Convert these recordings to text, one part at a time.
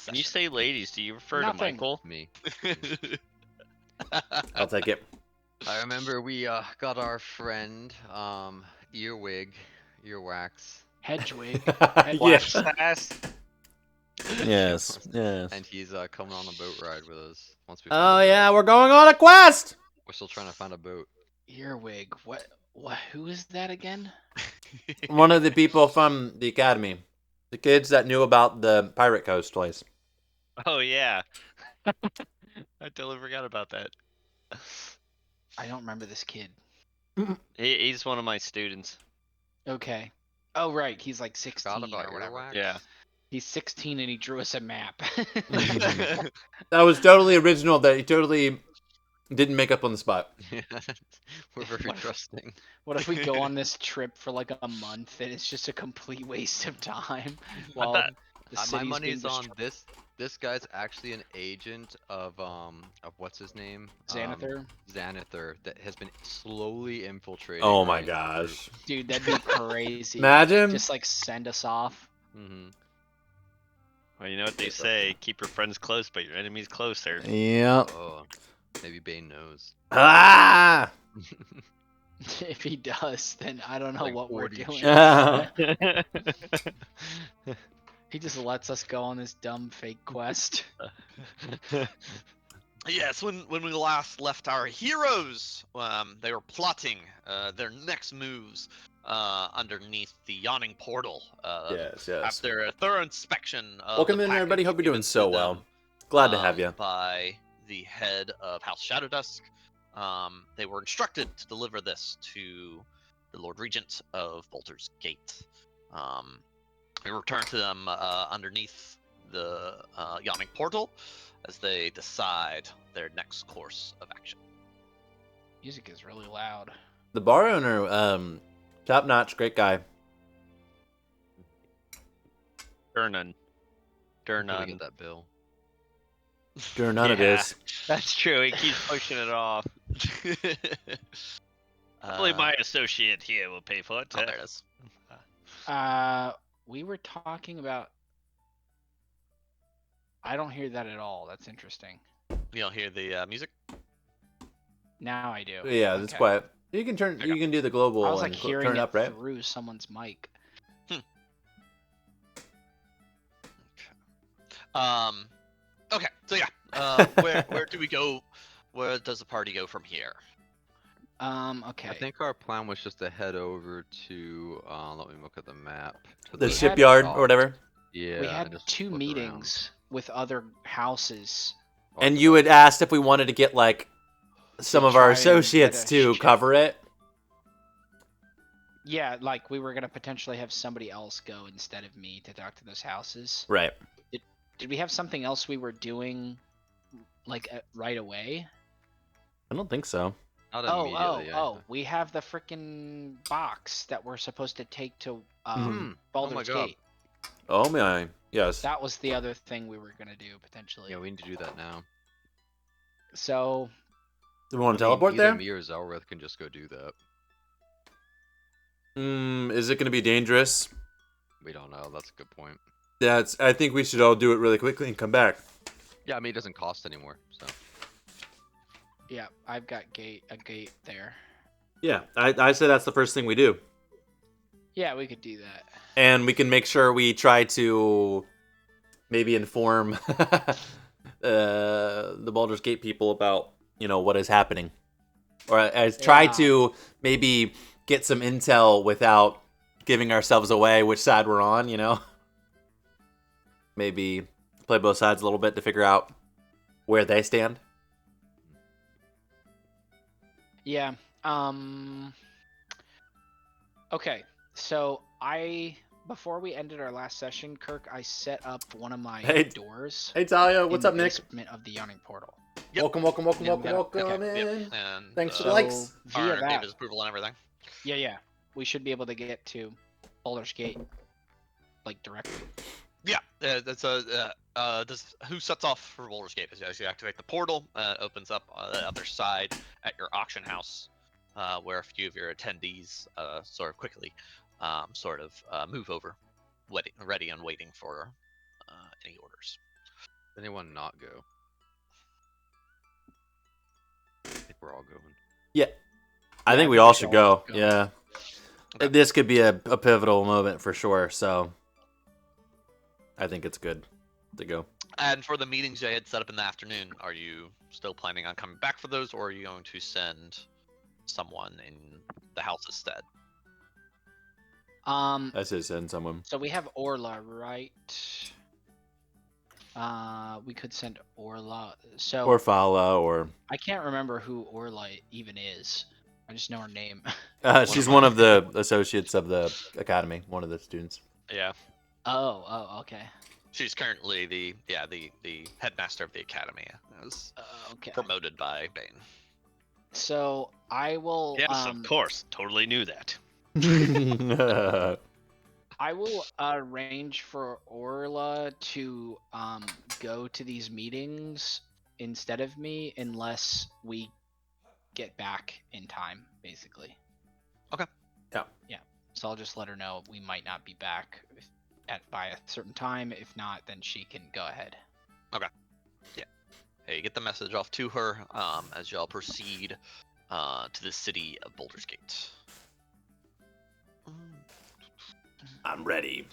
When you say ladies, do you refer Nothing. to Michael? Me. I'll take it. I remember we got our friend Earwig, Earwax, Hedgewig. Yes. Fast. Yes. Yes. and he's coming on a boat ride with us once we. Oh yeah, we're going on a quest. We're still trying to find a boat. Earwig. What? Who is that again? One of the people from the academy, the kids that knew about the Pirate Coast place. Oh yeah. I totally forgot about that. I don't remember this kid. He's one of my students. Okay. Oh right, he's like 16 Forgot about or whatever. Earwax? Yeah. He's 16 and he drew us a map. That was totally original. That he totally didn't make up on the spot. We're very trusting. What if we go on this trip for like a month and it's just a complete waste of time? While bet. the My city's money's being on destroyed? this. This guy's actually an agent of what's his name? Xanather? Xanather that has been slowly infiltrating. Oh my gosh! Dude, that'd be crazy. Imagine. Just like send us off. Mm-hmm. Well, you know what they say: keep your friends close, but your enemies closer. Yep. Oh, maybe Bane knows. Ah! If he does, then I don't know Like what we're 40 doing. Yeah. He just lets us go on this dumb fake quest. Yes, when we last left our heroes, they were plotting their next moves underneath the yawning portal. Yes. After a thorough inspection of Welcome the in, everybody. package Hope you're doing given so to well. them, Glad to have you. by the head of House Shadowdusk, they were instructed to deliver this to the Lord Regent of Bolter's Gate. We return to them underneath the yawning portal as they decide their next course of action. Music is really loud. The bar owner, top notch, great guy. Durnan. Couldn't Durnan. get that bill. Sure, none it Yeah. is. That's true. He keeps pushing it off. I believe my associate here will pay for it. Oh, there it is. We were talking about. I don't hear that at all. That's interesting. You don't hear the music? Now I do. Yeah, that's Okay. quiet. You can turn. There You you can do the global I was like and hearing turn it it up, right? through someone's mic. Okay, so yeah, where do we go? Where does the party go from here? Okay. I think our plan was just to head over to. Let me look at the map. To The We had- shipyard dock. or whatever. Yeah. we and had just 2 look around. meetings with other houses. And you had asked if we wanted to get like some of our try and get associates a to ship. cover it. Yeah, like we were gonna potentially have somebody else go instead of me to talk to those houses. Right. Did we have something else we were doing, like right away? I don't think so. Not Oh, immediately. we have the freaking box that we're supposed to take to Mhm. Baldur's God. Gate. Oh my. Yes. That was the other thing we were gonna do potentially. Yeah, we need to do that now. So Do we want to I mean, teleport either there? Me or Zelrith can just go do that. Is it going to be dangerous? We don't know. That's a good point. I think we should all do it really quickly and come back. Yeah, I mean it doesn't cost anymore. So yeah, I've got a gate there. Yeah, I say that's the first thing we do. Yeah, we could do that. And we can make sure we try to maybe inform the Baldur's Gate people about, what is happening. Or try Yeah. to maybe get some intel without giving ourselves away which side we're on, Maybe play both sides a little bit to figure out where they stand. Yeah. Okay. So before we ended our last session, Kirk, I set up one of my Hey. doors. Hey Talia, in what's the up, Nick? basement of the Yawning Portal. Yep. Welcome Yeah, welcome okay, in. And Thanks for the So likes. via gave that, his approval and everything. yeah, we should be able to get to Baldur's Gate, like directly. Yeah, that's who sets off for Baldur's Gate as you activate the portal. Opens up on the other side at your auction house, where a few of your attendees sort of quickly move over, ready and waiting for any orders. Anyone not go? I think we're all going. Yeah. I Yeah, think I we think all we should should go. all go. Yeah. Okay. This could be a pivotal moment for sure. So I think it's good to go. And for the meetings I had set up in the afternoon, are you still planning on coming back for those, or are you going to send someone in the house instead? I say send someone. So we have Orla, right? We could send Orla. So Or Fala, or I can't remember who Orla even is. I just know her name. she's one of the associates of the academy, one of the students. Yeah. Oh, okay. She's currently the headmaster of the academy. Was Okay. promoted by Bane. So I will. Yes, of course. Totally knew that. I will arrange for Orla to go to these meetings instead of me, unless we get back in time, basically. Okay. Yeah. So I'll just let her know we might not be back by a certain time. If not, then she can go ahead. Hey, get the message off to her as y'all proceed to the city of Baldur's Gate. I'm ready.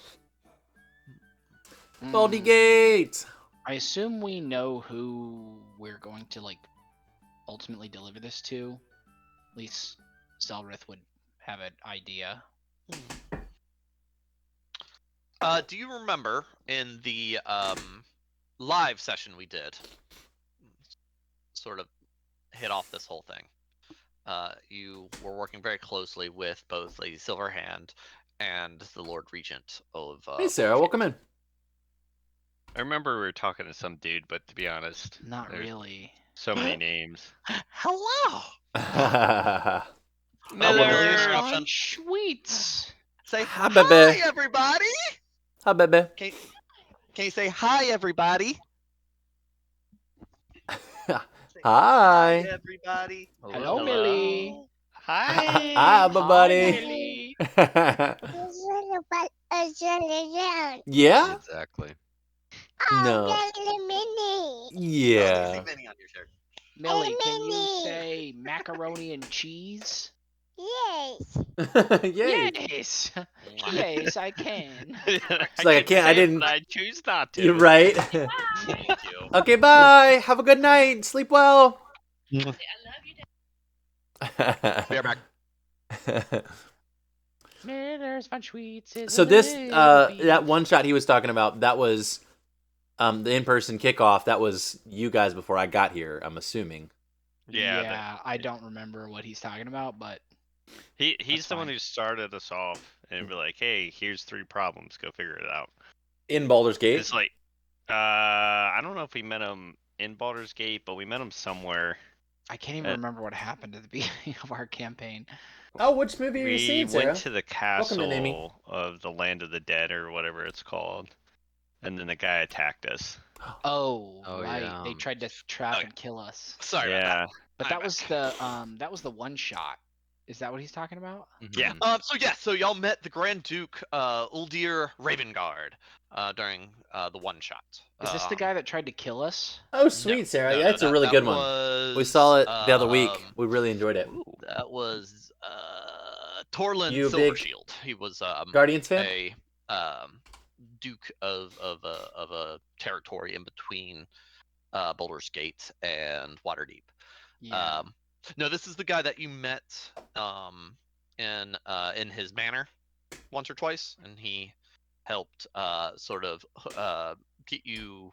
Baldy Gate. I assume we know who we're going to ultimately deliver this to. At least Zelrith would have an idea. Do you remember in the live session we did, sort of hit off this whole thing? You were working very closely with both Lady Silverhand and the Lord Regent of. Hey, Sarah, Baldur's welcome Gate. in. I remember we were talking to some dude, but to be honest, Not there's really. so many names. Hello. Miller. Option. Sweets. Say Hi, hi, baby. everybody. Hi, baby. Can you say hi, everybody? Hi. everybody. Hello, Millie. Hi. Hi, Hi, everybody. Millie. Yeah? Exactly. No. Oh, Yeah. there's Minnie on your shirt. Millie, can you say macaroni and cheese? Yay. Yes. Yes, I can. She's like, I can't- I didn't- I choose not to. You're right. Thank you. Okay, bye. Have a good night. Sleep well. Be right back. Miller's Fun Sweets is So a this little beef. that one shot he was talking about, that was the in-person kickoff. That was you guys before I got here, I'm assuming. Yeah, I don't remember what he's talking about, but he's That's the one fine. who started us off and be like, "Hey, here's 3 problems. Go figure it out." In Baldur's Gate. It's like, I don't know if we met him in Baldur's Gate, but we met him somewhere. I can't even remember what happened at the beginning of our campaign. Oh, which movie have you We seen, Sarah? went to the Welcome in, Amy. castle of the Land of the Dead or whatever it's called, and then the guy attacked us. Oh, Oh, right. yeah, They tried to trap and kill us. Sorry about Yeah, But I'm that was the one shot. Is that what he's talking about? Yeah. Mhm. So y'all met the Grand Duke Uldir Ravengard during the one shot. Is this the guy that tried to kill us? Oh, sweet, Sarah. No, Yeah, no, it's a really good one. We saw it the other week. We really enjoyed it. That was Torlin You big Silvershield. He was Guardians fan? a duke of a territory in between Baldur's Gate and Waterdeep. Yeah. No, this is the guy that you met in his manor once or twice, and he helped sort of get you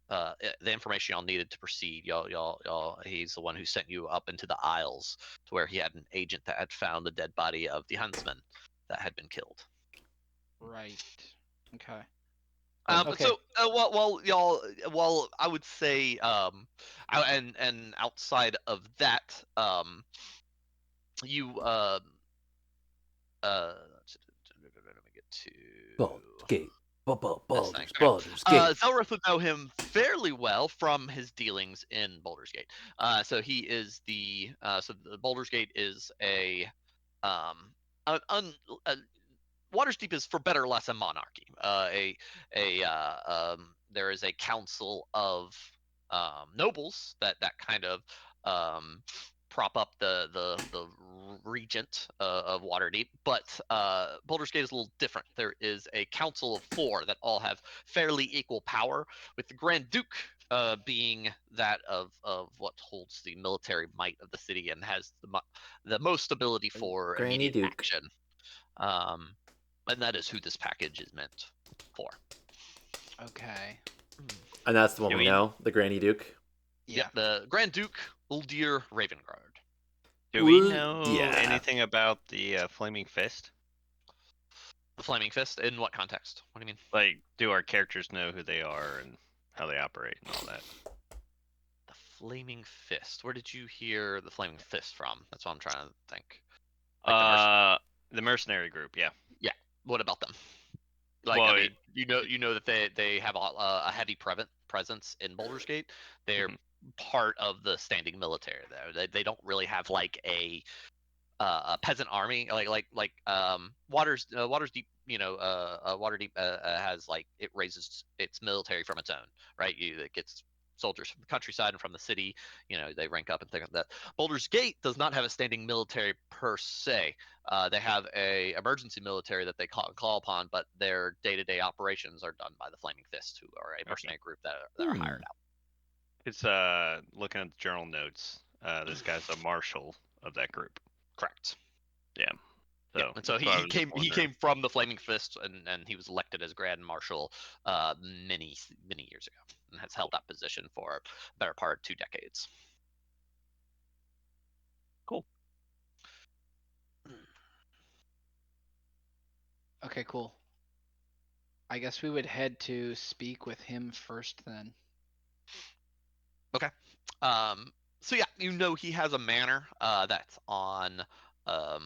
the information y'all needed to proceed. Y'all. He's the one who sent you up into the Isles to where he had an agent that had found the dead body of the huntsman that had been killed. Right. Okay. Okay. So, well, I would say, and outside of that, you, let me get to Baldur's Gate. Baldur's thing. Baldur's Gate. Zelrith would know him fairly well from his dealings in Baldur's Gate. So he is so the Baldur's Gate is a Waterdeep is for better or less a monarchy, a there is a council of nobles that kind of prop up the regent of Waterdeep, but Baldur's Gate is a little different. There is a council of 4 that all have fairly equal power, with the Grand Duke being that of what holds the military might of the city and has the most ability for Granny immediate Duke. action. And that is who this package is meant for. Okay. And that's the one Do we we- know, the Granny Duke. Yeah. Yep, the Grand Duke Uldir Ravengard. Do we Well, know yeah. anything about the Flaming Fist? The Flaming Fist. In what context? What do you mean? Like, do our characters know who they are and how they operate and all that? The Flaming Fist. Where did you hear the Flaming Fist from? That's what I'm trying to think. Like The mercenary group, yeah. what about them? Like, Well, I mean, you know that they have a heavy presence in Baldur's Gate. They're part of the standing military there. They don't really have like a peasant army like Waters Deep. Waterdeep has like it raises its military from its own, right? It gets soldiers from the countryside and from the city. They rank up and things like that. Baldur's Gate does not have a standing military per se. They have a emergency military that they call upon, but their day-to-day operations are done by the Flaming Fist, who are a mercenary group that are hired out. It's looking at the journal notes. This guy's a marshal of that group. Correct. Yeah. So, Yeah, and so that's why I he was just came wondering. from the Flaming Fist, and he was elected as Grand Marshal many years ago, and has held that position for a better part of 2 decades. Cool. Okay, cool. I guess we would head to speak with him first then. So yeah, he has a manor that's on the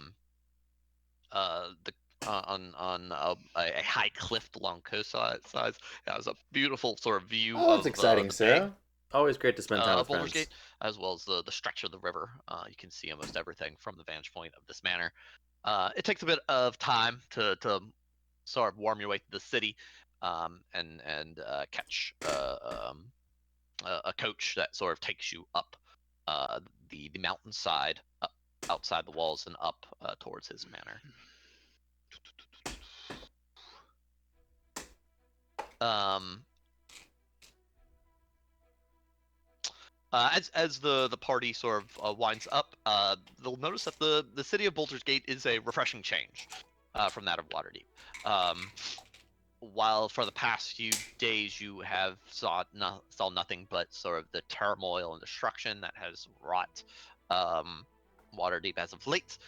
on a high cliff along coastside. It has a beautiful sort of view Oh, of that's exciting, the Sarah. bay. Always great to spend time with Baldur's friends. Gate, as well as the stretch of the river. You can see almost everything from the vantage point of this manor. It takes a bit of time to sort of warm your way to the city, and catch a coach that sort of takes you up the mountainside, up outside the walls and up towards his manor. As the party sort of winds up, they'll notice that the city of Baldur's Gate is a refreshing change from that of Waterdeep. While for the past few days you have saw nothing but sort of the turmoil and destruction that has wrought Waterdeep as of late,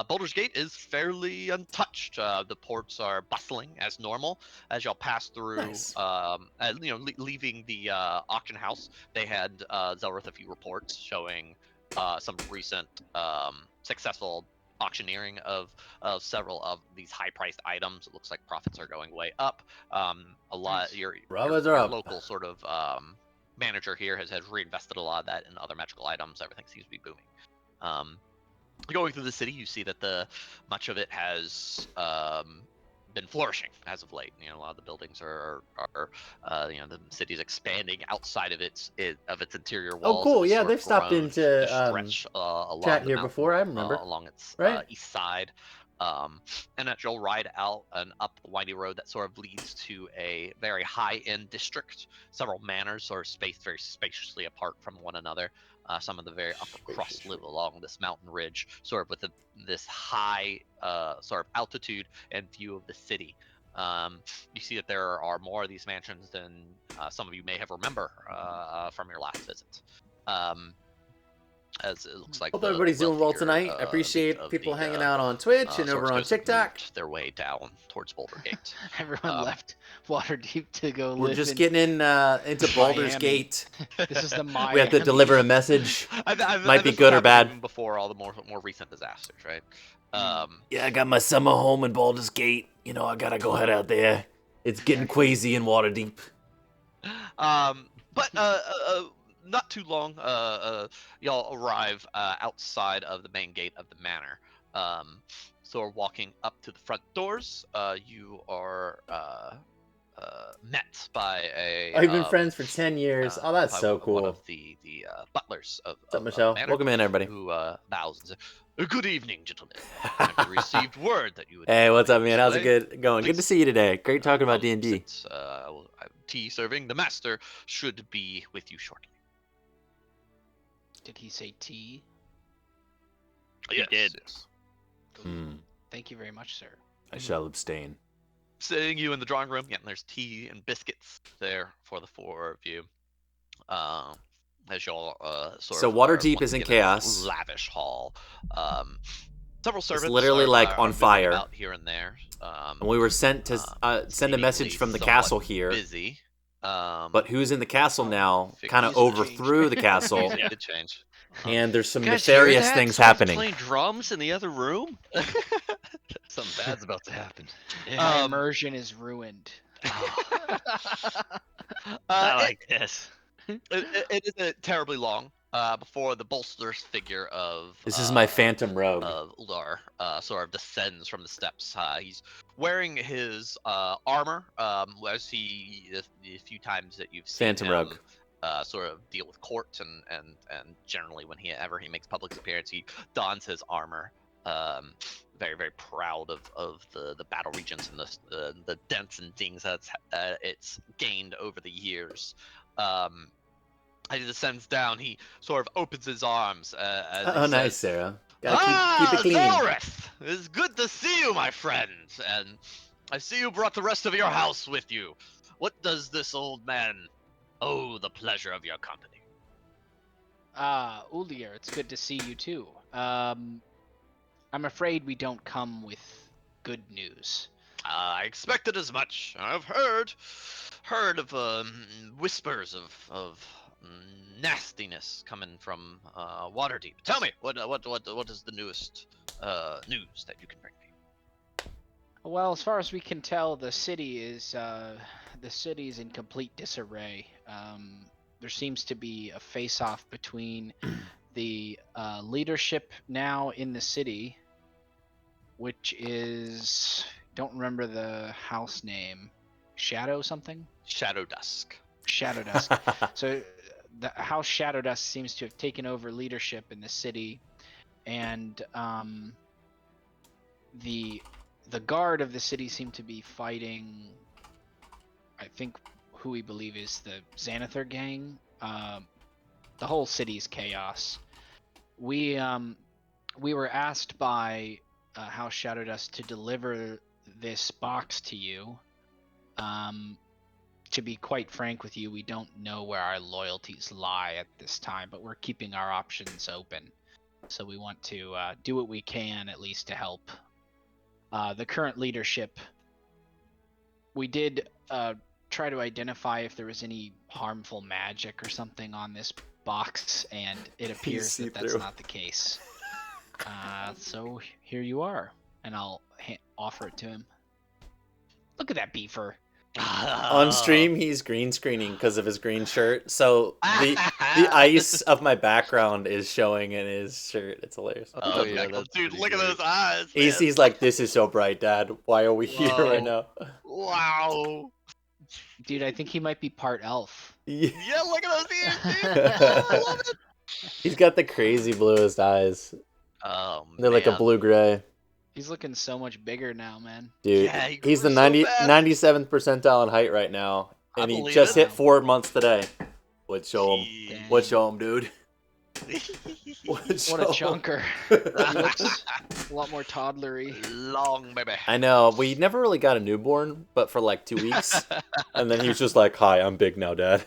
Baldur's Gate is fairly untouched. The ports are bustling as normal as y'all pass through. Nice. Leaving the auction house, they had Zelrith a few reports showing some recent successful auctioneering of several of these high-priced items. It looks like profits are going way up. A lot. Nice. Your Profits are up. local sort of manager here has reinvested a lot of that in other magical items. Everything seems to be booming. Going through the city, you see that much of it has been flourishing as of late. A lot of the buildings are the city's expanding outside of its interior walls. Oh, cool. It has Yeah, sort of they've stopped grown into to stretch along chat the here mountain, before. I remember. along its Right. east side. And that you'll ride out and up the windy road that sort of leads to a very high-end district. Several manors sort of spaced very spaciously apart from one another. Some of the very upper crust live along this mountain ridge, sort of with this high sort of altitude and view of the city. You see that there are more of these mansions than some of you may have remember from your last visit. As it looks like Hope everybody's doing well wealthier tonight. I elite appreciate of people the, hanging out on Twitch and sort over of on coast have TikTok. moved their way down towards Boulder Gate. Everyone left Waterdeep to go We're live just in getting into Baldur's Miami. Gate. This is the Miami. We have to deliver a message. And Might be this good or happened bad. even before all the more recent disasters, right? Yeah, I got my summer home in Baldur's Gate. I gotta go head out there. It's getting queasy in Waterdeep. But not too long, y'all arrive outside of the main gate of the manor. So walking up to the front doors, you are met by a. I've been friends for 10 years. Oh, that's by so one cool. of the butlers of What's up, the Michelle? manor, Welcome in, everybody. who bows and says, "Good evening, gentlemen. I've received word that you would. Hey, what's be up, man? How's it this way. going? Good to Please, see you today. Great talking about come D&D. sit. I'm tea serving. The master should be with you shortly." Did he say tea? He did. Yes. Hmm. Thank you very much, sir. I shall abstain. Seeing you in the drawing room, yeah, and there's tea and biscuits there for the four of you. As y'all sort So of Waterdeep are is in looking chaos. lavish hall. Several servants literally, are, like, on moving fire. about here and there. And we were sent to send a message seemingly from the somewhat castle here. Busy. But who's in the castle now kind of Things have overthrew the castle. Music did change. And there's some You guys hear nefarious that? things Someone's happening. playing drums in the other room. Something bad's about to happen. My Um, immersion is ruined. I like this. It isn't terribly long before the bolsterous figure of This is my phantom rogue. of Uldar sort of descends from the steps. He's wearing his armor, as he the few times that you've seen Phantom him rogue. sort of deal with court and generally when he makes public appearance, he dons his armor. Very very proud of the battle regions and the dents and things that it's gained over the years. As he descends down, he sort of opens his arms. As he Oh, nice, says, Sarah. Gotta keep it clean. Zoreth! It's good to see you, my friends. And I see you brought the rest of your house with you. What does this old man owe the pleasure of your company? Ulier, it's good to see you too. I'm afraid we don't come with good news. I expected as much. I've heard of whispers of nastiness coming from Waterdeep. Tell me, what is the newest news that you can bring me? Well, as far as we can tell, the city is in complete disarray. There seems to be a face-off between the leadership now in the city, which is, don't remember the house name, Shadow something? Shadow Dusk. Shadow Dusk. So the house Shadow Dusk seems to have taken over leadership in the city, and the guard of the city seem to be fighting, I think, who we believe is the Xanathar gang. The whole city's chaos. We were asked by House Shadow Dust to deliver this box to you. To be quite frank with you, we don't know where our loyalties lie at this time, but we're keeping our options open. So we want to do what we can, at least, to help the current leadership. We did try to identify if there was any harmful magic or something on this box, and it appears that that's see-through. not the case. So here you are, and I'll offer it to him. Look at that beefer. On stream, he's green screening because of his green shirt. So the ice of my background is showing in his shirt. It's hilarious. Oh, yeah, that's dude, pretty look at great. those eyes. He's man. like, this is so bright, Dad. Why are we here Whoa. right now? Wow. Dude, I think he might be part elf. Yeah. Yeah, look at those ears, dude. I love it. He's got the crazy bluest eyes. Oh, They're like a man. blue-gray. He's looking so much bigger now, man. Dude, Yeah, he he's the grew so 90, fast. 97th percentile in height right now. I And he believe just it. hit 4 months today. Would show him. Jeez. Would show him, dude. Would What a show him. chunker. He looks a lot more toddlery. Long, baby. I know. We never really got a newborn, but for like 2 weeks. And then he was just like, hi, I'm big now, Dad.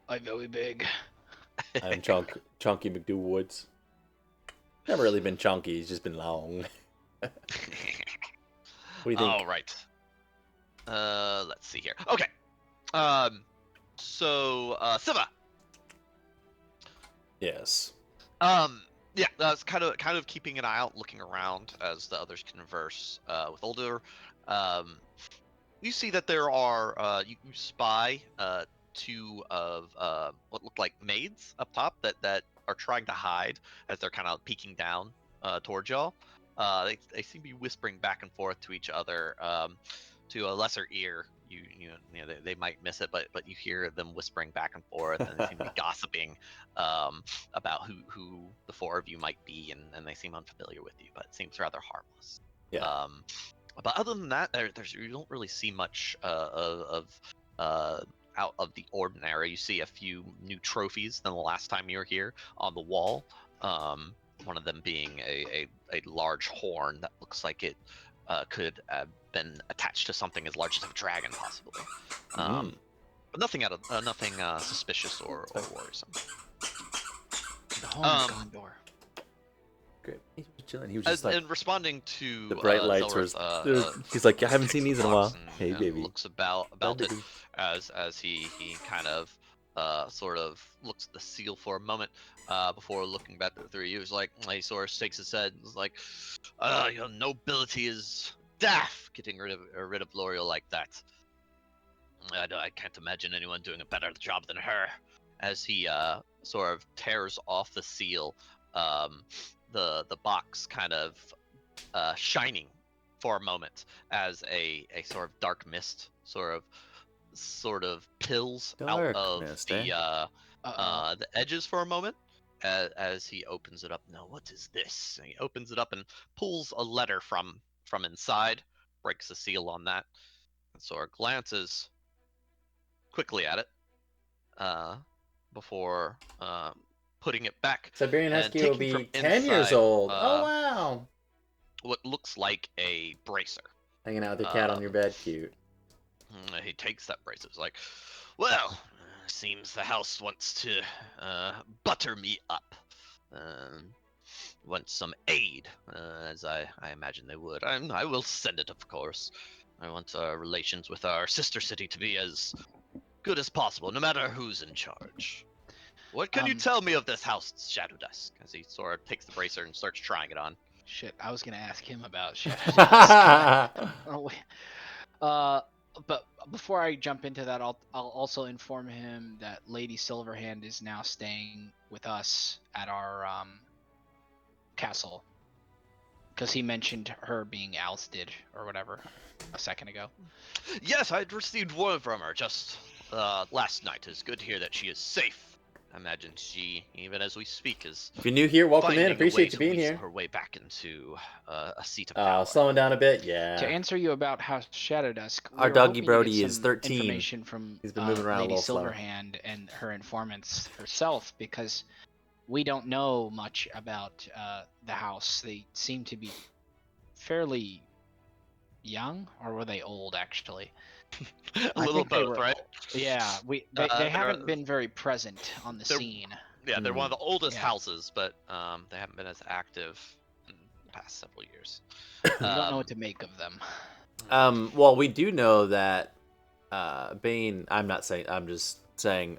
I'm very big. I'm Chunky McDowoods. Never really been chunky, he's just been long. What do you think? All right. Let's see here. Okay. So, Siva. Yes. Yeah, that's kind of keeping an eye out, looking around as the others converse with Older. You see that there are you spy two of what look like maids up top that are trying to hide as they're kind of peeking down towards y'all. They seem to be whispering back and forth to each other to a lesser ear, they might miss it, but you hear them whispering back and forth, and they seem to be gossiping about who the four of you might be, and they seem unfamiliar with you, but it seems rather harmless. Yeah. But other than that, you don't really see much out of the ordinary. You see a few new trophies than the last time you were here on the wall. One of them being a large horn that looks like it could have been attached to something as large as a dragon, possibly. But nothing suspicious or worrisome. The horn of Gondor. Great. He was chilling. He was just like And responding to the bright lights Zelrith, he's like, I haven't seen takes these the in a while. box Hey, and baby. looks about Hi, it baby. as he kind of sort of looks at the seal for a moment before looking back through you. He's like, he sort of shakes his head. He's like, your nobility is daft, getting rid of L'Oreal like that. I can't imagine anyone doing a better job than her. As he sort of tears off the seal, the box kind of shining for a moment as a sort of dark mist sort of pills Dark out of mist, the edges for a moment as he opens it up. No, what is this? And he opens it up and pulls a letter from inside, breaks the seal on that, and sort of glances quickly at it before putting it back. Siberian and Husky will taking from be 10 years inside, old. Oh, wow. What looks like a bracer. Hanging out with your cat on your bed. Cute. He takes that bracer. He's like, well, seems the house wants to butter me up. Want some aid, as I imagine they would. I will send it, of course. I want our relations with our sister city to be as good as possible, no matter who's in charge. What can you tell me of this house, Shadow Dusk? As he sort of takes the bracer and starts trying it on. Shit, I was gonna ask him about Shadow Dusk. Oh, wait. But before I jump into that, I'll also inform him that Lady Silverhand is now staying with us at our castle, because he mentioned her being ousted or whatever a second ago. Yes, I'd received word from her just last night. It's good to hear that she is safe. I imagine she, even as we speak, is If you're new here, welcome finding in. a Appreciate way you to being weasel here. her way back into a seat of power. Slowing down a bit, yeah. To answer you about House Shadow Dusk, we Our were doggy hoping to Brody get is some 13. information from He's been moving around a Lady little slow. Silverhand and her informants herself, because we don't know much about the house. They seem to be fairly young, or were they old actually? A I little think they both, were right? old. Yeah, they haven't been very present on the they're- scene. Yeah, they're one of the oldest Yeah. houses, but they haven't been as active in the past several years. We don't know what to make of them. Well, we do know that Bane. I'm just saying.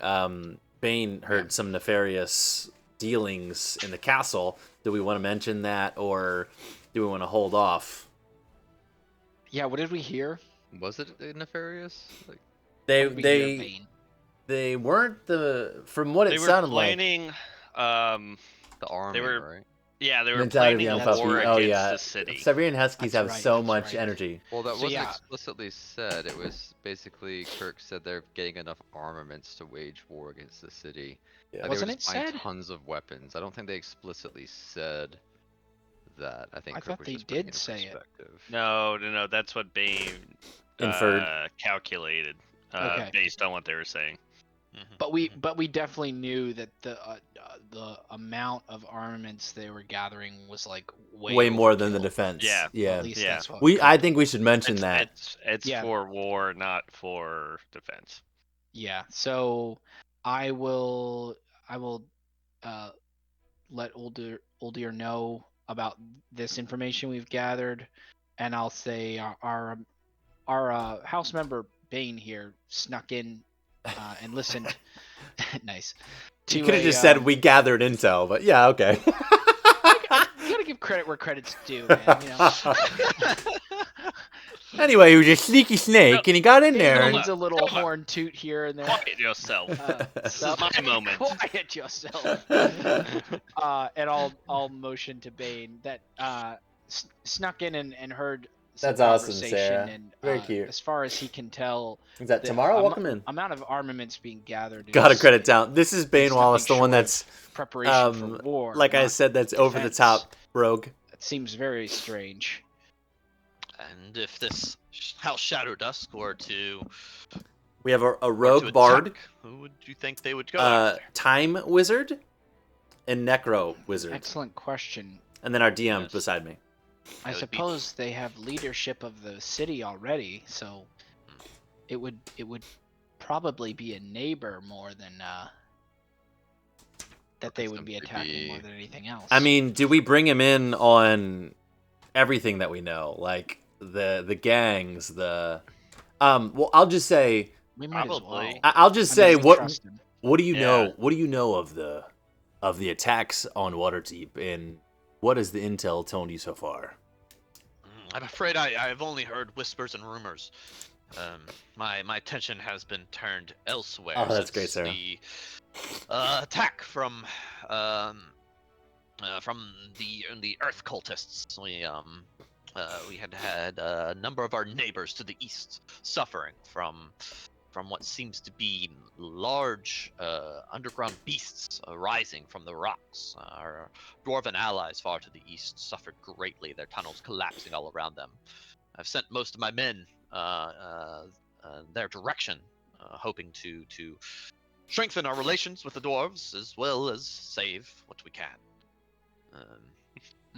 Bane heard some nefarious dealings in the castle. Do we want to mention that, or do we want to hold off? Yeah, what did we hear? Was it nefarious? Like, They What did we hear, they Bane? they weren't from what They it were sounded planning. the army, were- right? Yeah, they like. were Mentality of the planning young a That's puppy. war right. Oh against yeah, the city. Siberian Huskies That's have right, so that's much right. energy. Well, that So, wasn't yeah. explicitly said. It was basically Kirk said they're getting enough armaments to wage war against the city. Yeah. Like, Wasn't they were it just buying said? tons of weapons. I don't think they explicitly said that. I think I Kirk thought was they just putting did it in say it. perspective. No. That's what Bane Inferred. calculated Okay. based on what they were saying. But we definitely knew that the amount of armaments they were gathering was like Way more than the overkill. defense. Yeah. yeah. At least Yeah. that's what I think we should mention It's, that. it's Yeah. for war, not for defense. Yeah. So I will let Oldir know about this information we've gathered, and I'll say our house member Bane here snuck in and listened. Nice. You To could have a, just said we gathered intel, but yeah, okay. You gotta give credit where credit's due, man. You know. Anyway, he was a sneaky snake, and he got in He there. needs And... a little Come on. horn toot here and there. Quiet yourself. This is my moment. Quiet yourself. And I'll motion to Bane that snuck in and heard some That's awesome, conversation, Sarah. and Very cute. as far as he can tell, Is that the tomorrow? Welcome in. amount of armaments being gathered Gotta is credit down. This is Bane it's Wallace, the nothing one short of that's preparation for war. like I not said, that's over the defense. top rogue. It seems very strange. And if this House Shadow Dusk were to We have a were to rogue bard, attack, who would you think they would go after? time wizard, and necro wizard, Excellent question. and then our DM Yes. beside me. I It would be- suppose they have leadership of the city already, so it would probably be a neighbor more than that they would be Simply attacking more be- than anything else. I mean, do we bring him in on everything that we know, like the gangs, the well, I'll just say, we might as probably. well. I'll just I say, mean, we what trust him. what do you Yeah. know? What do you know of the attacks on Waterdeep, and what has the intel told you so far? I'm afraid I've only heard whispers and rumors. My attention has been turned elsewhere. Oh, that's since great, Sarah. The attack from the Earth cultists. We had a number of our neighbors to the east suffering from what seems to be large underground beasts rising from the rocks. Our dwarven allies far to the east suffered greatly, their tunnels collapsing all around them. I've sent most of my men their direction, hoping to strengthen our relations with the dwarves as well as save what we can.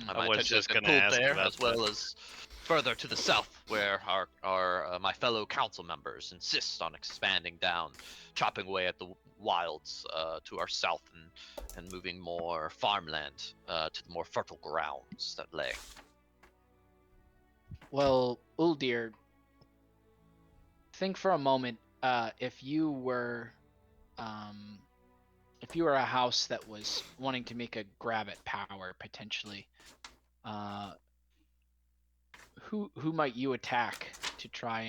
I My was attention has just been gonna pulled ask there, about as well as further to the south, where our my fellow council members insist on expanding down, chopping away at the wilds to our south, and moving more farmland to the more fertile grounds that lay. Well, Uldir, think for a moment. If you were a house that was wanting to make a grab at power potentially, who might you attack to try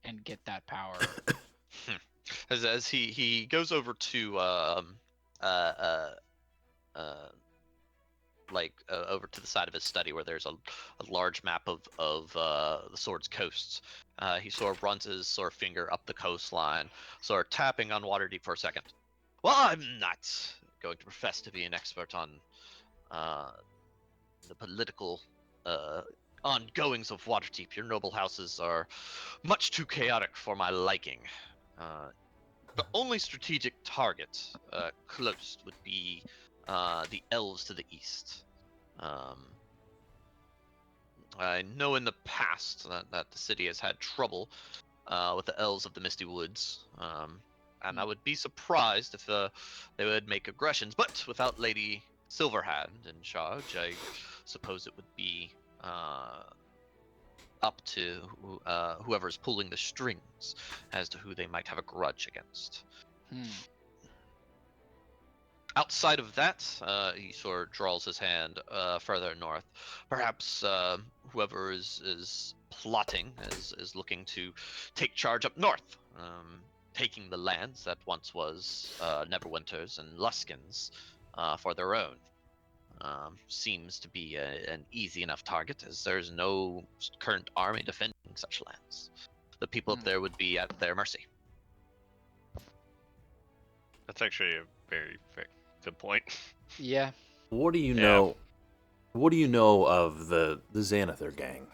and get that power? As he goes over to over to the side of his study where there's a large map of the sword's coasts. He sort of runs his sort of finger up the coastline, sort of tapping on Waterdeep for a second. Well, I'm not going to profess to be an expert on the political ongoings of Waterdeep. Your noble houses are much too chaotic for my liking. The only strategic target close would be the elves to the east. I know in the past that the city has had trouble with the elves of the Misty Woods, and I would be surprised if they would make aggressions. But without Lady Silverhand in charge, I suppose it would be up to whoever's pulling the strings as to who they might have a grudge against. Outside of that, he sort of draws his hand further north. Perhaps whoever is plotting is looking to take charge up north, taking the lands that once was Neverwinter's and Luskin's for their own. Seems to be an easy enough target, as there's no current army defending such lands. The people up there would be at their mercy. That's actually a very good point. Yeah. What do you Yeah. know? What do you know of the Xanathar gang?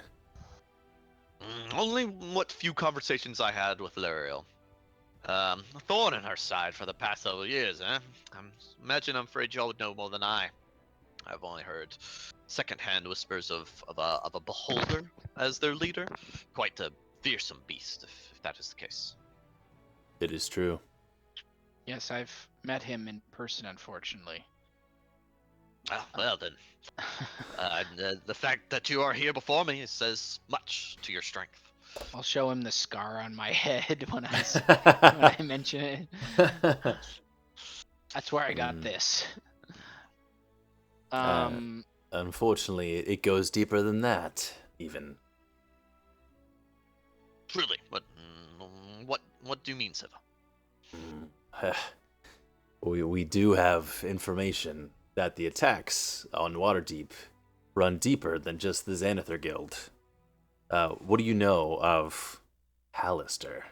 Only what few conversations I had with Luriel. A thorn in her side for the past several years, eh? I'm afraid y'all would know more than I. I've only heard secondhand whispers of a beholder as their leader. Quite a fearsome beast, if that is the case. It is true. Yes, I've met him in person, unfortunately. Ah, well then, the fact that you are here before me says much to your strength. I'll show him the scar on my head when I mention it. That's where I got this. Unfortunately, it goes deeper than that, even. Truly, what do you mean, Siva? We do have information that the attacks on Waterdeep run deeper than just the Xanathar Guild. What do you know of Hallister?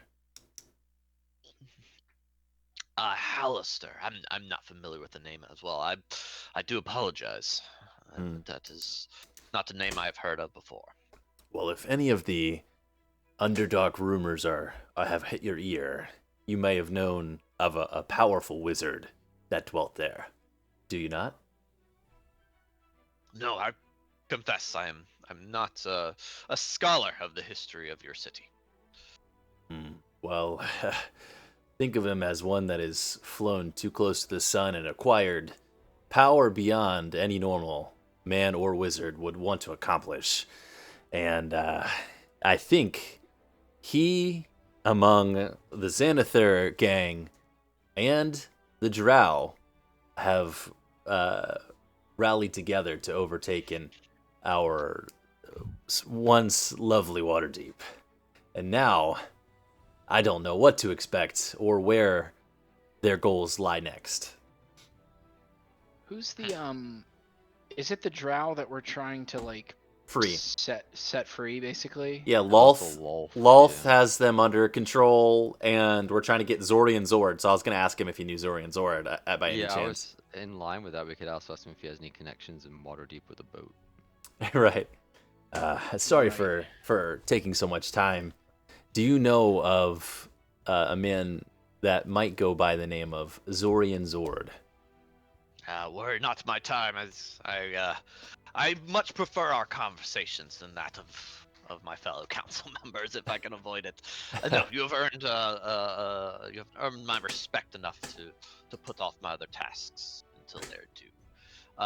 Hallister. I'm not familiar with the name as well. I do apologize. Hmm. That is not a name I've heard of before. Well, if any of the Underdark rumors have hit your ear, you may have known of a powerful wizard that dwelt there. Do you not? No, I confess I'm not a scholar of the history of your city. Well, think of him as one that has flown too close to the sun and acquired power beyond any normal man or wizard would want to accomplish. And I think he, among the Xanathar gang and the Drow, have rallied together to overtaken our once lovely Waterdeep. And now, I don't know what to expect or where their goals lie next. Who's the Is it the Drow that we're trying to like Free. set free, basically? Yeah, Also Lolth. Lolth, Lolth yeah. has them under control, and we're trying to get Zorian Zord. So I was going to ask him if he knew Zorian Zord by any Yeah, I chance. was in line with that. We could also ask him if he has any connections in Waterdeep with a boat. Right. Sorry Right. for taking so much time. Do you know of a man that might go by the name of Zorian Zord? Worry not my time, as I much prefer our conversations than that of my fellow council members, if I can avoid it. No, you have earned my respect enough to put off my other tasks until they're due.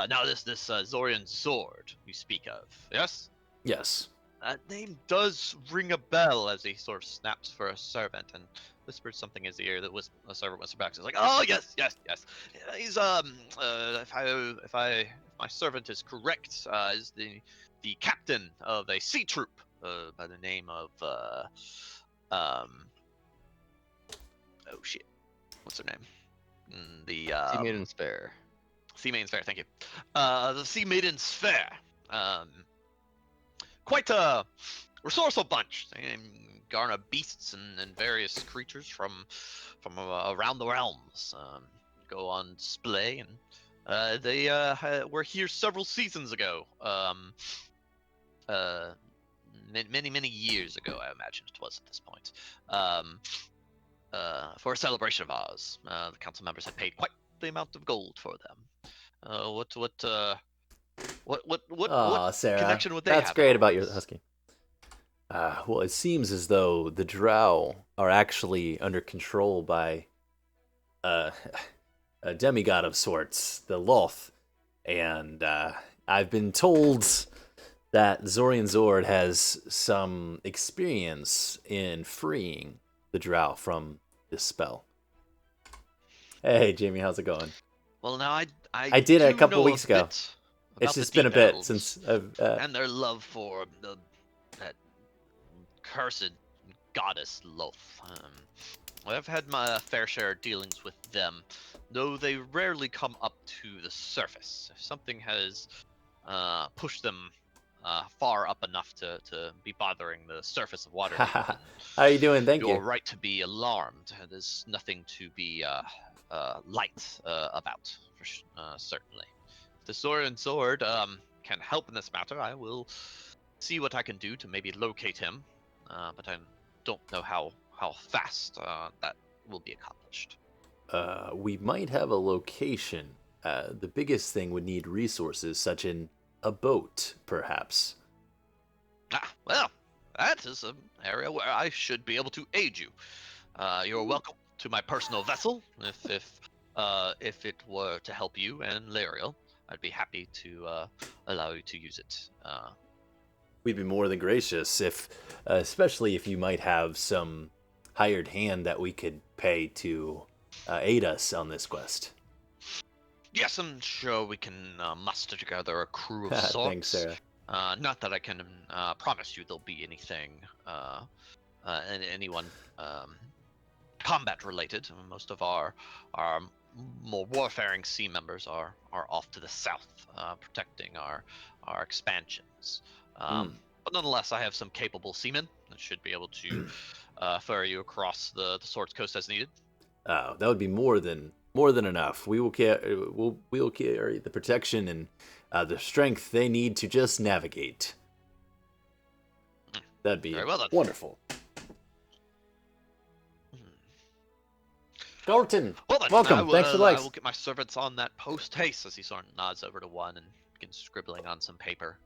Now this Zorian Zord you speak of, yes? Yes. That name does ring a bell as he sort of snaps for a servant and whispers something in his ear that a servant whispers back. He's like, "Oh yes, yes, yes. He's if my servant is correct, is the captain of a sea troop by the name of um oh shit, what's her name? The Sea Maiden's Fair. Sea Maiden's Fair. Thank you. The Sea Maiden's Fair. Um, quite a resourceful bunch. They garner beasts and various creatures from around the realms. Go on display, and they were here several seasons ago. Many years ago, I imagine it was at this point. For a celebration of ours, the council members had paid quite the amount of gold for them. What Sarah. connection would they That's have? great in all about your this? husky. Well, it seems as though the Drow are actually under control by uh, a demigod of sorts, the Loth. And I've been told that Zorian Zord has some experience in freeing the Drow from this spell. Hey, Jamie, how's it going? Well, now I did it a do couple know weeks ago. bit It's about the just been a Deep bit Elves since I've. and their love for that cursed goddess Loth. I've had my fair share of dealings with them, though they rarely come up to the surface. If something has pushed them far up enough to be bothering the surface of Waterdeep, then How you doing? Thank you're you. right to be alarmed. There's nothing to be light about, certainly. If the Zorian Sword can help in this matter, I will see what I can do to maybe locate him, but I don't know how fast that will be accomplished. We might have a location. The biggest thing would need resources, such as a boat, perhaps. Well, that is an area where I should be able to aid you. You're welcome to my personal vessel. If it were to help you and Lariel, I'd be happy to allow you to use it. We'd be more than gracious especially if you might have some hired hand that we could pay to aid us on this quest. Yes, I'm sure we can muster together a crew of sorts. Thanks, Sarah. Not that I can promise you there'll be anyone combat related. Most of our more warfaring sea members are off to the south, protecting our expansions. But nonetheless, I have some capable seamen that should be able to ferry you across the Swords Coast as needed. That would be more than enough. We will carry the protection and the strength they need to just navigate. That'd be Very well then. wonderful. Gorton, Well then, welcome. Thanks for the I likes. will get my servants on that post haste as he sort of nods over to one and begins scribbling on some paper.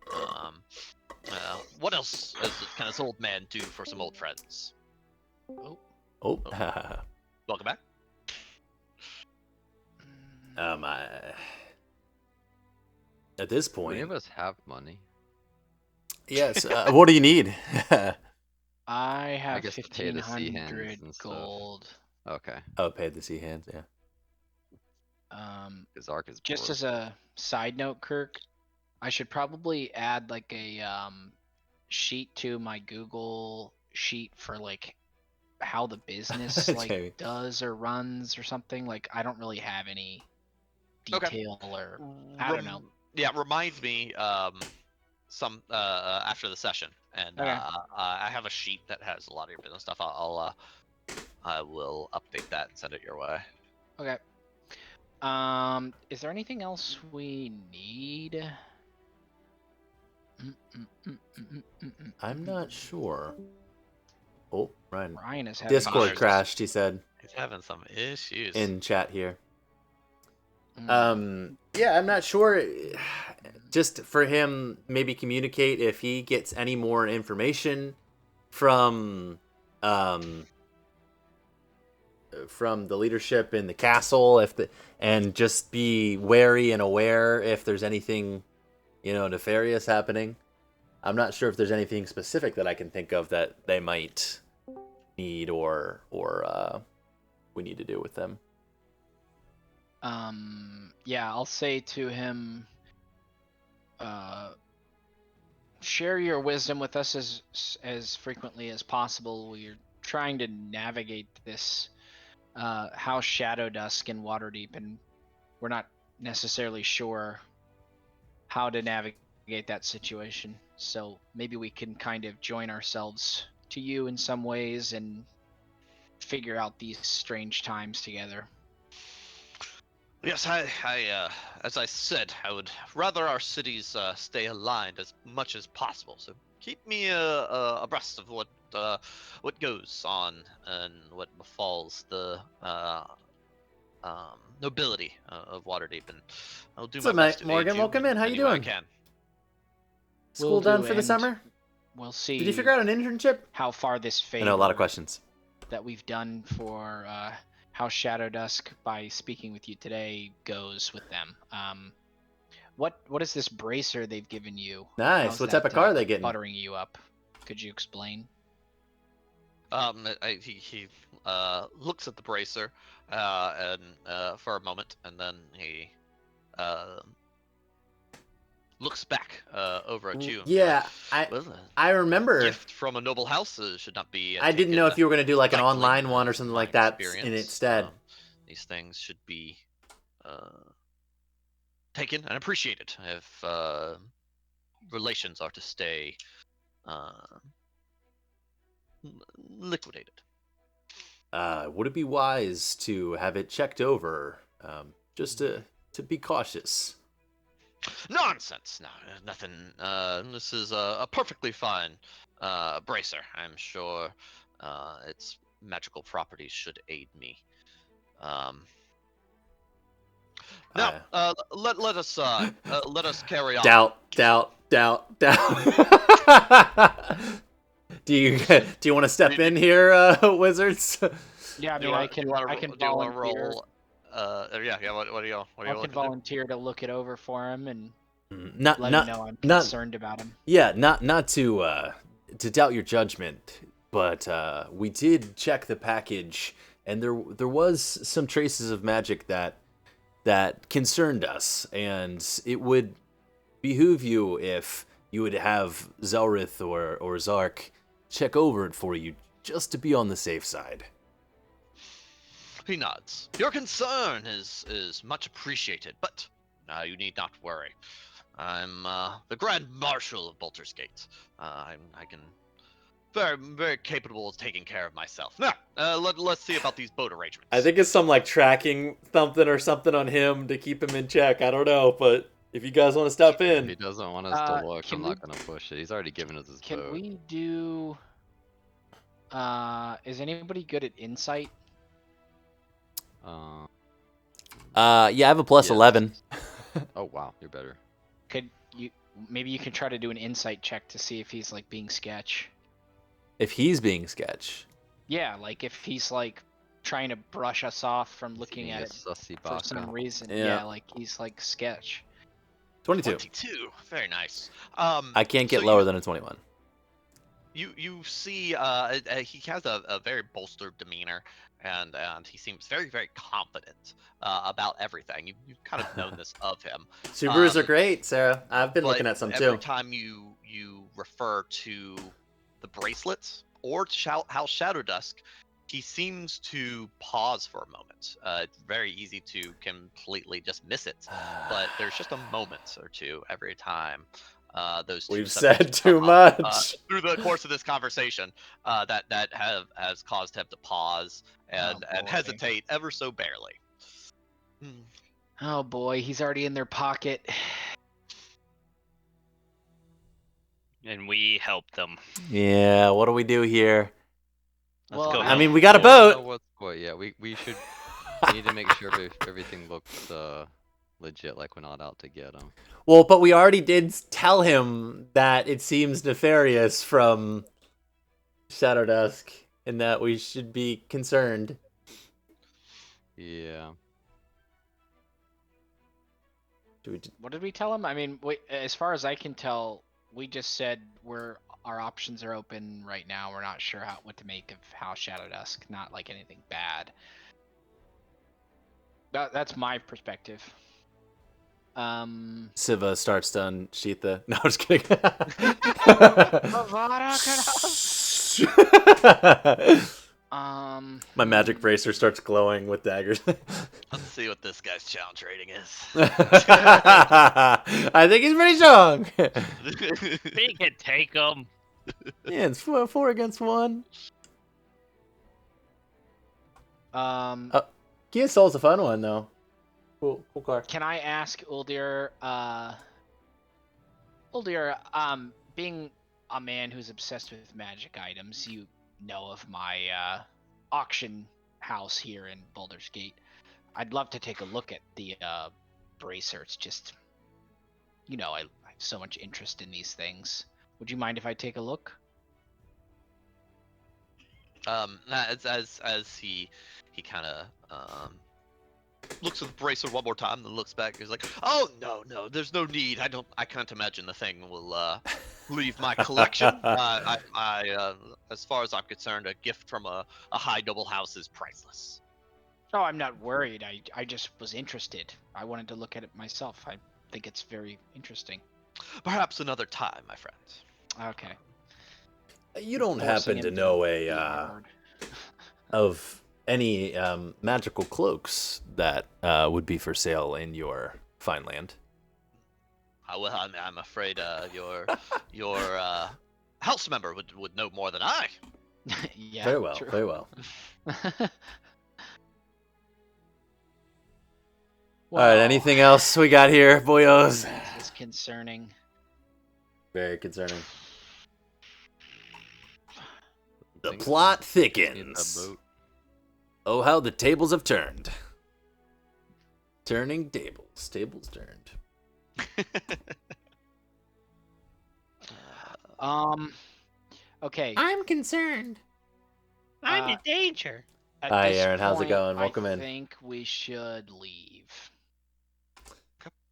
What else can this old man do for some old friends? Oh, Welcome back. at this Do any point, of us have money? yes. What do you need? I have guess to pay the sea hands 1,500 and stuff. gold. Okay. Oh, pay the sea hands. Yeah. Because Ark is Just bored. as a side note, Kirk, I should probably add like a sheet to my Google sheet for like how the business Jamie. like does or runs or something. Like I don't really have any Okay. detail or I don't know. Yeah, remind me some after the session, and Okay. I have a sheet that has a lot of your business stuff. I will update that and send it your way. Okay. Is there anything else we need? I'm not sure. Oh, Ryan. Ryan is having Discord issues. crashed. He said He's having some issues. in chat here. Mm. Yeah, I'm not sure. Just for him, maybe communicate if he gets any more information from the leadership in the castle, and just be wary and aware if there's anything, nefarious happening. I'm not sure if there's anything specific that I can think of that they might need or we need to do with them. Yeah, I'll say to him, share your wisdom with us as frequently as possible. We're trying to navigate this House Shadow Dusk in Waterdeep, and we're not necessarily sure how to navigate that situation. So maybe we can kind of join ourselves to you in some ways and figure out these strange times together. Yes, as I said, I would rather our cities stay aligned as much as possible. So keep me abreast of what goes on and what befalls the nobility of Waterdeep, and I'll do What's my up, best mate? to Morgan, aid you welcome in. How you any way I doing? can. School Will done do, for the and summer? We'll see. Did you figure out an internship? how far this I favor know a lot of questions. that we've done for House Shadow Dusk by speaking with you today goes with them. What is this bracer they've given you? Nice. How's What that, type of car are they getting? buttering you up? Could you explain? He looks at the bracer and for a moment, and then he looks back over at you. And be Yeah, like, well, I remember. gift from a noble house should not be. I didn't know if you were going to do like an lightly, online one or something my like that experience. instead. These things should be taken and appreciated if relations are to stay liquidated. Would it be wise to have it checked over, just to be cautious? Nonsense! No, nothing. This is a perfectly fine bracer. I'm sure its magical properties should aid me. Now, let us carry on. Doubt. Do you want to step in here, wizards? Yeah, I mean, I can volunteer. Roll? Yeah. What do you? I can volunteer to look it over for him and Not let him know I'm concerned about him. Yeah, not to doubt your judgment, but we did check the package, and there was some traces of magic that concerned us, and it would behoove you if you would have Zelrith or Zark check over it for you, just to be on the safe side. He nods. Your concern is much appreciated, but you need not worry. I'm the Grand Marshal of Baldur's Gate. I can very capable of taking care of myself. Now, let's see about these boat arrangements. I think it's some like tracking something or something on him to keep him in check. I don't know, but if you guys want to step If he in, doesn't want us to look, can I'm we- not gonna push it. He's already given us his Can boat. we do? Is anybody good at insight? Uh, yeah, I have a plus yes. 11. Oh wow, you're better. Could you maybe you can try to do an insight check to see if he's like being sketch? If he's being sketch, Yeah, like if he's like trying to brush us off from looking Being at a it sussy for some baka. reason. Yeah. Yeah, like he's like sketch. 22. 22. Very nice. I can't get so lower than a 21. You see, he has a very bolstered demeanor, and he seems very confident about everything. You've kind of known this of him. Subarus are great, Sarah. I've been But looking at some every too. time you refer to the bracelets or to House Shadow Dusk, he seems to pause for a moment. It's very easy to completely just miss it, but there's just a moment or two every time those two We've subjects said too come up, much. through the course of this conversation. That has caused him to pause and boy. hesitate ever so barely. Hmm. Oh boy, he's already in their pocket. And we help them. Yeah, what do we do here? Let's Well, go. I help mean, we got a them. I don't know boat. what's what. Yeah, we should. We need to make sure everything looks legit, like we're not out to get him. Well, but we already did tell him that it seems nefarious from Shadow Dusk and that we should be concerned. Yeah. What did we tell him? I mean, as far as I can tell, we just said our options are open right now. We're not sure what to make of House Shadow Dusk. Not like anything bad. That's my perspective. Siva starts to unsheath the. No, I'm just kidding. My magic bracer starts glowing with daggers. Let's see what this guy's challenge rating is. I think he's pretty strong. We can take them. Yeah, it's 4 against 1. Kia Soul's a fun one though. Cool card. Can I ask Uldir? Being a man who's obsessed with magic items, you know of my auction house here in Baldur's Gate. I'd love to take a look at the bracer. It's just, I have so much interest in these things. Would you mind if I take a look? As he kind of looks at the bracer one more time, then looks back. He's like, "Oh no, there's no need. I can't imagine the thing will leave my collection. As far as I'm concerned, a gift from a high noble house is priceless." Oh, I'm not worried. I just was interested. I wanted to look at it myself. I think it's very interesting. Perhaps another time, my friend. Okay. You don't Forcing happen to him know be a hard. of any magical cloaks that would be for sale in your fine land? Well, I'm afraid your house member would know more than I. Yeah. Very well, true. very well. All right, anything else we got here, boyos? This is concerning. Very concerning. The Think plot we need that thickens. boat. Oh, how the tables have turned. Turning tables. Tables turned. Okay. I'm concerned. I'm in danger. At Hi, this Aaron. How's it point, going? Welcome I in. think we should leave.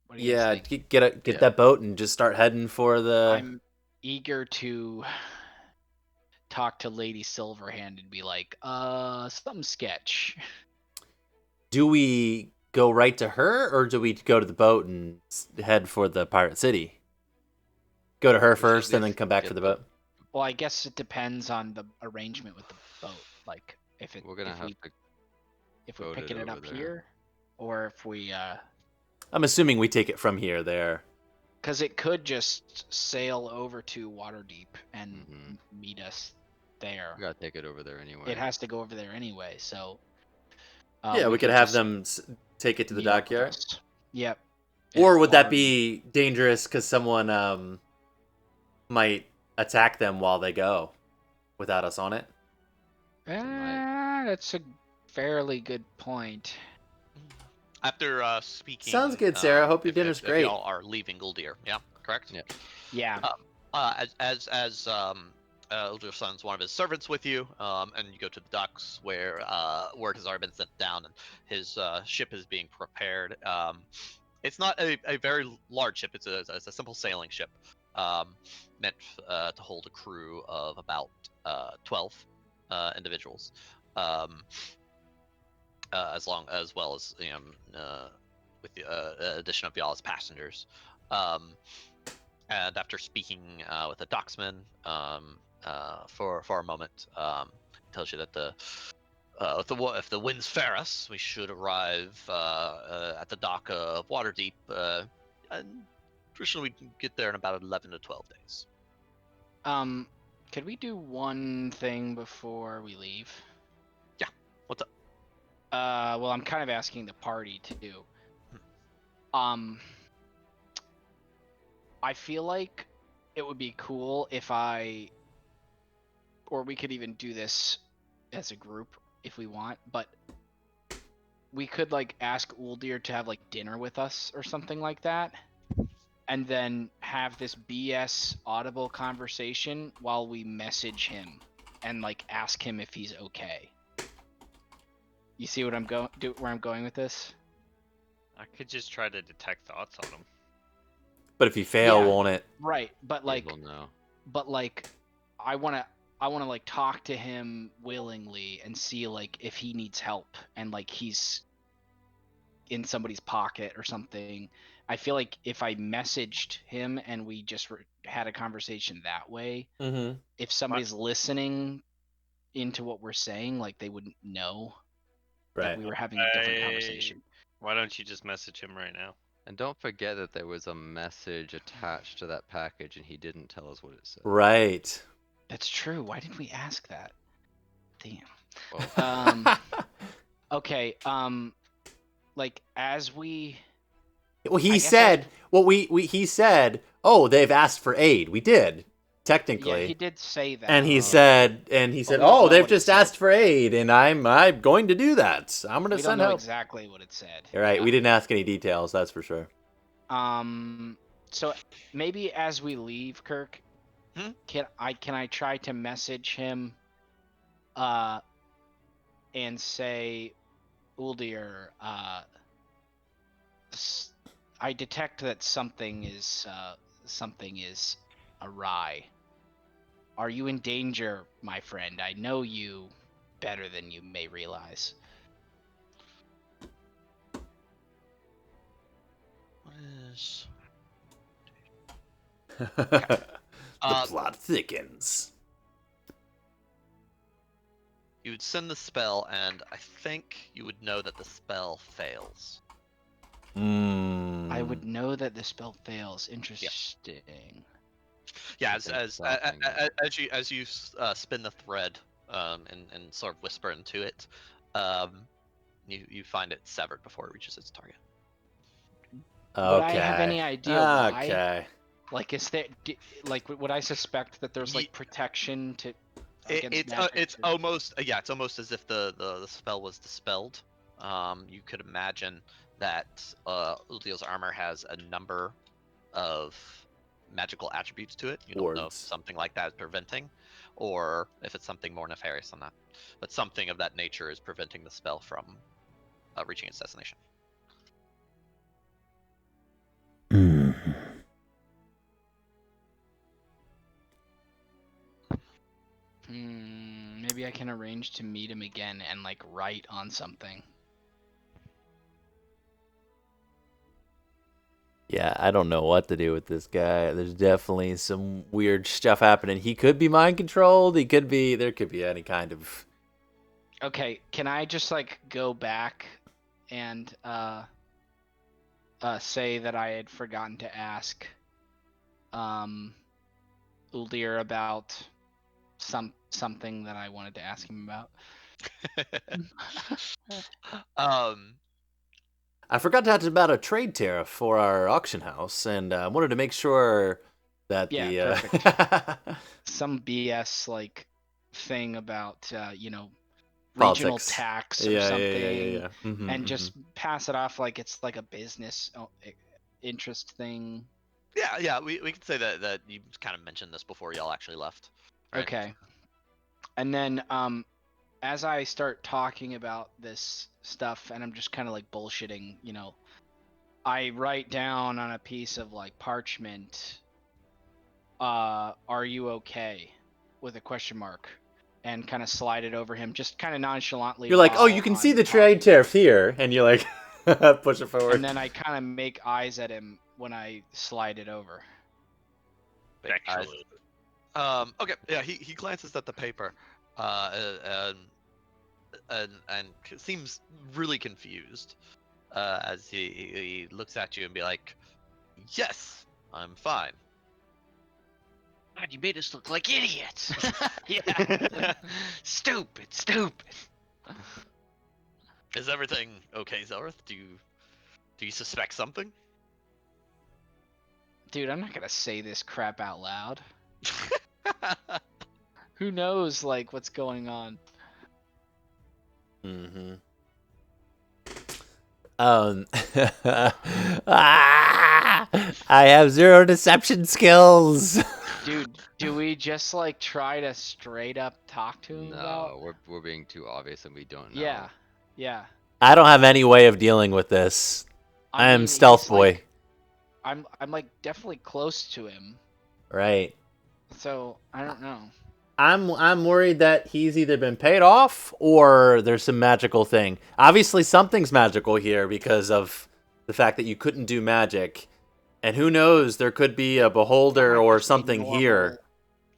What do you Yeah, guys think? get Yeah. that boat and just start heading for the. I'm eager to talk to Lady Silverhand and be like, some sketch. Do we go right to her, or do we go to the boat and head for the pirate city? Go to her We should first, at and then least come back get for the the- boat. Well, I guess it depends on the arrangement with the boat. Like, We're gonna have to. if we boat pick it it up over there. here, or if we I'm assuming we take it from here there. Because it could just sail over to Waterdeep and Mhm. meet us there. We gotta take it over there anyway. It has to go over there anyway, so. Yeah, we could have just them take it to the meet up with dockyard. us. Yep. Or At would that Waterdeep. be dangerous because someone might attack them while they go without us on it? That's a fairly good point. After speaking, Sounds good, Sarah. Hope your if, dinner's if great. y'all are leaving Guldir, yeah, correct. Yeah. Yeah. As Uldir sends one of his servants with you, and you go to the docks where word has already been sent down, and his ship is being prepared. It's not a very large ship. It's a simple sailing ship, meant to hold a crew of about 12 individuals. As well as with the addition of y'all as passengers. And after speaking with the docksman for a moment, tells you that if the winds fair us, we should arrive at the dock of Waterdeep, and traditionally we can get there in about 11 to 12 days. Could we do one thing before we leave? Yeah. What's up? Well, I'm kind of asking the party to do. I feel like it would be cool if or we could even do this as a group if we want, but we could like ask Uldir to have like dinner with us or something like that, and then have this BS audible conversation while we message him and like ask him if he's okay. You see what where I'm going with this? I could just try to detect thoughts on him. But if you fail, Yeah. won't it? Right, but like, We'll know. I wanna like talk to him willingly and see like if he needs help and like he's in somebody's pocket or something. I feel like if I messaged him and we just had a conversation that way, Mm-hmm. if somebody's listening into what we're saying, like they wouldn't know that Right. we were having a different conversation. Why don't you just message him right now? And don't forget that there was a message attached to that package, and he didn't tell us what it said. Right. That's true. Why didn't we ask that? Damn. Well, Okay. Like as we. Well, I he guess said. Well, he said. Oh, they've asked for aid. We did, technically. Yeah, he did say that. And he Oh. said, we don't oh, know they've what it just said. asked for aid, and I'm going to do that. I'm going to We don't send know help. exactly what it said. You're right. Yeah. We didn't ask any details. That's for sure. So maybe as we leave, Kirk, can I try to message him, and say, Uldir, I detect that something is awry. Are you in danger, my friend? I know you better than you may realize. What is? The Uh, plot thickens. You would send the spell, and I think you would know that the spell fails. I would know that the spell fails. Interesting. Yeah, I think something- as you spin the thread, and sort of whisper into it, you find it severed before it reaches its target. Would I have any idea why? Okay. Like, is there like would I suspect that there's like protection to against It's magic? almost it's almost as if the spell was dispelled. You could imagine that Uldiel's armor has a number of magical attributes to it. You don't know if Wards. something like that is preventing, or if it's something more nefarious than that. But something of that nature is preventing the spell from reaching its destination. Maybe I can arrange to meet him again and like write on something. Yeah, I don't know what to do with this guy. There's definitely some weird stuff happening. He could be mind controlled. There could be any kind of. Okay, can I just like go back and say that I had forgotten to ask Uldir about something that I wanted to ask him about. um, I forgot to ask about a trade tariff for our auction house, and wanted to make sure that Yeah, the Some BS like thing about regional politics. tax or Yeah, something, yeah. Mm-hmm, and just pass it off like it's like a business interest thing. yeah, we can say that you kind of mentioned this before y'all actually left. Right? Okay. And then as I start talking about this stuff and I'm just kind of like bullshitting, I write down on a piece of like parchment, are you okay, with a question mark, and kind of slide it over him just kind of nonchalantly. You're like, oh, while you can I'm see the trade talking. tariff here, and you like push it forward. And then I kind of make eyes at him when I slide it over. Sexually. Okay, yeah, he glances at the paper, and seems really confused, as he looks at you and be like, "Yes, I'm fine." God, you made us look like idiots. Yeah. Stupid. Is everything okay, Zelrith? Do you suspect something? Dude, I'm not gonna say this crap out loud. Who knows, like, what's going on? Mm-hmm. I have 0 deception skills. Dude, do we just like try to straight up talk to him about? No, we're being too obvious and we don't know. Yeah. I don't have any way of dealing with this. I am mean, stealth he's, boy. like, I'm like definitely close to him, Right. so I don't know. I'm worried that he's either been paid off or there's some magical thing. Obviously, something's magical here because of the fact that you couldn't do magic. And who knows, there could be a beholder or something here.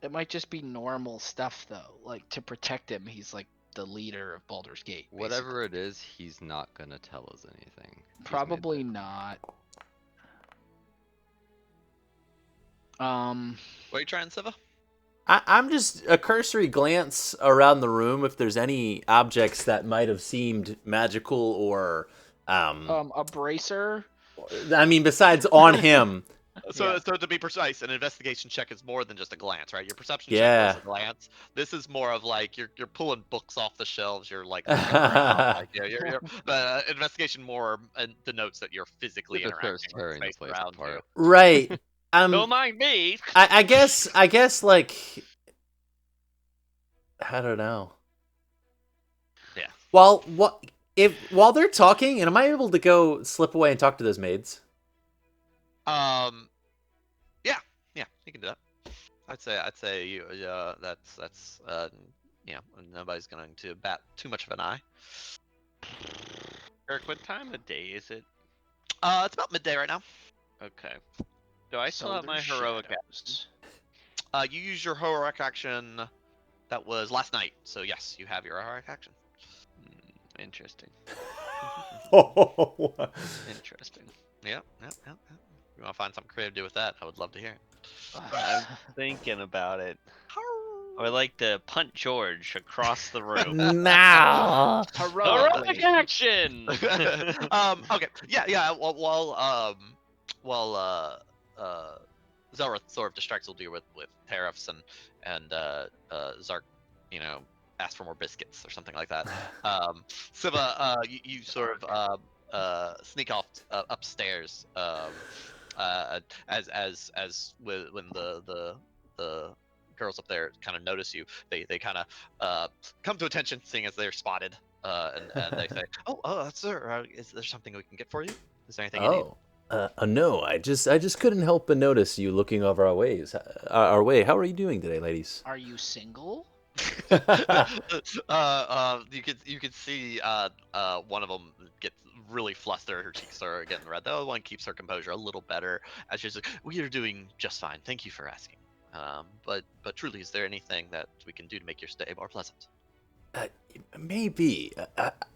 It might just be normal stuff, though. Like, to protect him, he's like the leader of Baldur's Gate. Whatever it is, he's not gonna tell us anything. Probably not. What are you trying, Siva? I'm just a cursory glance around the room if there's any objects that might have seemed magical or a bracer. I mean, besides on him. So to be precise, an investigation check is more than just a glance, right? Your perception Yeah. check was a glance. This is more of like you're pulling books off the shelves. You're like looking around. Like, you're investigation more denotes that you're physically Just starts interacting with tearing the space place around you. apart. Right. Don't mind me. I guess like I don't know. Yeah. While they're talking, and am I able to go slip away and talk to those maids? Yeah, you can do that. I'd say you that's nobody's going to bat too much of an eye. Kirk, what time of day is it? It's about midday right now. Okay. Do I still have my heroic action? You use your heroic action. That was last night, so yes, you have your heroic action. Interesting. Interesting. Yeah. You want to find something creative to do with that? I would love to hear it. I'm thinking about it. I would like to punt George across the room. Now. Heroic action. Okay. Yeah. While Zelrith sort of distracts Uldir with tariffs and Zark, asks for more biscuits or something like that. Siva, you sort of sneak off upstairs. As when the girls up there kind of notice you, they kind of come to attention, seeing as they're spotted, and they say, "Oh, sir, is there something we can get for you? Is there anything you need?" No, I just couldn't help but notice you looking over our way. How are you doing today, ladies? Are you single? You could see one of them get really flustered. Her cheeks are getting red. The other one keeps her composure a little better as she's like, "We are doing just fine. Thank you for asking. But truly, is there anything that we can do to make your stay more pleasant?" Maybe.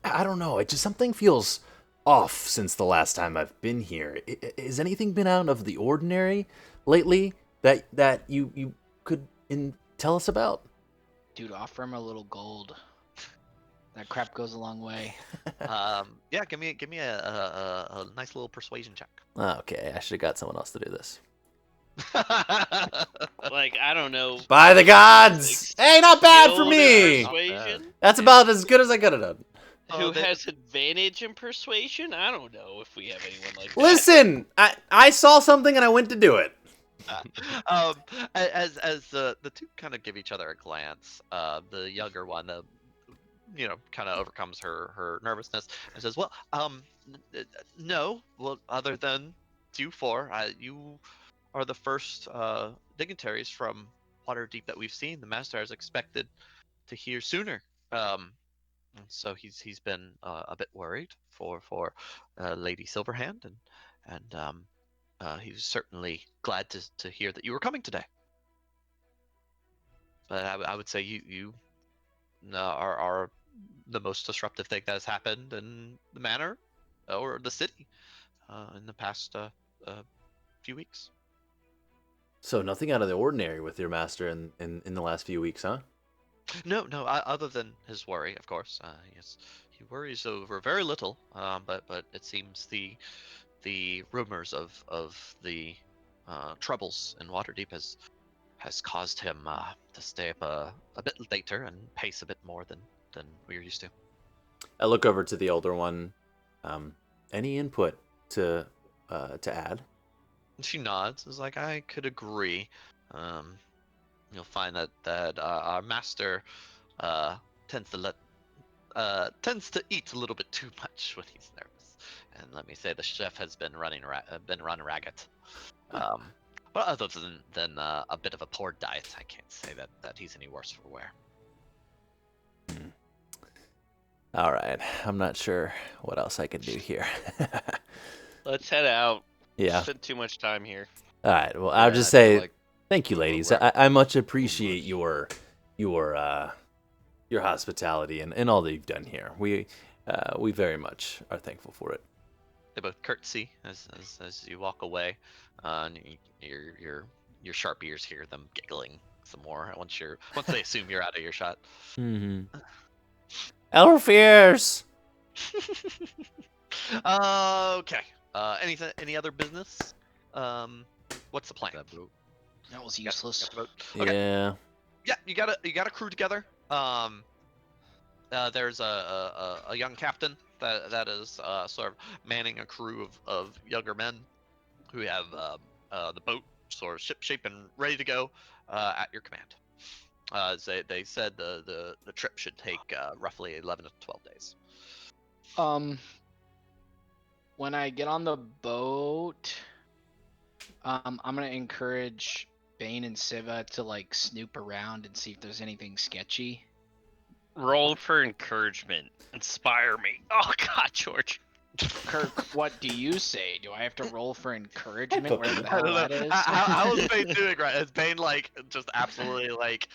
I don't know. It just something feels off since the last time I've been here. Has anything been out of the ordinary lately? that you could tell us about? Dude, offer him a little gold. That crap goes a long way. Yeah, give me a nice little persuasion check. Okay, I should have got someone else to do this. Like, I don't know. By the gods! Hey, not bad for Skill to me. Persuasion? That's about as good as I could have done. Who has advantage in persuasion? I don't know if we have anyone like that. Listen, I saw something and I went to do it. As the two kind of give each other a glance, the younger one, kind of overcomes her nervousness and says, "Well, no. Well, other than you four, you are the first dignitaries from Waterdeep that we've seen. The master is expected to hear sooner. And so he's been a bit worried for Lady Silverhand, and he was certainly glad to hear that you were coming today. But I would say you are the most disruptive thing that has happened in the manor or the city in the past few weeks. So nothing out of the ordinary with your master in the last few weeks, huh? No, other than his worry, of course. He worries over very little, but it seems the rumors of the troubles in Waterdeep has caused him to stay up a bit later and pace a bit more than we're used to. I look over to the older one. Any input to add? She nods. Is like, I could agree. You'll find that our master tends to eat a little bit too much when he's nervous, and let me say the chef has been run ragged. But other than a bit of a poor diet, I can't say that he's any worse for wear. All right, I'm not sure what else I can do here. Let's head out. Yeah. Spent too much time here. All right. Well, I'll just I feel say like thank you, ladies. I much appreciate your hospitality and all that you've done here. We very much are thankful for it. They both curtsy as you walk away, and your sharp ears hear them giggling some more once they assume you're out of your shot. Mm-hmm. Elf ears. Okay. Any other business? What's the plan? that boat. That was You got- useless. got the boat? Okay. Yeah. Yeah, you got a crew together. There's a young captain that is sort of manning a crew of younger men who have the boat sort of ship shape and ready to go at your command. They said the trip should take roughly 11 to 12 days. When I get on the boat, I'm gonna encourage Bane and Siva to like snoop around and see if there's anything sketchy. Roll for encouragement. Inspire me. Oh God, George. Kirk, what do you say? Do I have to roll for encouragement? Wherever the I hell don't know. that is? How was Bane doing right? Is Bane like just absolutely like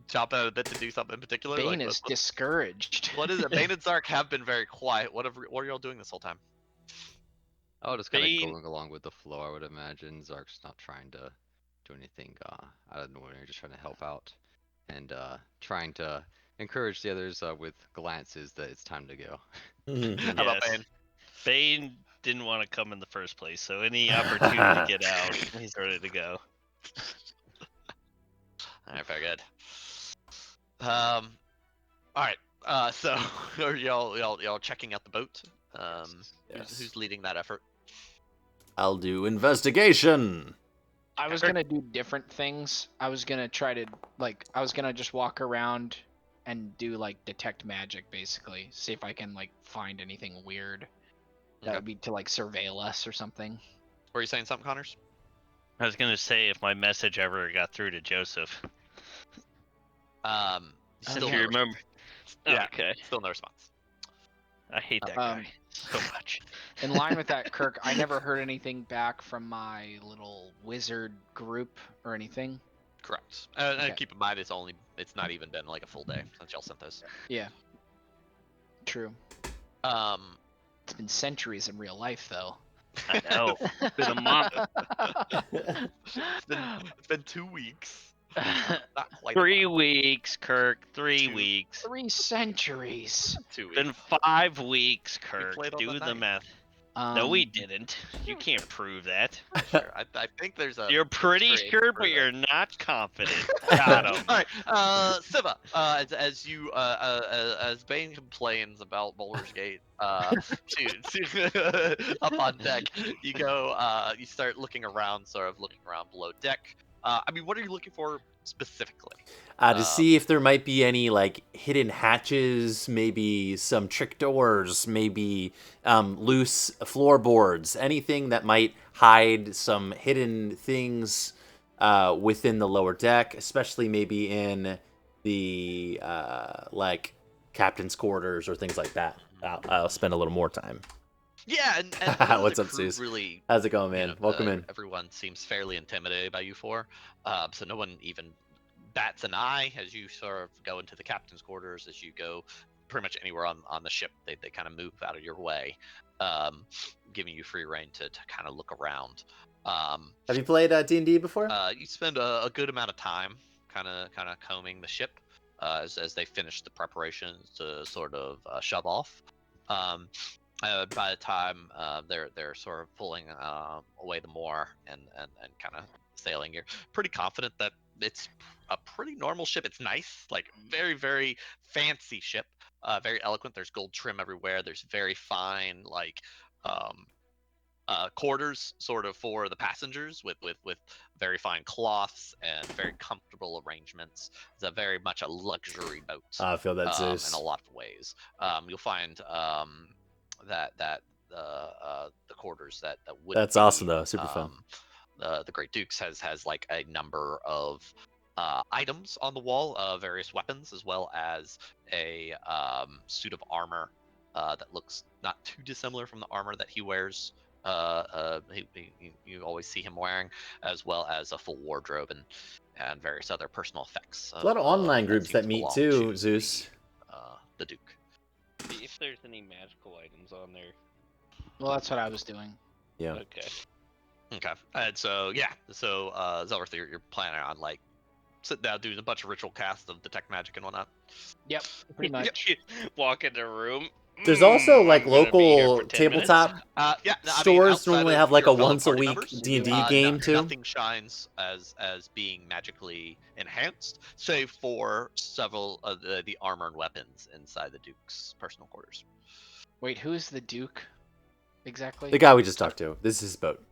chomping at a bit to do something in particular? Bane Like, is discouraged. what is it? Bane and Zark have been very quiet. What are y'all doing this whole time? Oh, just kind of Bane- going along with the flow, I would imagine. Zark's not trying to do anything out of the ordinary, just trying to help out and trying to encourage the others with glances that it's time to go. How about Yes. Bane? Bane didn't want to come in the first place, so any opportunity to get out, he's ready to go. All right, very good. All right. So are y'all checking out the boat? Yes. Who's leading that effort? I'll do investigation. I was gonna do different things. I was gonna try to I was gonna just walk around and do like detect magic, basically. See if I can like find anything weird. That Okay. would be to like surveil us or something. Were you saying something, Connors? I was gonna say if my message ever got through to Joseph. Still If no you remember. Yeah. Okay. Still no response. I hate that guy so much. In line with that, Kirk, I never heard anything back from my little wizard group or anything. Correct. And Okay. keep in mind, it's not even been like a full day since y'all sent those. Yeah. True. Um, It's been centuries in real life, though. I know. It's been a month. It's been 2 weeks. Not quite. 3 weeks, Kirk. 3 Two. weeks. 3 centuries. 2 weeks. Been 5 weeks, Kirk. played on Do the the night. math. Um, No, we didn't. You can't prove that. Sure. I think there's a. You're pretty history sure, for but that. you're not confident. Got him. All right, Siva. As you as Bane complains about Boulder's Gate, to up on deck, you go. You start looking around, below deck. I mean, what are you looking for specifically? To see if there might be any like hidden hatches, maybe some trick doors, maybe loose floorboards, anything that might hide some hidden things within the lower deck, especially maybe in the like captain's quarters or things like that. I'll spend a little more time. Yeah, and What's the up, crew Zeus? really, How's it going, man? you know, Welcome in. everyone seems fairly intimidated by you four, so no one even bats an eye as you sort of go into the captain's quarters. As you go pretty much anywhere on the ship, they kind of move out of your way, giving you free reign to kind of look around. Have you played D&D before? You spend a good amount of time kind of combing the ship as they finish the preparations to sort of shove off. By the time they're sort of pulling away the moor and kind of sailing, you're pretty confident that it's a pretty normal ship. It's nice, like very, very fancy ship, very eloquent. There's gold trim everywhere. There's very fine, like quarters sort of for the passengers with very fine cloths and very comfortable arrangements. It's a very much a luxury boat. I feel that, Zeus. In a lot of ways. You'll find that the quarters that would. That's awesome though. Super fun. The Great Dukes has like a number of items on the wall, various weapons, as well as a suit of armor that looks not too dissimilar from the armor that he wears. You always see him wearing, as well as a full wardrobe and various other personal effects. A lot of online groups seem that to meet belong too, to Zeus. the Duke. See if there's any magical items on there. well, that's what I was doing. Yeah. Okay. Okay, and so Zelrith, you're planning on like sitting down doing a bunch of ritual casts of detect magic and whatnot. Yep, pretty much. Walk into a room. There's also like I'm gonna be here local for 10 minutes. tabletop Yeah, no, I mean, stores outside normally of have like your a fellow once a party week members, D&D game too. Nothing shines as being magically enhanced, save for several of the armor and weapons inside the Duke's personal quarters. Wait, who is the Duke exactly? The guy we just talked to. This is his boat.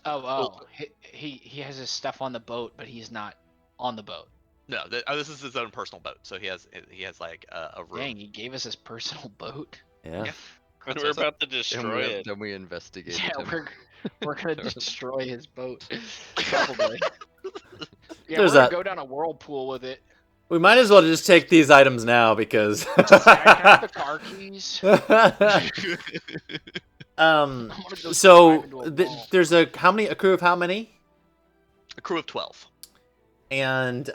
Oh, he has his stuff on the boat, but he's not on the boat. No, this is his own personal boat, so he has like a room. Dang, he gave us his personal boat. Yeah. Yeah. And So we're it's a- about to destroy it. Then we investigated Yeah, him. we're gonna destroy his boat. Probably. Yeah, There's we're gonna that- go down a whirlpool with it. We might as well just take these items now because Can I have the car keys? I'm gonna go so drive into a wall. there's a crew of how many? A crew of 12. And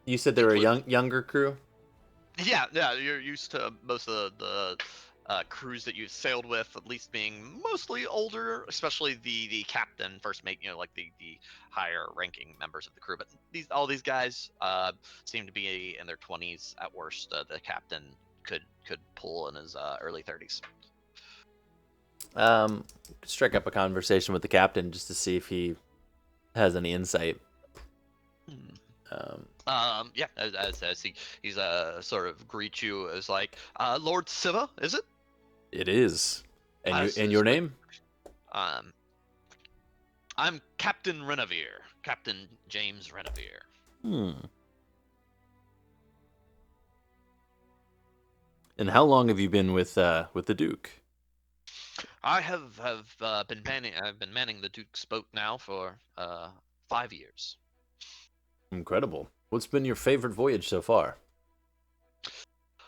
you said they were a younger crew? Yeah, you're used to most of the crews that you've sailed with, at least being mostly older, especially the captain, first mate, like the higher ranking members of the crew. But all these guys seem to be in their 20s at worst. The captain could pull in his early 30s. Strike up a conversation with the captain just to see if he has any insight. Yeah, as he's sort of greet you as like Lord Siva, is it? It is. And As and your is- name? I'm Captain Renevere, Captain James Renevere. And how long have you been with the Duke? I have been manning the Duke's boat now for 5 years. Incredible. What's been your favorite voyage so far?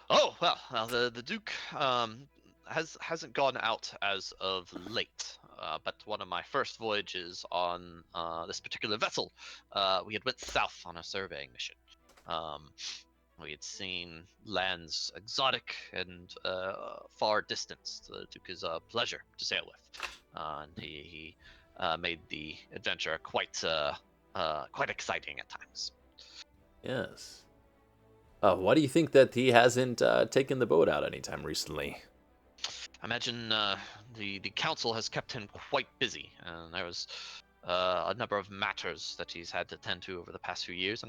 Oh well, the Duke hasn't gone out as of late. But one of my first voyages on this particular vessel, we had went south on a surveying mission. We had seen lands exotic and far distant. The Duke is a pleasure to sail with, and he made the adventure quite exciting at times. Yes. Why do you think that he hasn't taken the boat out anytime recently? I imagine the council has kept him quite busy, and there was a number of matters that he's had to tend to over the past few years,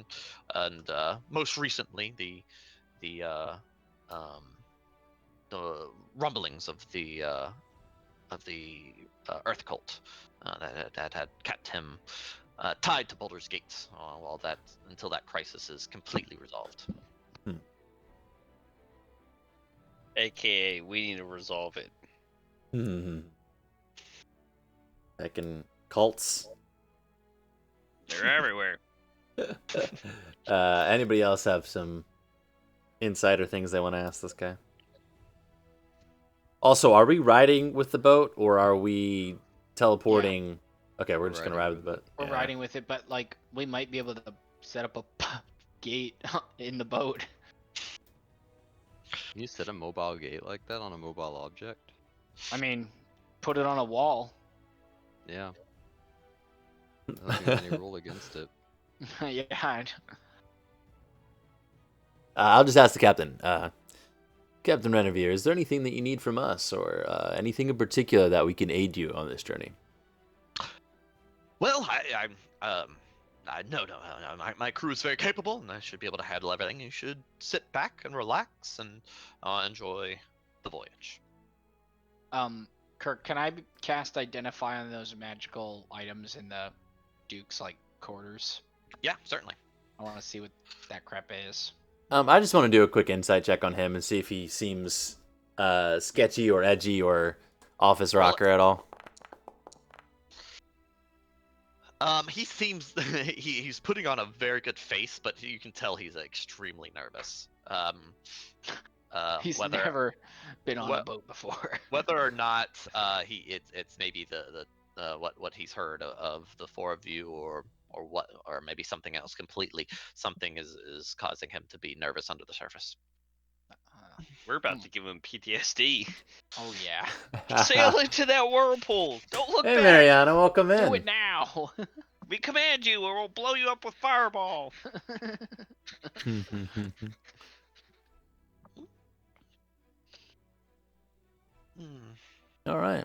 and most recently the the rumblings of the Earth cult that had kept him tied to Baldur's Gate while that until that crisis is completely resolved. AKA, we need to resolve it. Heckin' cults. They're everywhere. Anybody else have some insider things they want to ask this guy? Also, are we riding with the boat or are we teleporting? Okay, we're just gonna ride with the boat. We're riding with it, but like we might be able to set up a gate in the boat. Can you set a mobile gate like that on a mobile object? I mean, put it on a wall. Yeah. I don't think there's any rule against it. Yeah. I'll just ask the captain. Captain Renevere, is there anything that you need from us, or anything in particular that we can aid you on this journey? Well, no, my crew is very capable, and I should be able to handle everything. You should sit back and relax and enjoy the voyage. Kirk, can I cast Identify on those magical items in the Duke's like quarters? Yeah, certainly. I want to see what that crap is. I just want to do a quick insight check on him and see if he seems sketchy or edgy or office rocker at all. He seems he's putting on a very good face, but you can tell he's extremely nervous. He's never been on a boat before. Whether or not it's maybe the what he's heard of the four of you, or what, or maybe something else completely. Something is causing him to be nervous under the surface. We're about to give him PTSD. Oh yeah. Sail into that whirlpool. Don't look Hey, back. Mariana, welcome in. Do it now. We command you, or we'll blow you up with fireball. All right.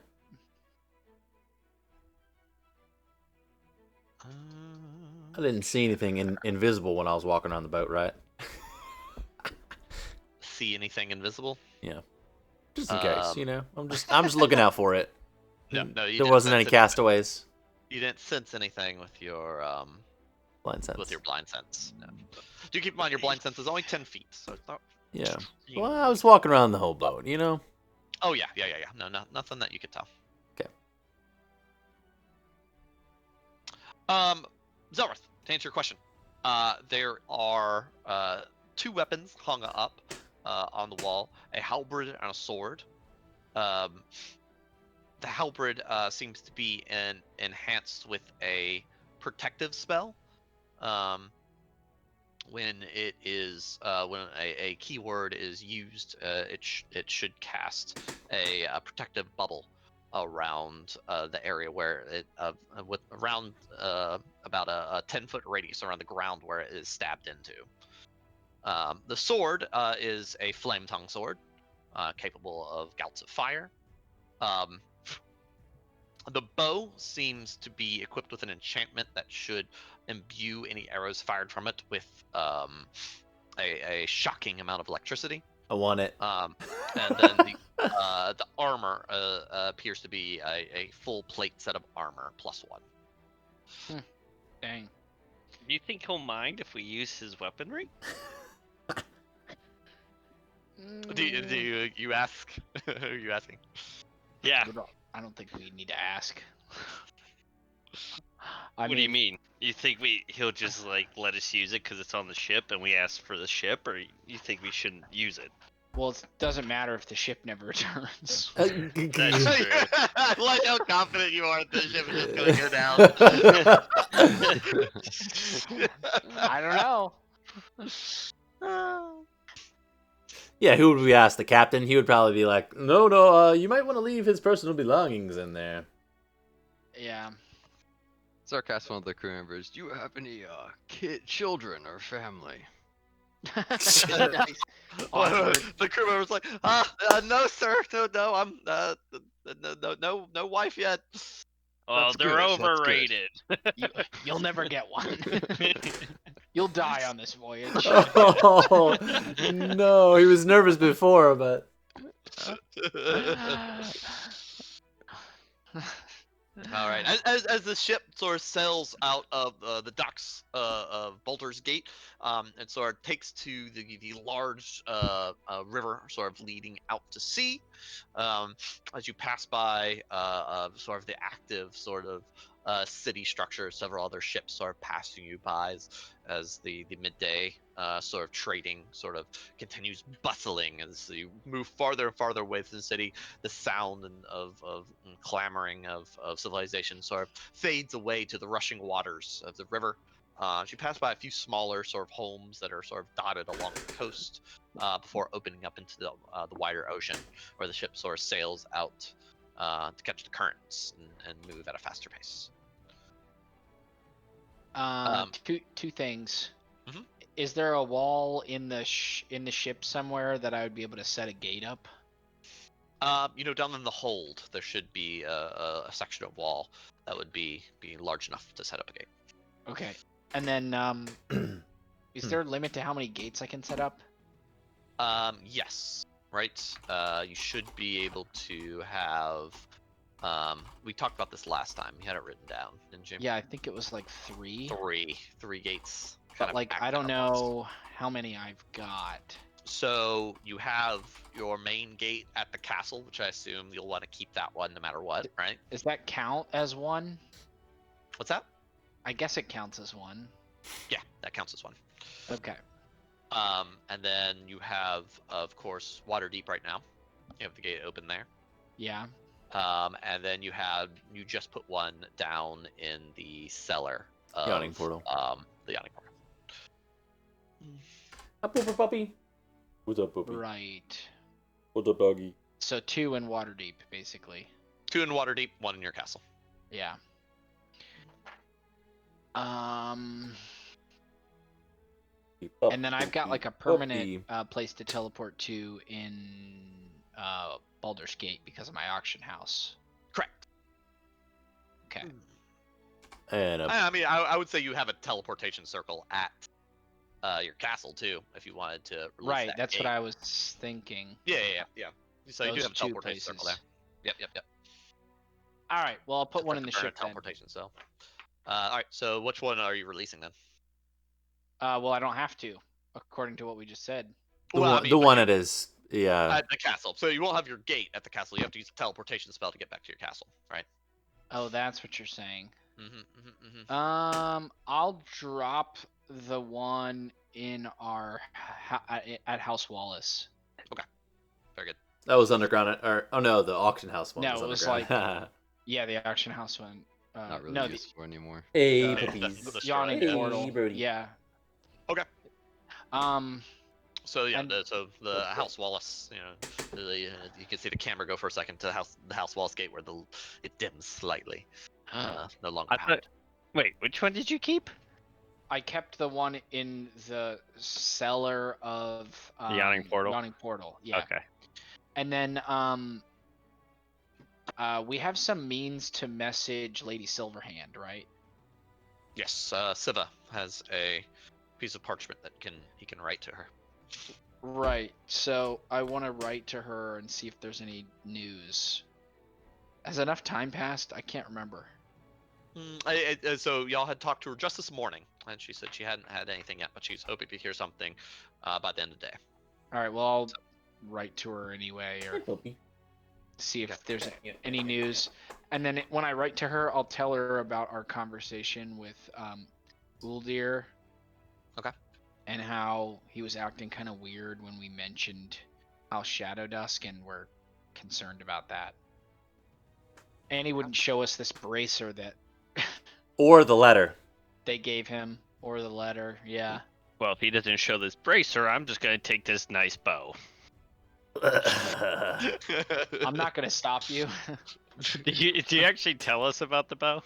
I didn't see anything invisible when I was walking around the boat, right? See anything invisible? Yeah. Just in case, you know. I'm just looking out for it. No, there wasn't any castaways. You didn't sense anything with your blind sense. With your blind sense. No. Do keep in mind your blind sense is only 10 feet, so it's not. Yeah. Well, I was walking around the whole boat, you know. Oh yeah. No, nothing that you could tell. Okay. Zelrith, to answer your question, there are two weapons hung up on the wall: a halberd and a sword. The halberd seems to be enhanced with a protective spell. When it is when a keyword is used, it should cast a protective bubble around the area where it with around about a 10-foot radius around the ground where it is stabbed into. The sword is a flame tongue sword, capable of gouts of fire. The bow seems to be equipped with an enchantment that should imbue any arrows fired from it with a shocking amount of electricity. I want it. And then the armor appears to be a full plate set of armor +1. Dang. Do you think he'll mind if we use his weaponry? Do you ask? Are you asking? Yeah. I don't think we need to ask. What do you mean? You think he'll just like let us use it because it's on the ship and we asked for the ship, or you think we shouldn't use it? Well, it doesn't matter if the ship never returns. That's true. I like how confident you are that the ship is just gonna go down. I don't know. Yeah, who would we ask? The captain? He would probably be like, no, you might want to leave his personal belongings in there. Yeah. Zark asked one of the crew members, "Do you have any children or family?" Nice. Awkward. The crew member's like, no, sir, no, I'm no wife yet. Well, That's they're good, that's good. overrated. You'll never get one. You'll die on this voyage. Oh, no. He was nervous before, but... All right. As the ship sort of sails out of the docks of Baldur's Gate, and sort of takes to the large river, sort of leading out to sea, as you pass by sort of the active sort of city structure, several other ships sort of passing you by as the midday sort of trading sort of continues bustling as you move farther and farther away from the city. The sound of clamoring of civilization sort of fades away to the rushing waters of the river. As you pass by a few smaller sort of homes that are sort of dotted along the coast before opening up into the wider ocean, where the ship sort of sails out to catch the currents and move at a faster pace. Two things. Mhm. Is there a wall in the ship somewhere that I would be able to set a gate up? Down in the hold, there should be a section of wall that would be large enough to set up a gate. Okay. And then, is there a limit to how many gates I can set up? Yes, right. You should be able to have. We talked about this last time. You had it written down, didn't you? Yeah, I think it was like 3. Three gates. But kind of like, I acting don't at once. know how many I've got. So you have your main gate at the castle, which I assume you'll want to keep that one no matter what, right? Does that count as one? What's that? I guess it counts as one. Yeah, that counts as one. Okay. And then you have, of course, Waterdeep right now. You have the gate open there. Yeah. And then you just put one down in the cellar of Yawning portal. The yawning portal. Up, Pooper Puppy. What's up, Puppy? Right. What's up, doggy? So 2 in Waterdeep, basically. 2 in Waterdeep, 1 in your castle. Yeah. And then I've got like a permanent place to teleport to in Baldur's Gate because of my auction house. Correct. Okay. And I mean, I would say you have a teleportation circle at your castle too, if you wanted to. Release Right, that that's gate. what I was thinking. Yeah. So you do Those have a 2 teleportation circle there. places. Yep. All right. Well, I'll put one in the Permanent ship then. teleportation cell. All right. So which one are you releasing then? Well, I don't have to, according to what we just said. the Well, I one, mean, the but one you- it is. Yeah. At the castle. So you won't have your gate at the castle. You have to use a teleportation spell to get back to your castle, right? Oh, that's what you're saying. Mm-hmm. I'll drop the one in our at House Wallace. Very good. That was underground. Oh no, the auction house one No, was it was underground. Yeah, the auction house one. Not really no, useful anymore. Hey, Yeah, puppies. the yawning stride, yeah. portal. Birdie. Yeah. Okay. So yeah, And- the House Wallace, you can see the camera go for a second to the House Wallace gate where it dims slightly. No longer I powered. thought. Wait, which one did you keep? I kept the one in the cellar of The yawning portal? Yawning portal. Yeah. Okay. And then we have some means to message Lady Silverhand, right? Yes, Siva has a piece of parchment that he can write to her. Right. So I want to write to her and see if there's any news. Has enough time passed? I can't remember. So y'all had talked to her just this morning, and she said she hadn't had anything yet, but she's hoping to hear something by the end of the day. All right. Well, I'll write to her anyway, or Puppy. see if there's any news. And then when I write to her, I'll tell her about our conversation with Uldir. Okay. And how he was acting kind of weird when we mentioned House Shadow Dusk, and we're concerned about that. And he wouldn't show us this bracer that Or the letter. they gave him, or the letter. Yeah. Well, if he doesn't show this bracer, I'm just gonna take this nice bow. I'm not gonna stop you. Do you actually tell us about the bow?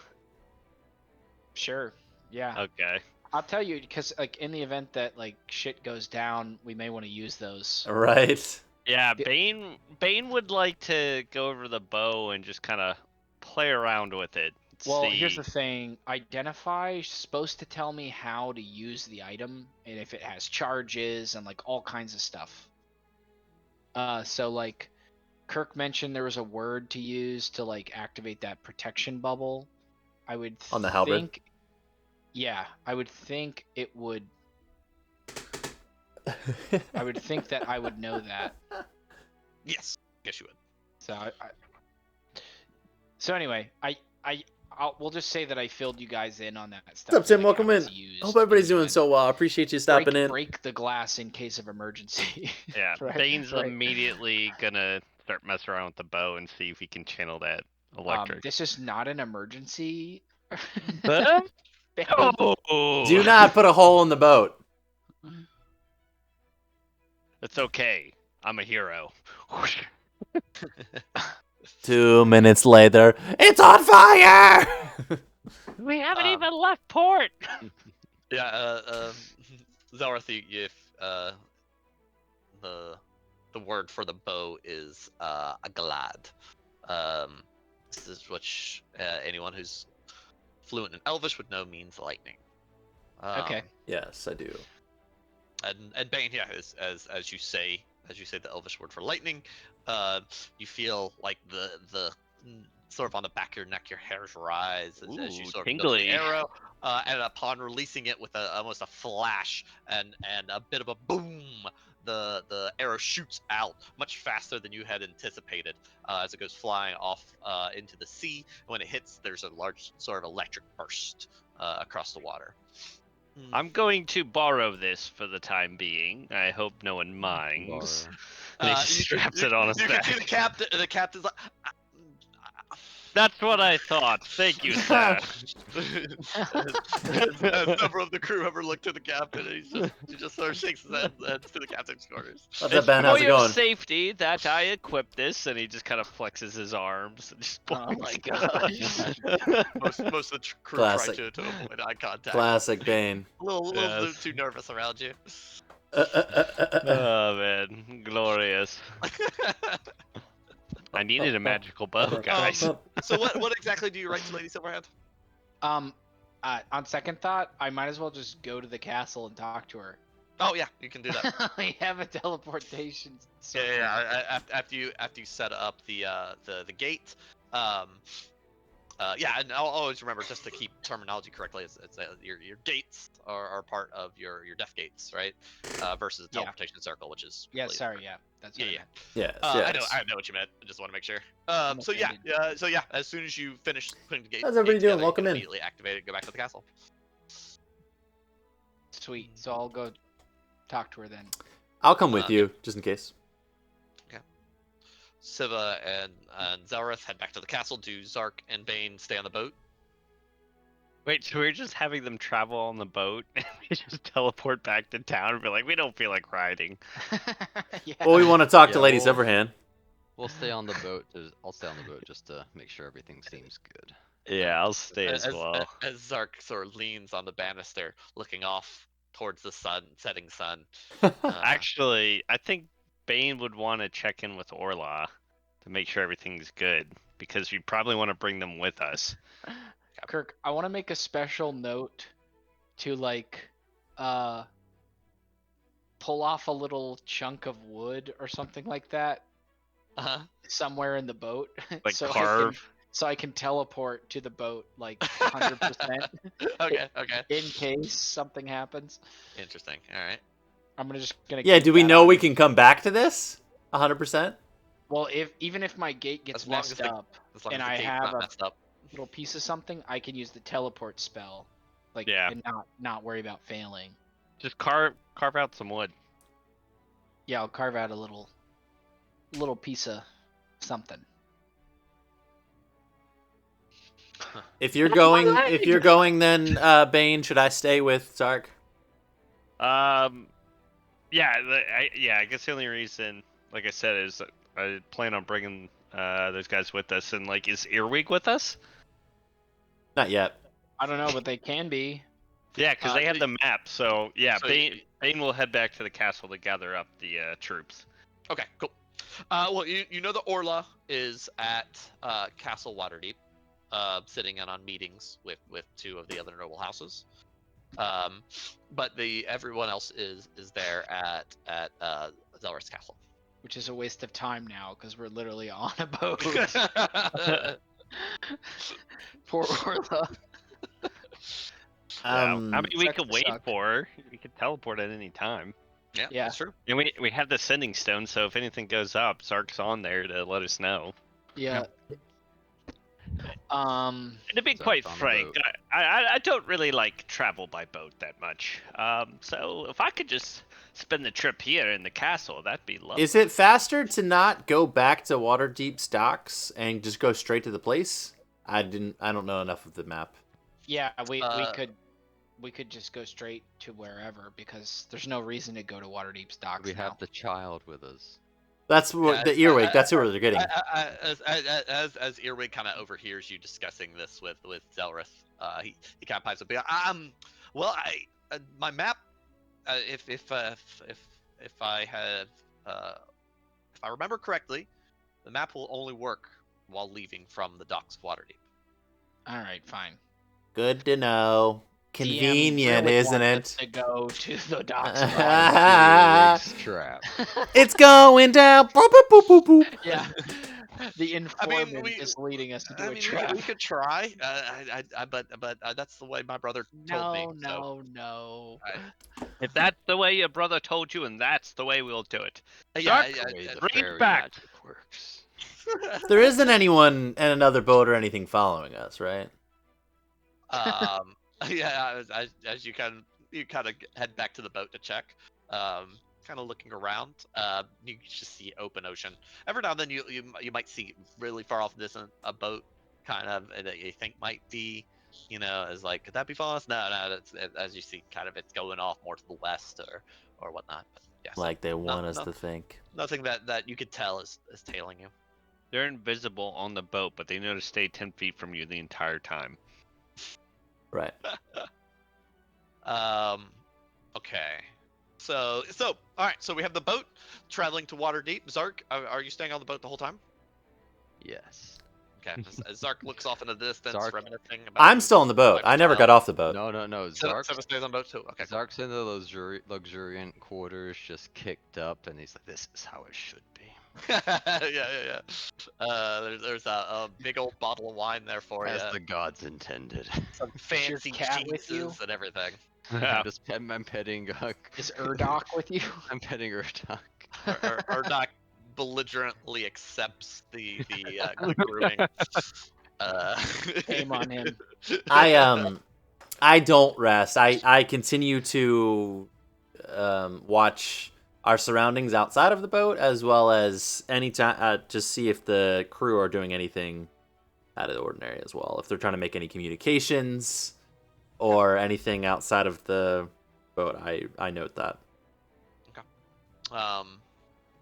Sure. Yeah. Okay. I'll tell you because like in the event that like shit goes down, we may want to use those. Right. Yeah, The- Bane would like to go over the bow and just kind of play around with it. Well, See. here's the thing. Identify is supposed to tell me how to use the item and if it has charges and like all kinds of stuff. So like Kirk mentioned there was a word to use to like activate that protection bubble. I would On the halberd? think yeah, I would think it would I would think that I would know that. Yes. Yes, you would. So anyway, we'll just say that I filled you guys in on that stuff. What's up, Tim? and, like, Welcome how in. it's used Hope everybody's the doing event. so well. I appreciate you stopping in. Break the glass in case of emergency. Yeah, Right, Bane's right. immediately gonna start messing around with the bow and see if he can channel that electric. This is not an emergency. Huh? Bane. Oh, Do not put a hole in the boat. It's okay. I'm a hero. 2 minutes later, it's on fire! We haven't Um, even left port. Yeah, Zelrith, if the word for the bow is a glad. This is which anyone who's fluent in Elvish would know means lightning. Okay. Yes, I do. And Bane, yeah, as you say the Elvish word for lightning, you feel like the sort of on the back of your neck, your hairs rise as you Ooh, sort of go to the tingly. arrow, and upon releasing it with almost a flash and a bit of a boom, the arrow shoots out much faster than you had anticipated as it goes flying off into the sea. When it hits, there's a large sort of electric burst across the water. I'm going to borrow this for the time being. I hope no one minds. And he just straps it on his you back. can see the captain's like, That's what I thought. Thank you, sir. several of the crew ever look to the captain, and he just sort of shakes his head to the captain's quarters. What's up, Ben? How's it For your going? safety that I equip this, and he just kind of flexes his arms. And just Oh my gosh. Most of the crew Classic. try to avoid eye contact. Classic Bane. A little Yes. too nervous around you. Oh man, glorious! I needed a magical bow, guys. So what exactly do you write to Lady Silverhand? On second thought, I might as well just go to the castle and talk to her. Oh yeah, you can do that. I have a teleportation. Yeah. After you set up the gate, yeah, and I'll always remember just to keep terminology correctly. It's your gates are part of your death gates, right? Versus the Yeah. teleportation circle, which is Yeah, completely sorry, different. yeah. That's Yeah, what I yeah. meant. Yes, I know what you meant. I just want to make sure. I'm So yeah, offended. as soon as you finish putting the gate, How's everybody gate doing? together, you Welcome can in. Immediately activate it and go back to the castle. Sweet. So I'll go talk to her then. I'll come with you, just in case. Siva and Zelrith head back to the castle. Do Zark and Bane stay on the boat? Wait, so we're just having them travel on the boat, and we just teleport back to town and be like, we don't feel like riding. Yeah. Well, we want to talk to Yeah, Lady well- Silverhand. We'll stay on the boat. I'll stay on the boat just to make sure everything seems good. Yeah, I'll stay as well. As Zark sort of leans on the banister, looking off towards the setting sun. Actually, I think Bane would want to check in with Orla to make sure everything's good, because we probably want to bring them with us. Kirk, I want to make a special note to like pull off a little chunk of wood or something like that Uh-huh. somewhere in the boat. Like so carve. I can teleport to the boat like 100% Okay. in case something happens. Interesting. All right. I'm just gonna. Yeah, keep do we that know on. we can come back to this? 100%? Well, even if my gate gets As long as messed the- up, As long And as the I gate's have not a- messed up. little piece of something, I can use the teleport spell, like, Yeah. and not worry about failing. Just carve out some wood. Yeah, I'll carve out a little piece of something. If you're going, then Bane, should I stay with Zark? Yeah, I guess the only reason, like I said, is that I plan on bringing those guys with us. And like, is Earwig with us? Not yet. I don't know, but they can be. Yeah, because they have the map. So yeah, so Bane will head back to the castle to gather up the troops. Okay, cool. Well, you know the Orla is at Castle Waterdeep, sitting in on meetings with two of the other noble houses. But everyone else is there at Zelrith's castle. Which is a waste of time now because we're literally on a boat. Poor Orla. I mean, we Sucks could to wait suck. for her. We could teleport at any time. Yeah. That's true. And we have the sending stone, so if anything goes up, Zark's on there to let us know. Yeah. And to be Zark's quite on the frank, boat. I don't really like travel by boat that much. So if I could just spend the trip here in the castle, that'd be lovely. Is it faster to not go back to Waterdeep's docks and just go straight to the place? I don't know enough of the map. Yeah, we Uh, could just go straight to wherever because there's no reason to go to Waterdeep's docks We now. have the child with us. That's what the Earwig. That's who they're getting. As Earwig kind of overhears you discussing this with Zelrith, he kind of pipes up. Well, my map, if I have if I remember correctly, the map will only work while leaving from the docks of Waterdeep. All right, fine. Good to know. DM Convenient, really isn't wants us it? to go to the docks of Waterdeep. Earwig's trap. It's going down. Boop, boop, boop, boop, boop. Yeah. The informant we- is leading us into I a mean, trap. we could try, but that's the way my brother told me. No. If that's the way your brother told you, and that's the way we'll do it. Yeah, Zark, The way the bring it fairy back. magic works. There isn't anyone in another boat or anything following us, right? Yeah, as you kind of head back to the boat to check, kind of looking around, you just see open ocean. Every now and then you might see really far off distance a boat kind of that you think might be, as like, could that be following us? No, that's as you see kind of it's going off more to the west or whatnot. But yeah, so Like they want us to think. nothing that you could tell is tailing you. They're invisible on the boat, but they know to stay 10 feet from you the entire time. Right. Okay. So all right. So we have the boat traveling to Waterdeep. Zark, are you staying on the boat the whole time? Yes. Okay. As Zark looks off in the distance, Zark- reminiscing about. I'm still on the boat. I never got off the boat. No. Zark Zark stays on boat too. Okay. Cool. Zark's in the luxuriant quarters, just kicked up, and he's like, "This is how it should be." Yeah. There's a big old bottle of wine there for you. As the gods intended. Some Is your fancy cat with you? cheeses and everything. I'm petting. Is Urdok with you? I'm petting Urdok. Urdoc belligerently accepts the grooming. Shame on him. I don't rest. I continue to watch our surroundings outside of the boat, as well as anytime just see if the crew are doing anything out of the ordinary as well. If they're trying to make any communications or anything outside of the boat, I note that. All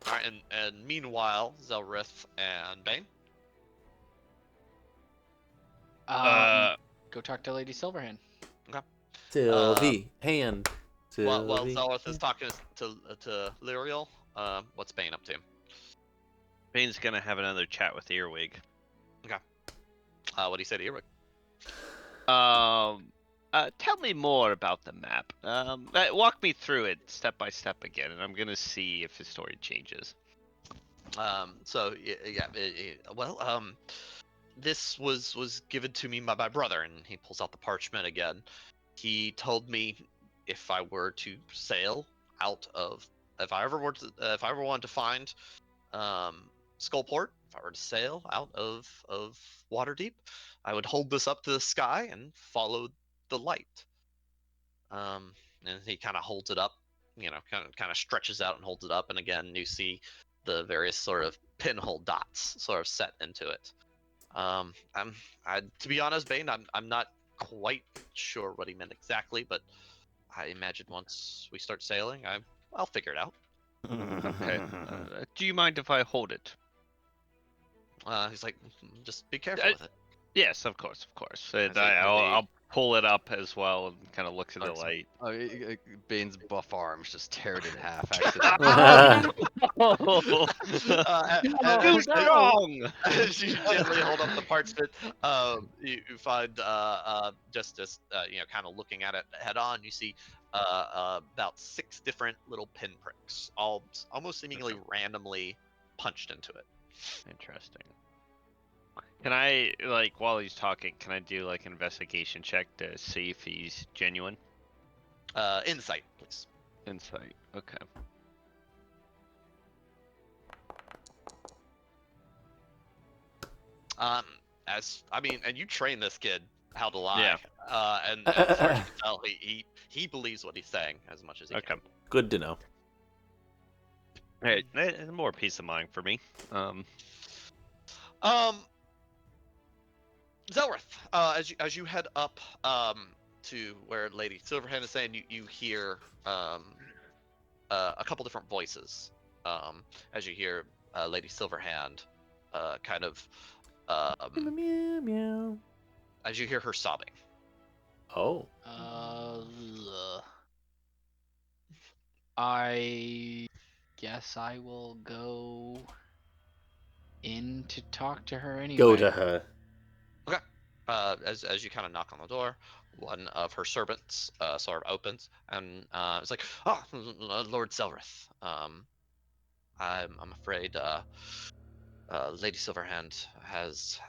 right, and meanwhile, Zelrith and Bane. Go talk to Lady Silverhand. Sylvie, hand. While Sylvie. Zelrith is talking to Lyriel, what's Bane up to? Bane's gonna have another chat with Earwig. What do you say to Earwig? Tell me more about the map. Walk me through it step by step again, and I'm gonna see if his story changes. This was given to me by my brother, and he pulls out the parchment again. He told me if I were to sail out of, if I ever wanted to find Skullport, if I were to sail out of Waterdeep, I would hold this up to the sky and follow the light. And he kind of holds it up, kind of stretches out and holds it up, and again you see the various sort of pinhole dots sort of set into it. To be honest, Bane, I'm not quite sure what he meant exactly, but I imagine once we start sailing, I'll figure it out. Okay. Do you mind if I hold it? He's like, just be careful with it. Yes, of course, of course. And As I'll pull it up as well and kind of look at the Starts- light. Bane's buff arms just tear it in half accidentally. Oh, too strong. As you gently hold up the parchment, you find just kind of looking at it head on, you see about 6 different little pinpricks, all almost seemingly randomly punched into it. Interesting. Can I, like, while he's talking, can I do like an investigation check to see if he's genuine? Insight, please. Insight. Okay. And you train this kid how to lie. Yeah. And as far as you can tell, he believes what he's saying as much as he Okay. can. Good to know. Hey, more peace of mind for me. Zelrith, as you head up to where Lady Silverhand is saying, you hear a couple different voices. As you hear Lady Silverhand kind of Meow, meow. as you hear her sobbing. Oh. I guess I will go in to talk to her anyway. Go to her. Okay. As you kind of knock on the door, one of her servants sort of opens and it's like, "Oh, Lord Zelrith. I'm afraid Lady Silverhand has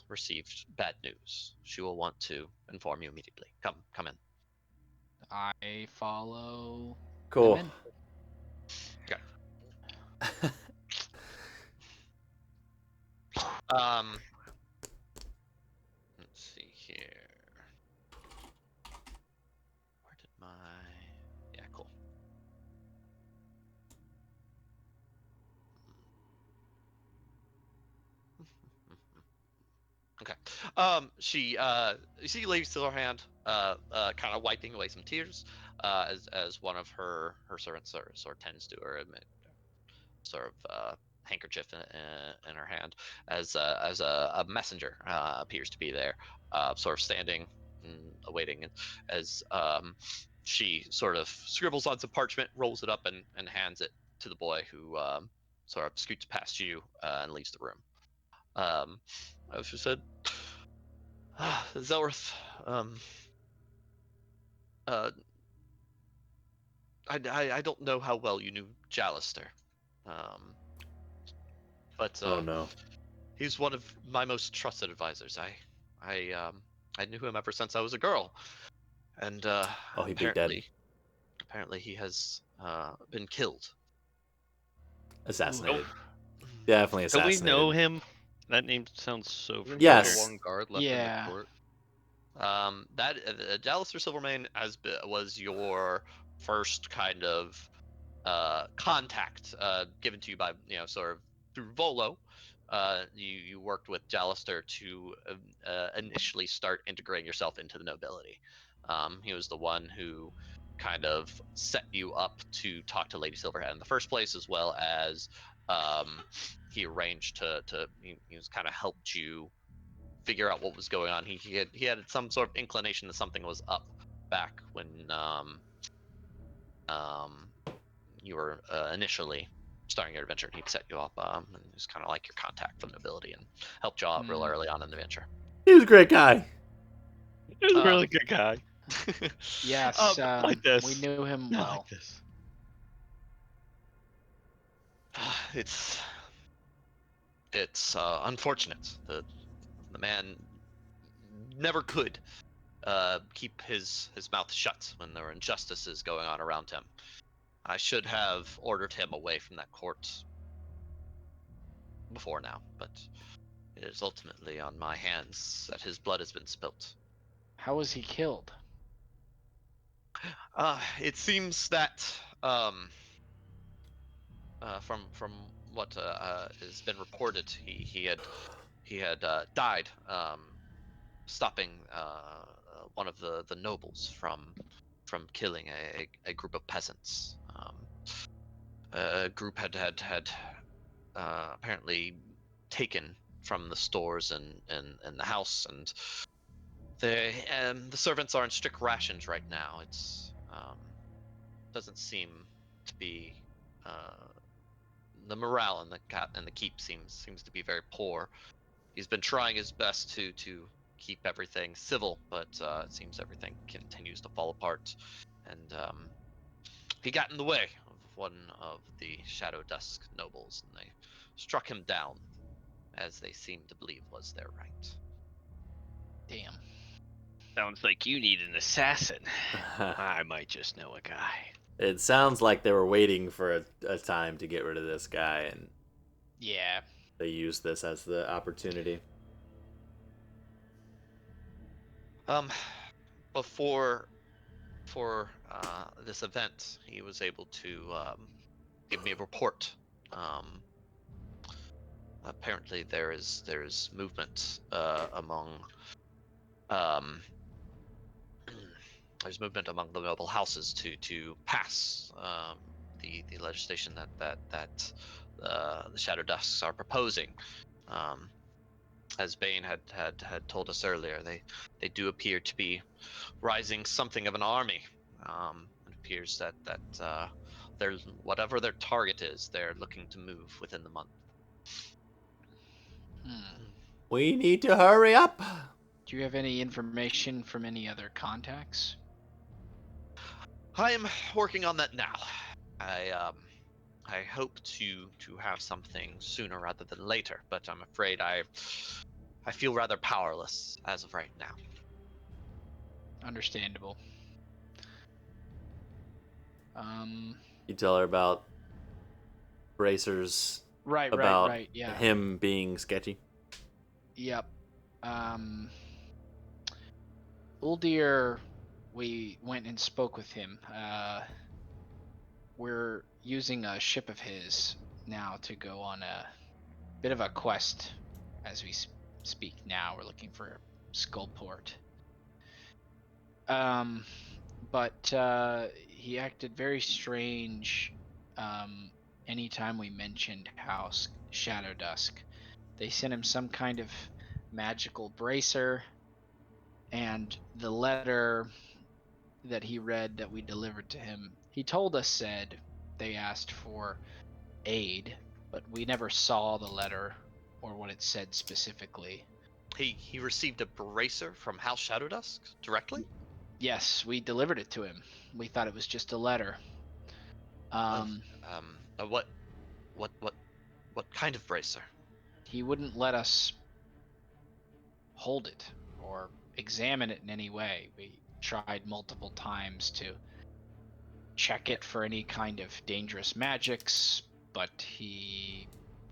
received bad news. She will want to inform you immediately. Come in." I follow. Cool. Them Um, let's see here. Where did my? Yeah, cool. Okay. You see Lady Silverhand, kind of wiping away some tears, as one of her servants sort of tends to her, sort of handkerchief in her hand, as a messenger appears to be there, sort of standing and awaiting, and as she sort of scribbles on some parchment, rolls it up, and hands it to the boy, who sort of scoots past you and leaves the room. As she said, Zelrith, uh, I don't know how well you knew Jalister, but Oh no. he's one of my most trusted advisors. I knew him ever since I was a girl, and Oh, he'd be dead. apparently he has been killed. Assassinated. Oh. Definitely Do assassinated. we know him? That name sounds so Isn't familiar. he Yes. the one guard left in Yeah. the court? That Jalister Silvermane was your first kind of contact given to you by sort of through Volo. You worked with Jalister to initially start integrating yourself into the nobility. He was the one who kind of set you up to talk to Lady Silverhead in the first place, as well as he arranged he was kind of helped you figure out what was going on. He had some sort of inclination that something was up back when you were initially starting your adventure, and he'd set you up, and he was kind of like your contact for the nobility and helped you out real early on in the adventure. He was a great guy. He's a Um, really good guy. Yes, like this. we knew him I well. like this. It's unfortunate. The man never could keep his mouth shut when there were injustices going on around him. I should have ordered him away from that court before now, but it is ultimately on my hands that his blood has been spilt. How was he killed? It seems that from what has been reported, he had died stopping one of the nobles from from killing a group of peasants. A group had apparently taken from the stores and the house, and the servants are in strict rations right now. It's doesn't seem to be the morale in the keep seems to be very poor. He's been trying his best to keep everything civil, but it seems everything continues to fall apart. And he got in the way of one of the Shadow Dusk nobles, and they struck him down, as they seem to believe was their right. Damn. Sounds like you need an assassin. I might just know a guy. It sounds like they were waiting for a time to get rid of this guy, and Yeah. they used this as the opportunity. Before for this event, he was able to give me a report. Um, Apparently, there's movement among um, there's movement among the noble houses to pass the legislation that the Shadow Dusks are proposing. Um, as Bane had told us earlier, they do appear to be rising something of an army. It appears that they're whatever their target is, they're looking to move within the month. We need to hurry up. Do you have any information from any other contacts? I am working on that now. I hope to have something sooner rather than later, but I'm afraid I feel rather powerless as of right now. Understandable. You tell her about Bracers, Right, about right, yeah. him being sketchy. Yep. Uldir, we went and spoke with him. We're using a ship of his now to go on a bit of a quest as we speak now. We're looking for Skullport. But he acted very strange anytime we mentioned House Shadow Dusk. They sent him some kind of magical bracer, and the letter that he read that we delivered to him, he told us said they asked for aid, but we never saw the letter or what it said specifically. He received a bracer from House Shadow Dusk directly. Yes, we delivered it to him. We thought it was just a letter. What kind of bracer? He wouldn't let us hold it or examine it in any way. We tried multiple times to check it for any kind of dangerous magics, but he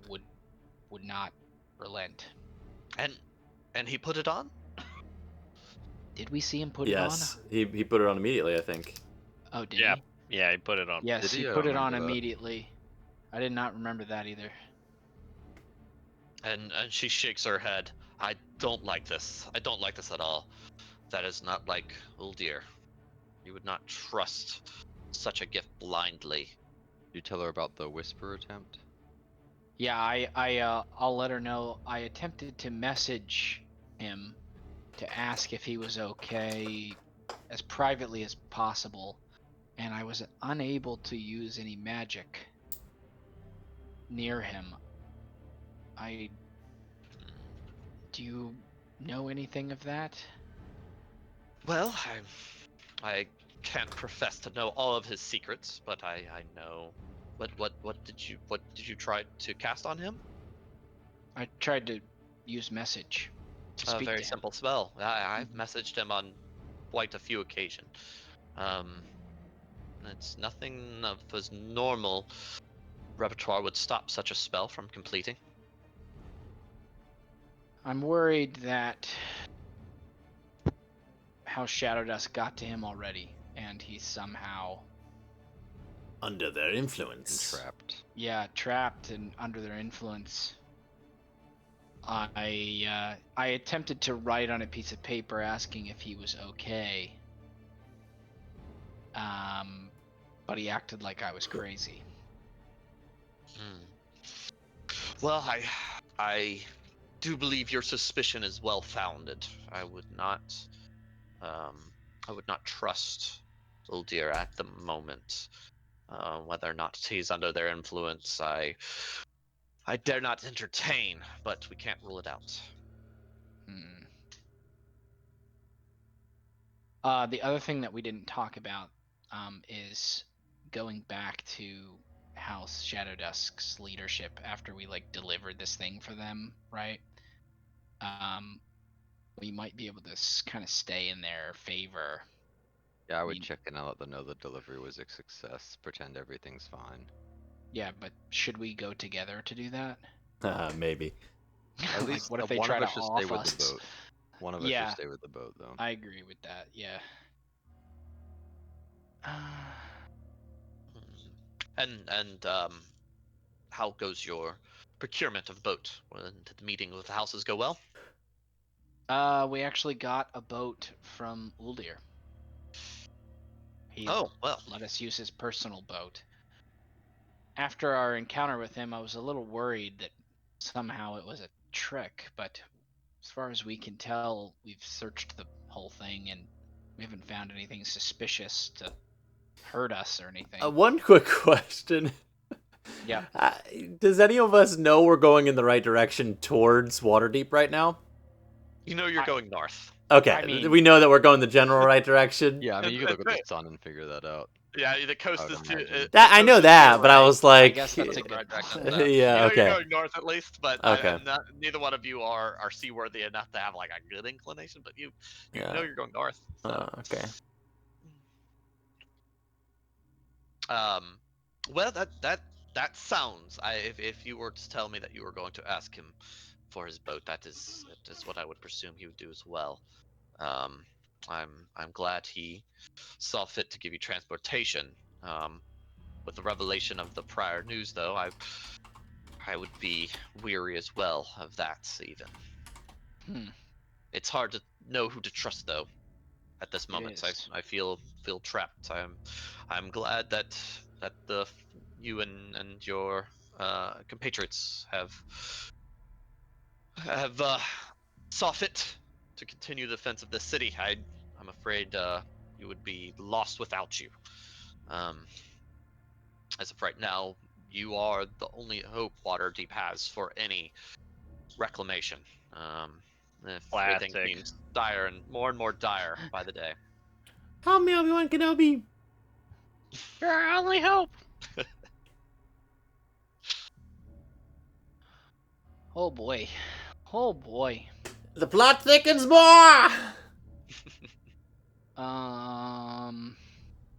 would not relent. And he put it on? Did we see him put Yes, it on? he put it on immediately, I think. Oh, did Yeah. he? Yeah, he put it on. Yes, Did he he? I put don't it on remember that. immediately. I did not remember that either. And she shakes her head. I don't like this. I don't like this at all. That is not like Uldir. You would not trust such a gift blindly. You tell her about the whisper attempt? Yeah, I'll let her know. I attempted to message him to ask if he was okay as privately as possible, and I was unable to use any magic near him. Do you know anything of that? Well, I can't profess to know all of his secrets, but I know. What did you try to cast on him? I tried to use message to A speak very to him. simple spell. I've messaged him on quite a few occasions. Um, it's nothing of his normal repertoire would stop such a spell from completing. I'm worried that how Shadow Dust got to him already, and he's somehow Under their influence. Entrapped. trapped and under their influence. I attempted to write on a piece of paper asking if he was okay. But he acted like I was crazy. Well, I do believe your suspicion is well founded. I would not trust Uldir at the moment. Whether or not he's under their influence, I dare not entertain, but we can't rule it out. Hmm. The other thing that we didn't talk about is going back to House Shadow Dusk's leadership after we like delivered this thing for them, right? Um, we might be able to kind of stay in their favor. Yeah, I would mean- check in and let them know the delivery was a success. Pretend everything's fine. Yeah, but should we go together to do that? Maybe. At Like, least what if they one try of to us should stay off with us? the boat. One of us Yeah. should stay with the boat, though. I agree with that. Yeah. And how goes your procurement of boat? Did the meeting with the houses go well? We actually got a boat from Uldir. He Oh, well. let us use his personal boat. After our encounter with him, I was a little worried that somehow it was a trick, but as far as we can tell, we've searched the whole thing and we haven't found anything suspicious to hurt us or anything. One quick question. Yeah. Does any of us know we're going in the right direction towards Waterdeep right now? You know you're going north. Okay, I mean- we know that we're going the general right direction. Yeah, I mean, you could That's look at the right. sun and figure that out. Yeah, the coast I is would to imagine. That I the know coast is to that, your but I right. was like, guess that's a Right good direction, point. so Yeah, you know okay. you're going north at least, but Okay. neither one of you are seaworthy enough to have like a good inclination. But you Yeah. know you're going north. So. Okay. Well, that sounds. If you were to tell me that you were going to ask him for his boat, that is what I would presume he would do as well. I'm glad he saw fit to give you transportation. With the revelation of the prior news, though, I would be weary as well of that. Even Hmm. it's hard to know who to trust, though. At this It moment, is. I feel trapped. I'm glad that you and your compatriots have saw fit to continue the defense of this city. I'm afraid you would be lost without you. Um, as of right now, you are the only hope Waterdeep has for any reclamation. If everything Classic. seems dire and more dire by the day. Help me, Obi-Wan Kenobi. You're our only hope. Oh boy. Oh boy. The plot thickens more.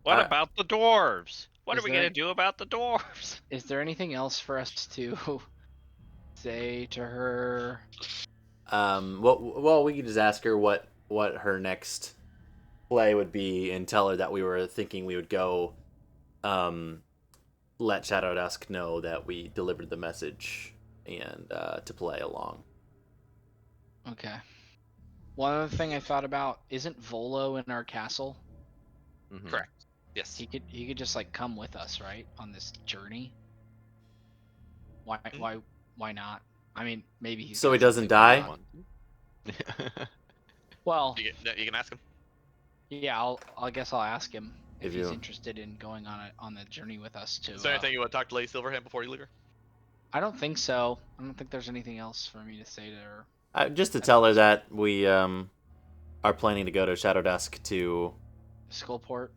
What Uh, about the dwarves? What is are we there gonna any- do about the dwarves? Is there anything else for us to say to her? Well, we could just ask her what her next play would be, and tell her that we were thinking we would go, let Shadow Dusk know that we delivered the message, and to play along. Okay. One other thing I thought about, isn't Volo in our castle? Mhm. Correct. Yes. He could just like come with us, right, on this journey. Why not? I mean, maybe he's So got he doesn't something die? going on. Well, You can ask him. yeah, I guess I'll ask him if If he's you- interested in going on the journey with us to. Is there anything you want to talk to Lady Silverhand before you leave her? I don't think so. I don't think there's anything else for me to say to her. Just to tell her that we are planning to go to Shadow Dusk to Skullport.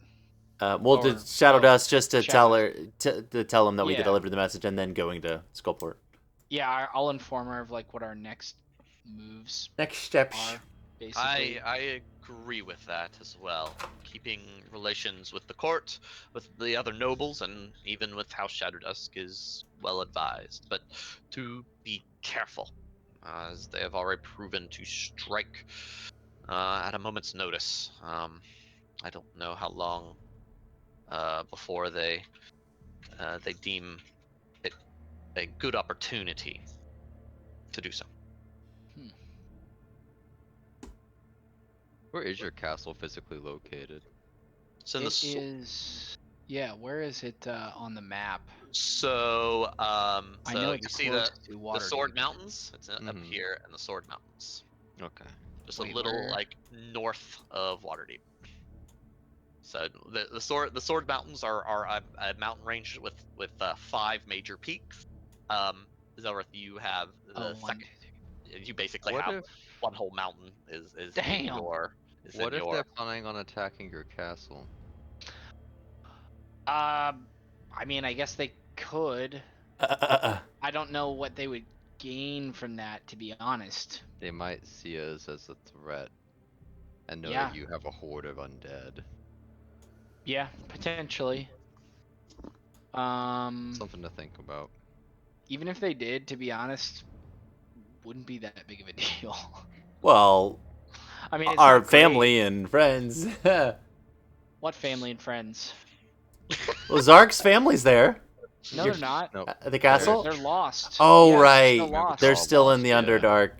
well, to Or- Shadow oh, Dusk just to tell Shadow her to tell him that we Yeah. delivered the message, and then going to Skullport. Yeah, I'll inform her of like what our next moves Next steps. are. Basically. I agree with that as well. Keeping relations with the court, with the other nobles, and even with House Shadow Dusk is well advised. But to be careful, as they have already proven to strike at a moment's notice. I don't know how long before they deem it a good opportunity to do so. Where is your castle physically located? It's in the Yeah, where is it on the map? so I know you it's see close to the Waterdeep. Sword Mountains. It's up Mhm. here in the Sword Mountains, Okay. just Wait, a little where? like north of Waterdeep. So the Sword Mountains are a mountain range with 5 major peaks. Zelrith, you have Oh, the one, second. two, three. You basically What have if one whole mountain is in Damn. your what if they're planning on attacking your castle? I mean, I guess they could. I don't know what they would gain from that, to be honest. They might see us as a threat and know Yeah. that you have a horde of undead. Yeah, potentially. Something to think about. Even if they did, to be honest, wouldn't be that big of a deal. Well, I mean, it's our not great. family and friends. Well, What family and friends? Zark's family's there No, they're not. Nope. at the castle. They're lost. Oh, Yeah, right. Still lost. They're all still in lost, the yeah. Underdark.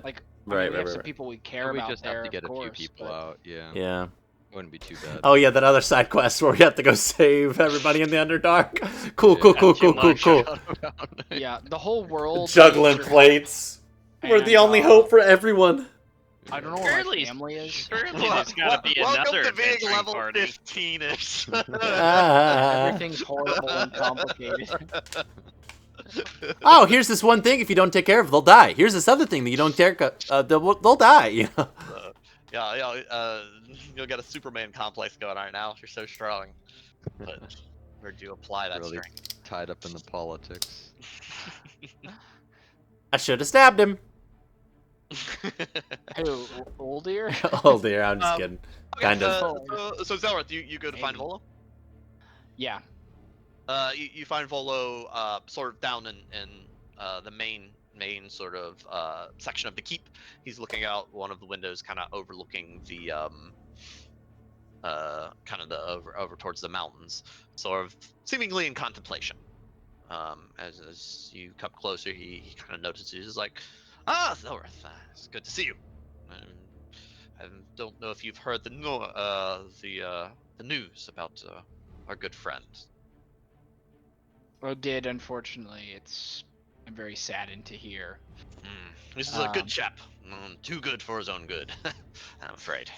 Like, I Right, mean, we right, have some right. people we care We about just there, have to get of a few course, people but out. Yeah. Yeah. Wouldn't be too bad. Oh yeah, that other side quest where we have to go save everybody in the Underdark. Cool, Yeah. cool, cool, Got too cool, cool, much. cool. yeah, the whole world. Juggling is- plates. We're the and, only hope for everyone. I don't know where my Surely, family is. surely there's got to be Welcome another to being adventuring level party. 15ish. Everything's horrible and complicated. Oh, here's this one thing. If you don't take care of, they'll die. Here's this other thing that you don't take. They'll die. You know? You'll get a Superman complex going on right now. You're so strong. But where'd you apply that Really strength? tied up in the politics. I should have stabbed him. Who, Oldir? Oh dear, I'm just kidding. Okay, Kind of. so Zelrith, you go to find Maybe. Volo. Yeah. You find Volo sort of down in the main sort of section of the keep. He's looking out one of the windows, kind of overlooking the kind of the over towards the mountains, sort of seemingly in contemplation. As you come closer, he kind of notices. He's like, "Ah, Zelrith, it's good to see you. I don't know if you've heard the news about our good friend." Or did, unfortunately. I'm very saddened to hear. This is a good Um, chap. Too good for his own good, I'm afraid.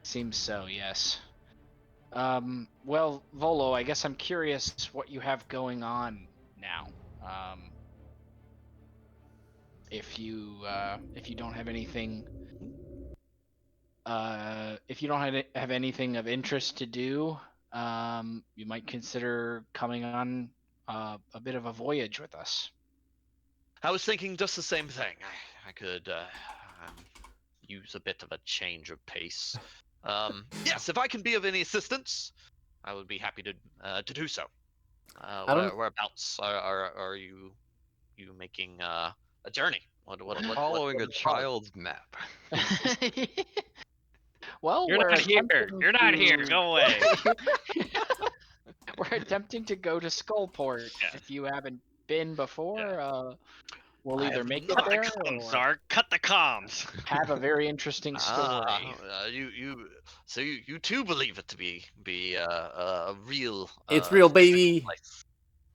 Seems so, yes. Well, Volo, I guess I'm curious what you have going on now. If you don't have anything, if you don't have anything of interest to do, you might consider coming on a bit of a voyage with us. I was thinking just the same thing. I could use a bit of a change of pace. Yes, if I can be of any assistance, I would be happy to do so. I don't- Whereabouts are you making a journey? Following a what are you child's map. Well, You're we're not here. attempting You're not here. to- Go away. We're attempting to go to Skullport. Yeah. If you haven't been before, we'll I either have make not. it there Cut the comms, or Zark. Cut the comms. have a very interesting story. So you too believe it to be a real It's real, historical baby. place.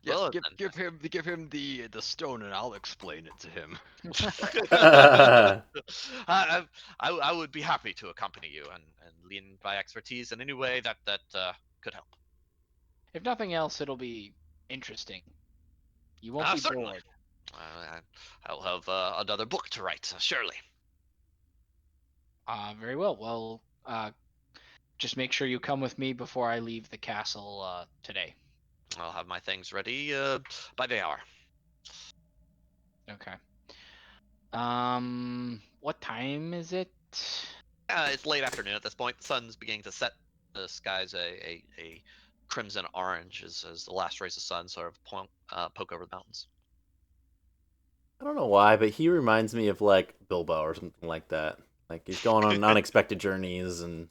Yes, Well, give him the stone and I'll explain it to him. I would be happy to accompany you and lean my expertise in any way that could help. If nothing else, it'll be interesting. You won't be Certainly. bored. I'll have another book to write, surely. Very well. Well, just make sure you come with me before I leave the castle today. I'll have my things ready by the hour. Okay. What time is it? It's late afternoon at this point. The sun's beginning to set. The sky's a crimson orange as the last rays of sun sort of poke over the mountains. I don't know why, but he reminds me of like Bilbo or something like that. Like he's going on unexpected journeys and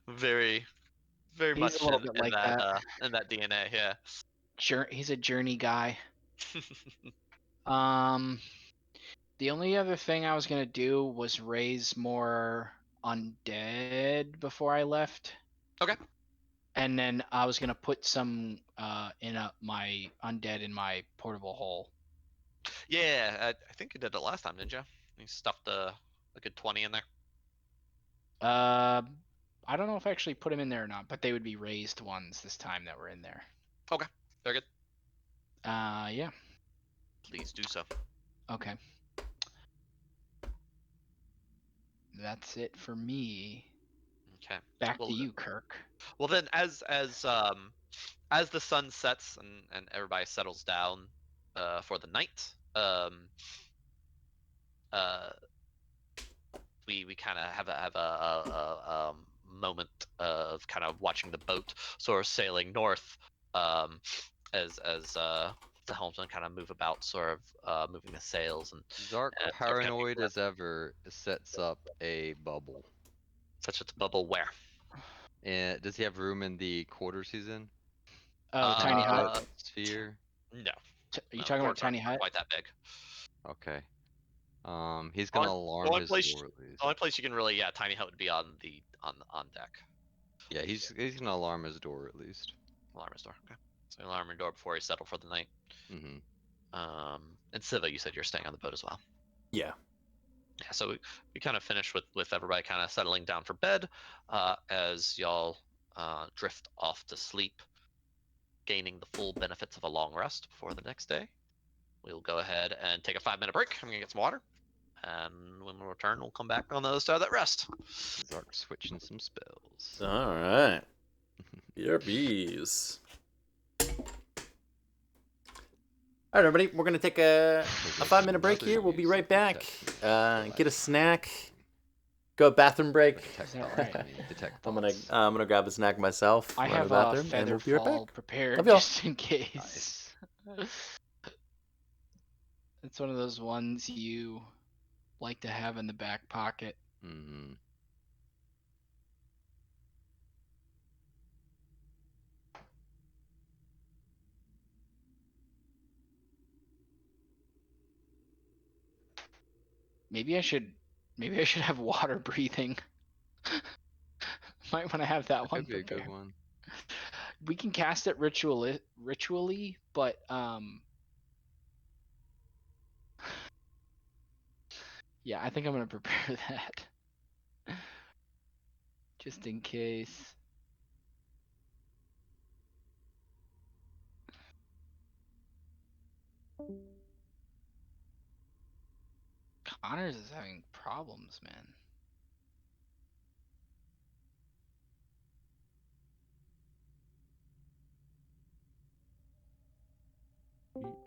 Very He's much a little bit like that. in that DNA, yeah. He's a journey guy. The only other thing I was gonna do was raise more undead before I left. Okay. And then I was gonna put some my undead in my portable hole. Yeah, I think you did it last time, didn't you? You stuffed a good 20 in there. Uh, I don't know if I actually put them in there or not, but they would be raised ones this time that were in there. Okay, very good. Yeah. Please do so. Okay. That's it for me. Okay. Back Well, to you, Kirk. well then, as the sun sets and everybody settles down, for the night, uh, we kind of have a moment of kind of watching the boat sort of sailing north, as the helmsman kind of move about, sort of moving the sails and Zark, sort of kind of paranoid as ever, sets up a bubble. such a bubble where. And does he have room in the quarter season? Oh, tiny hut. Sphere. No, Are you no, talking about quarters aren't tiny hut? quite that big. Okay. He's Only- gonna the alarm only his place, door at least. the only place you can really, yeah, tiny hut would be on the on deck. Yeah, he's gonna alarm his door at least. Alarm his door. Okay. So alarm your door before you settle for the night. Mm-hmm. And Siva, you said you're staying on the boat as well. Yeah. Yeah, so we kind of finished with everybody kind of settling down for bed, as y'all drift off to sleep, gaining the full benefits of a long rest before the next day. We'll go ahead and take a 5-minute break. I'm gonna get some water, and when we return, we'll come back on the other side of that rest. Zark switching some spells. All right. BRBs. All right, everybody. We're gonna take a 5-minute break here. We'll be right back. Get a snack. Go bathroom break. Detect Is that thoughts, right? I mean, detect I'm thoughts. gonna grab a snack myself. I run to have the a bathroom, and feather we'll be right fall back. prepared Love y'all. just in case. Nice. It's one of those ones you like to have in the back pocket. Mm-hmm. Maybe I should have water breathing. Might want to have that That one could be a prepared. good one. We can cast it ritually, but yeah, I think I'm gonna prepare that just in case. Connors is having problems, man.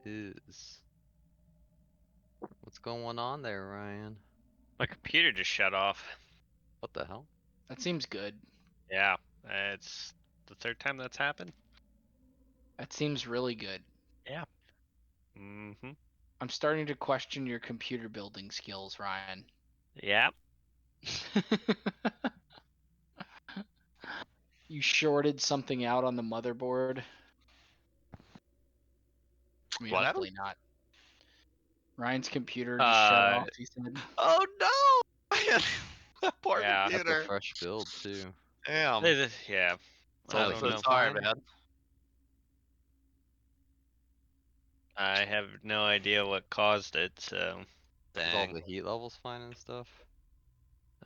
He is. What's going on there, Ryan? My computer just shut off. What the hell? That seems good. Yeah, it's the third time that's happened. That seems really good. Yeah. Mm-hmm. I'm starting to question your computer building skills, Ryan. Yeah. You shorted something out on the motherboard. I mean, What hopefully happened? not. Ryan's computer just shut off, he said. Oh no! That poor Yeah. That's a computer. fresh build too. Damn. Yeah. It's I all the don't So know. heat sorry, fine? man. I have no idea what caused it, so Is all Dang. the heat levels fine and stuff?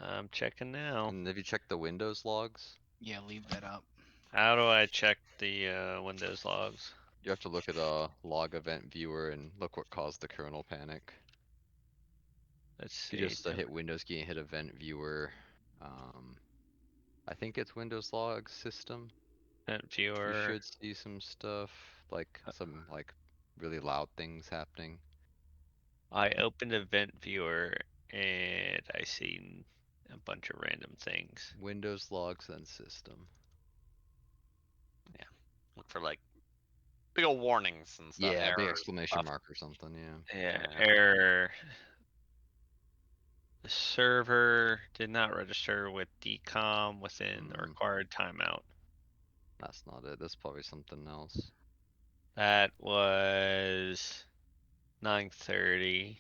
I'm checking now. And have you checked the Windows logs? Yeah, leave that up. How do I check the Windows logs? You have to look at a log event viewer and look what caused the kernel panic. Let's If see. you just hit Windows key and hit event viewer, I think it's Windows log system. Event You viewer. should see some stuff, like some really loud things happening. I opened event viewer and I seen a bunch of random things. Windows logs and system. Look for like big old warnings and stuff. Yeah, big errors, exclamation stuff. mark or something, yeah. Yeah, error. The server did not register with DCOM within the required timeout. That's not it, that's probably something else. That was 9:30.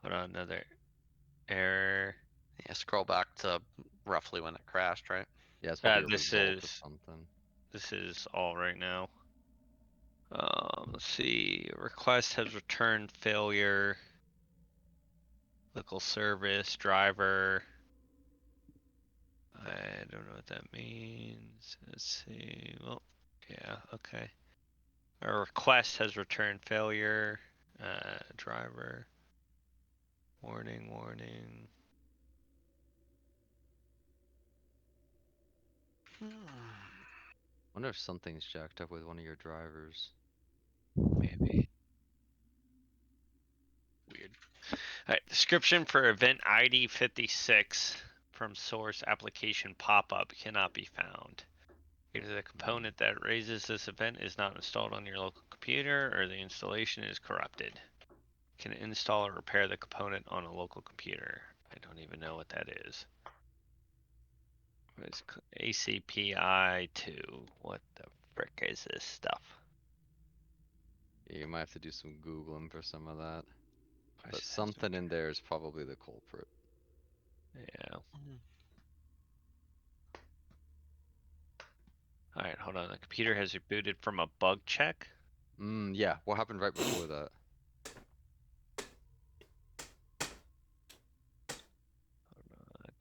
Hold on, another error. Yeah, scroll back to roughly when it crashed, right? Yeah, it's probably a this result of is something. this is all right now. Let's see. Request has returned failure. Local service driver. I don't know what that means. Let's see. Well, yeah, okay. A request has returned failure. Driver. Warning, warning. Wonder if something's jacked up with one of your drivers. Maybe. Weird. Alright, description for event ID 56 from source application pop-up cannot be found. Either the component that raises this event is not installed on your local computer or the installation is corrupted. Can install or repair the component on a local computer. I don't even know what that is. What is ACPI2? What the frick is this stuff? Yeah, you might have to do some Googling for some of that. Why But does it have to something be- in there is probably the culprit. Yeah. Alright, hold on. The computer has rebooted from a bug check. Yeah, what happened right before that?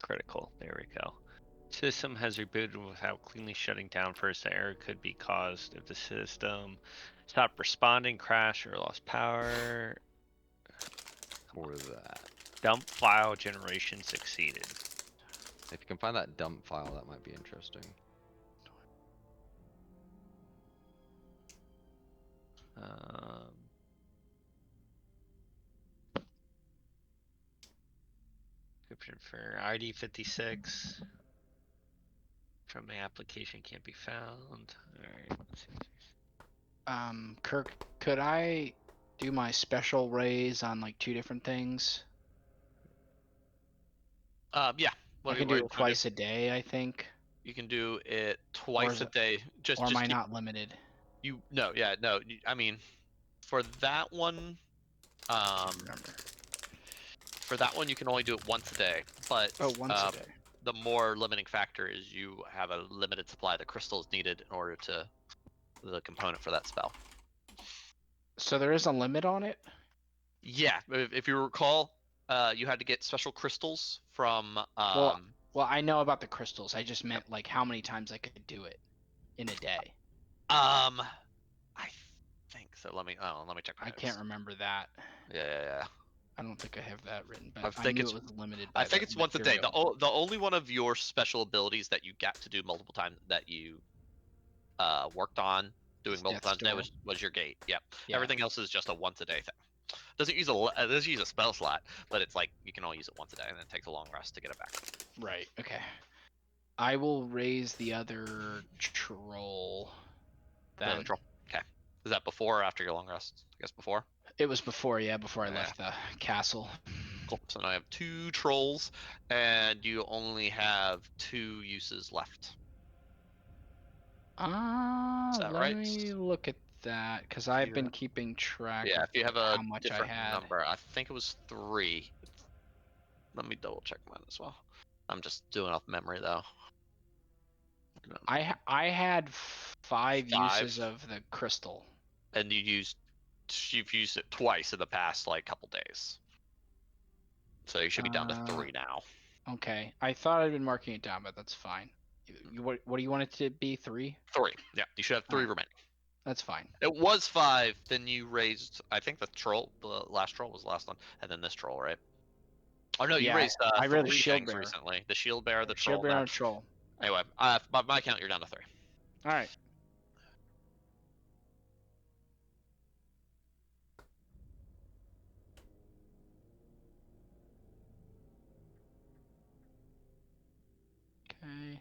Critical. There we go. System has rebooted without cleanly shutting down first. The error could be caused if the system stopped responding, crashed, or lost power. For that. Dump file generation succeeded. If you can find that dump file, that might be interesting. Um, Description for ID 56 from the application can't be found. Alright, let's see. Kirk, could I do my special raise on like 2 different things? Yeah. I can what do are you it trying to twice a day, I think. You can do it Or twice is a it, day. or am Just I keep not limited? no, yeah, no. I mean, for that one, Can't remember. for that one you can only do it once a day. But Oh, once a day. the more limiting factor is you have a limited supply of the crystals needed in order to the component for that spell. So there is a limit on it? Yeah, if you recall, you had to get special crystals from Well, I know about the crystals. I just meant like how many times I could do it in a day. I think so. Let me check my I notes. can't remember that. Yeah. I don't think I have that written, I but I think knew it's it was limited I by think the it's once a day. material. The only one of your special abilities that you got to do multiple times that you worked on doing It's multiple Death's times a day Door. was your gate. Yep. Yeah. Everything else is just a once a day thing. Doesn't use a spell slot, but it's like you can only use it once a day, and it takes a long rest to get it back. Right. Okay. I will raise the other troll. The other Then troll. Okay. Is that before or after your long rest? I guess before. it was before, yeah, before I Yeah. left the castle. Cool. So now I have 2 trolls, and you only have 2 uses left. Is that Let right? me look at that because I've been keeping track Yeah, of if you have a how much I different had. number, I think it was 3. Let me double check mine as well. I'm just doing off memory though. I had 5 5, uses of the crystal. and you've used it twice in the past like couple days. So you should be down to 3 now. Okay, I thought I'd been marking it down, but that's fine. What do you want it to be? 3? 3. Yeah, you should have 3 Alright. remaining. That's fine. It was 5. Then you raised. I think the last troll was the last one, and then this troll, right? Oh no, you Yeah, raised I read the 3 shield things bearer. recently. The shield bearer, the Shield troll. bearer That. and troll. Anyway, by my count, you're down to 3. All right. Okay.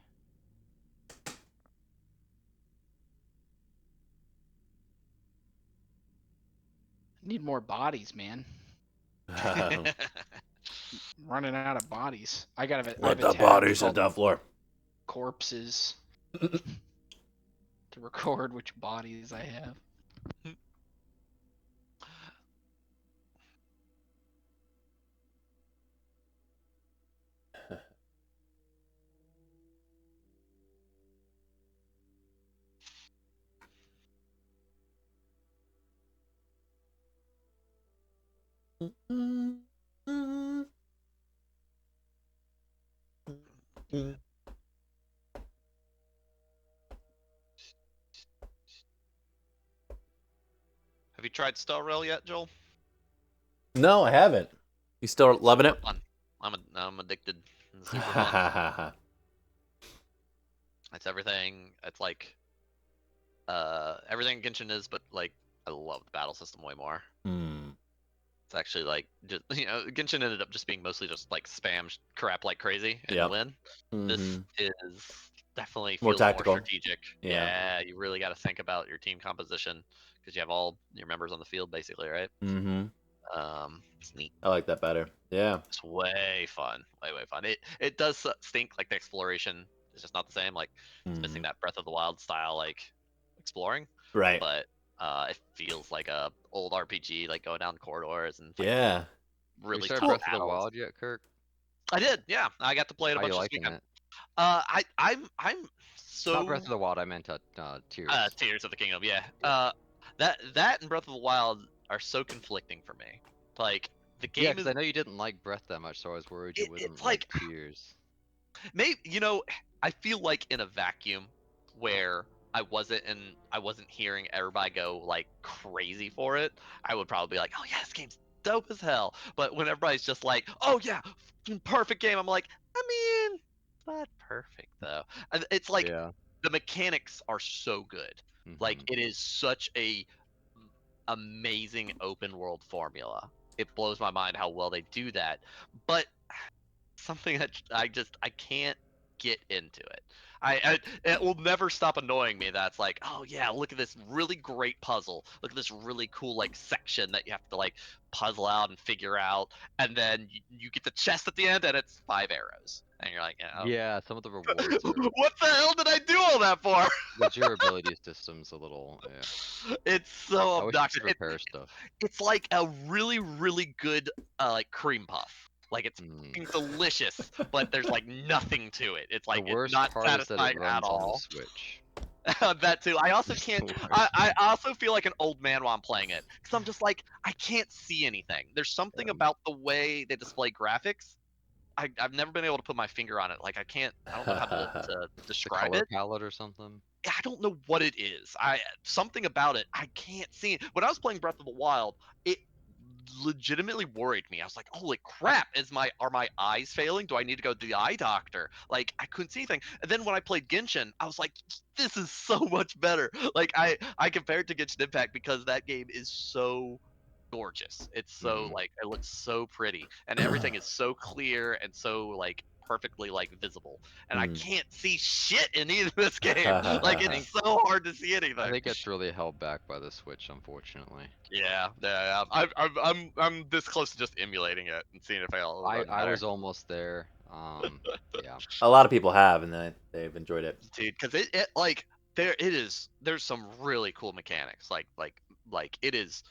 Need more bodies, man. Running out of bodies. I have Let a the tab bodies hit called the floor. corpses to record which bodies I have. Have you tried Star Rail yet, Joel? No, I haven't. You still loving Super it? fun. I'm addicted. It's super fun. It's everything. It's like everything Genshin is, but like I love the battle system way more. Hmm. It's actually like just Genshin ended up just being mostly just like spam crap like crazy and Yep. win. This is definitely More feels more tactical. strategic. Yeah. Yeah, you really got to think about your team composition because you have all your members on the field basically, right? Mm-hmm. It's neat. I like that better. Yeah. It's way fun, way fun. It does stink like the exploration is just not the same. Like it's missing that Breath of the Wild style like exploring, Right. but it feels like a old RPG, like going down corridors and like Yeah. You really started tough Breath of the battles. Wild yet, Kirk? I did, yeah. I got to play it a How you bunch this liking weekend. it? I'm so Not Breath of the Wild. I meant Tears. Tears of the Kingdom, yeah. Yeah. That and Breath of the Wild are so conflicting for me. Like the Yeah, game because is I know you didn't like Breath that much, so I was worried you wouldn't it's like like Tears. maybe I feel like in a vacuum where I wasn't hearing everybody go like crazy for it, I would probably be like, oh yeah, this game's dope as hell. But when everybody's just like, oh yeah, perfect game, I'm like, I mean, it's not perfect though. It's like Yeah. the mechanics are so good. Like Mm-hmm. it is such a amazing open world formula. It blows my mind how well they do that. But something that I can't get into it. It will never stop annoying me. That's like, oh yeah, look at this really great puzzle. Look at this really cool like section that you have to like puzzle out and figure out, and then you get the chest at the end, and it's 5 arrows, and you're like, yeah, Yeah, some of the rewards are what the hell did I do all that for? the durability system's a little. Yeah. It's so I wish you obnoxious. could repair stuff. It's like a really, really good like cream puff. Like it's Mm. fucking delicious, but there's like nothing to it. It's The like it's worst not part is that it satisfying at runs on the all. Switch. That too. I also It's can't. the worst I part. also feel like an old man while I'm playing it because I'm just like I can't see anything. There's something Yeah. about the way they display graphics. I've never been able to put my finger on it. Like I can't. I don't know how to The describe color it. palette or something. I don't know what it is. Something about it. I can't see it. When I was playing Breath of the Wild, it legitimately worried me. I was like, "Holy crap! Are my eyes failing? Do I need to go to the eye doctor?" Like I couldn't see anything. And then when I played Genshin, I was like, "This is so much better." Like I compared to Genshin Impact because that game is so gorgeous. It's so like it looks so pretty and everything is so clear and so like perfectly like visible. And I can't see shit in either of this game. Like I it's think so hard to see I anything. think it's really held back by the Switch, unfortunately. Yeah. I'm this close to just emulating it and seeing if I'll I run I better, was almost there. Yeah. A lot of people have, and they've enjoyed it. dude. Because it like there's some really cool mechanics. Like it is.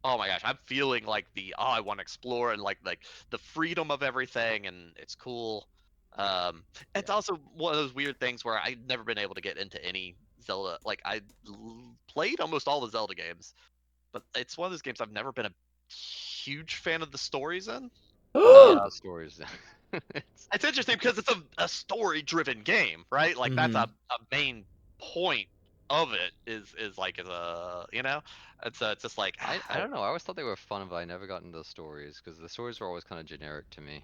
Oh my gosh, I'm feeling like I want to explore and like the freedom of everything, and it's cool. It's Yeah. also one of those weird things where I've never been able to get into any Zelda. Like played almost all the Zelda games, but it's one of those games I've never been a huge fan of the stories in. Yeah, Uh, the stories. it's interesting because it's a story-driven game, right? Like that's a main point of it is like it's just like I don't know. I always thought they were fun, but I never got into the stories because the stories were always kind of generic to me.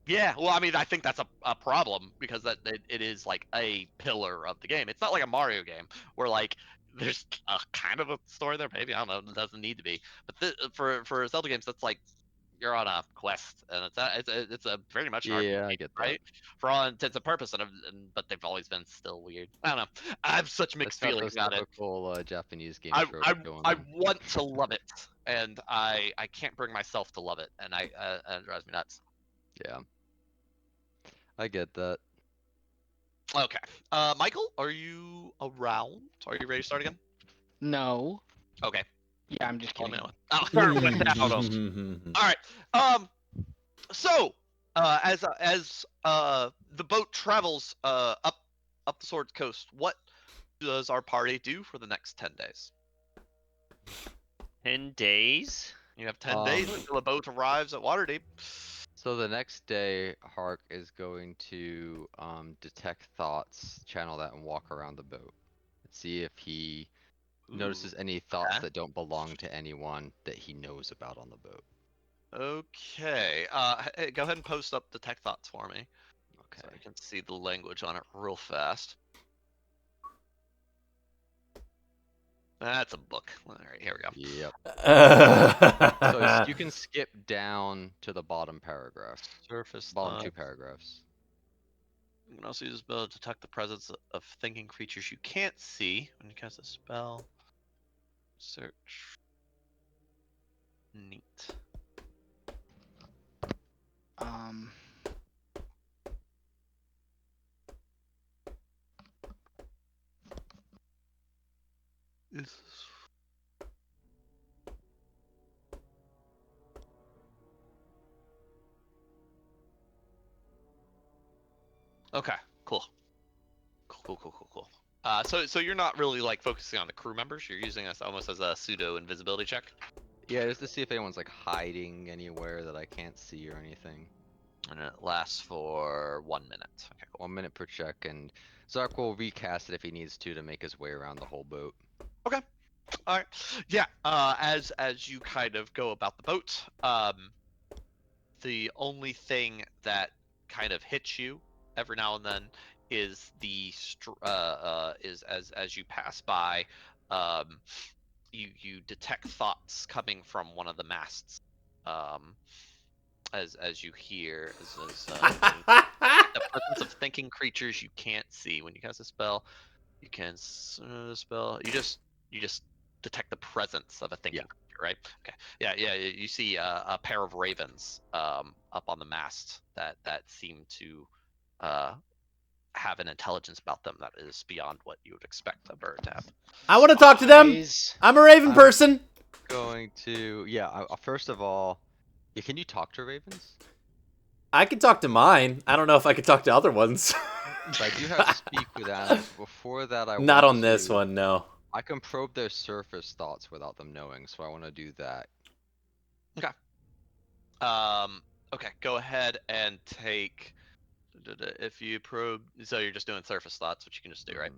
Yeah, well, I mean, I think that's a problem because it is like a pillar of the game. It's not like a Mario game where like there's a kind of a story there. Maybe I don't know. It doesn't need to be. But for Zelda games, that's like you're on a quest, and it's a very much an RPG, Yeah, I get that. right? For all intents and purposes, but they've always been still weird. I don't know. I have such It's mixed got feelings those about it. typical Japanese game I tropes I going I on. want to love it, and I can't bring myself to love it, and it drives me nuts. Yeah, I get that. Okay. Michael, are you around? Are you ready to start again? No. Okay. Yeah, I'm just Let me kidding. know. Oh, Start without 'em. all right. So, as the boat travels up the Sword Coast, what does our party do for the next 10 days? 10 days. You have 10 days Um, until a boat arrives at Waterdeep. So the next day, Hark is going to detect thoughts, channel that, and walk around the boat. See if he notices any thoughts okay. that don't belong to anyone that he knows about on the boat. Okay. Hey, go ahead and post up detect thoughts for me, so Okay. I can see the language on it real fast. That's a book. All right, here we go. Yep. so So you can skip down to the bottom paragraph, Surface bottom two thoughts. paragraphs. You can also use this spell to detect the presence of thinking creatures you can't see when you cast a spell. Search. Neat. Um, Okay, cool. Cool. So you're not really like focusing on the crew members. You're using us almost as a pseudo invisibility check. Yeah, just to see if anyone's like hiding anywhere that I can't see or anything. And it lasts for 1 minute. Okay, cool. 1 minute per check, and Zark will recast it if he needs to make his way around the whole boat. Okay. All right. Yeah. As you kind of go about the boat, the only thing that kind of hits you every now and then is is as you pass by, um, you detect thoughts coming from one of the masts. As you hear the presence of thinking creatures you can't see when you cast a spell. You can spell. You just detect the presence of a thinking Yeah. creature, right? Okay. Yeah. You see a pair of ravens up on the mast that seem to uh, have an intelligence about them that is beyond what you would expect a bird to have. I want to talk to them. eyes. I'm a Raven I'm- person. Going to, yeah, first of all, yeah, can you talk to ravens? I can talk to mine. I don't know if I can talk to other ones. So I do have speak with animals. Before that, I Not want on this to- one, no. I can probe their surface thoughts without them knowing, so I want to do that. Okay. Go ahead and take. If you probe, so you're just doing surface thoughts, which you can just do, right?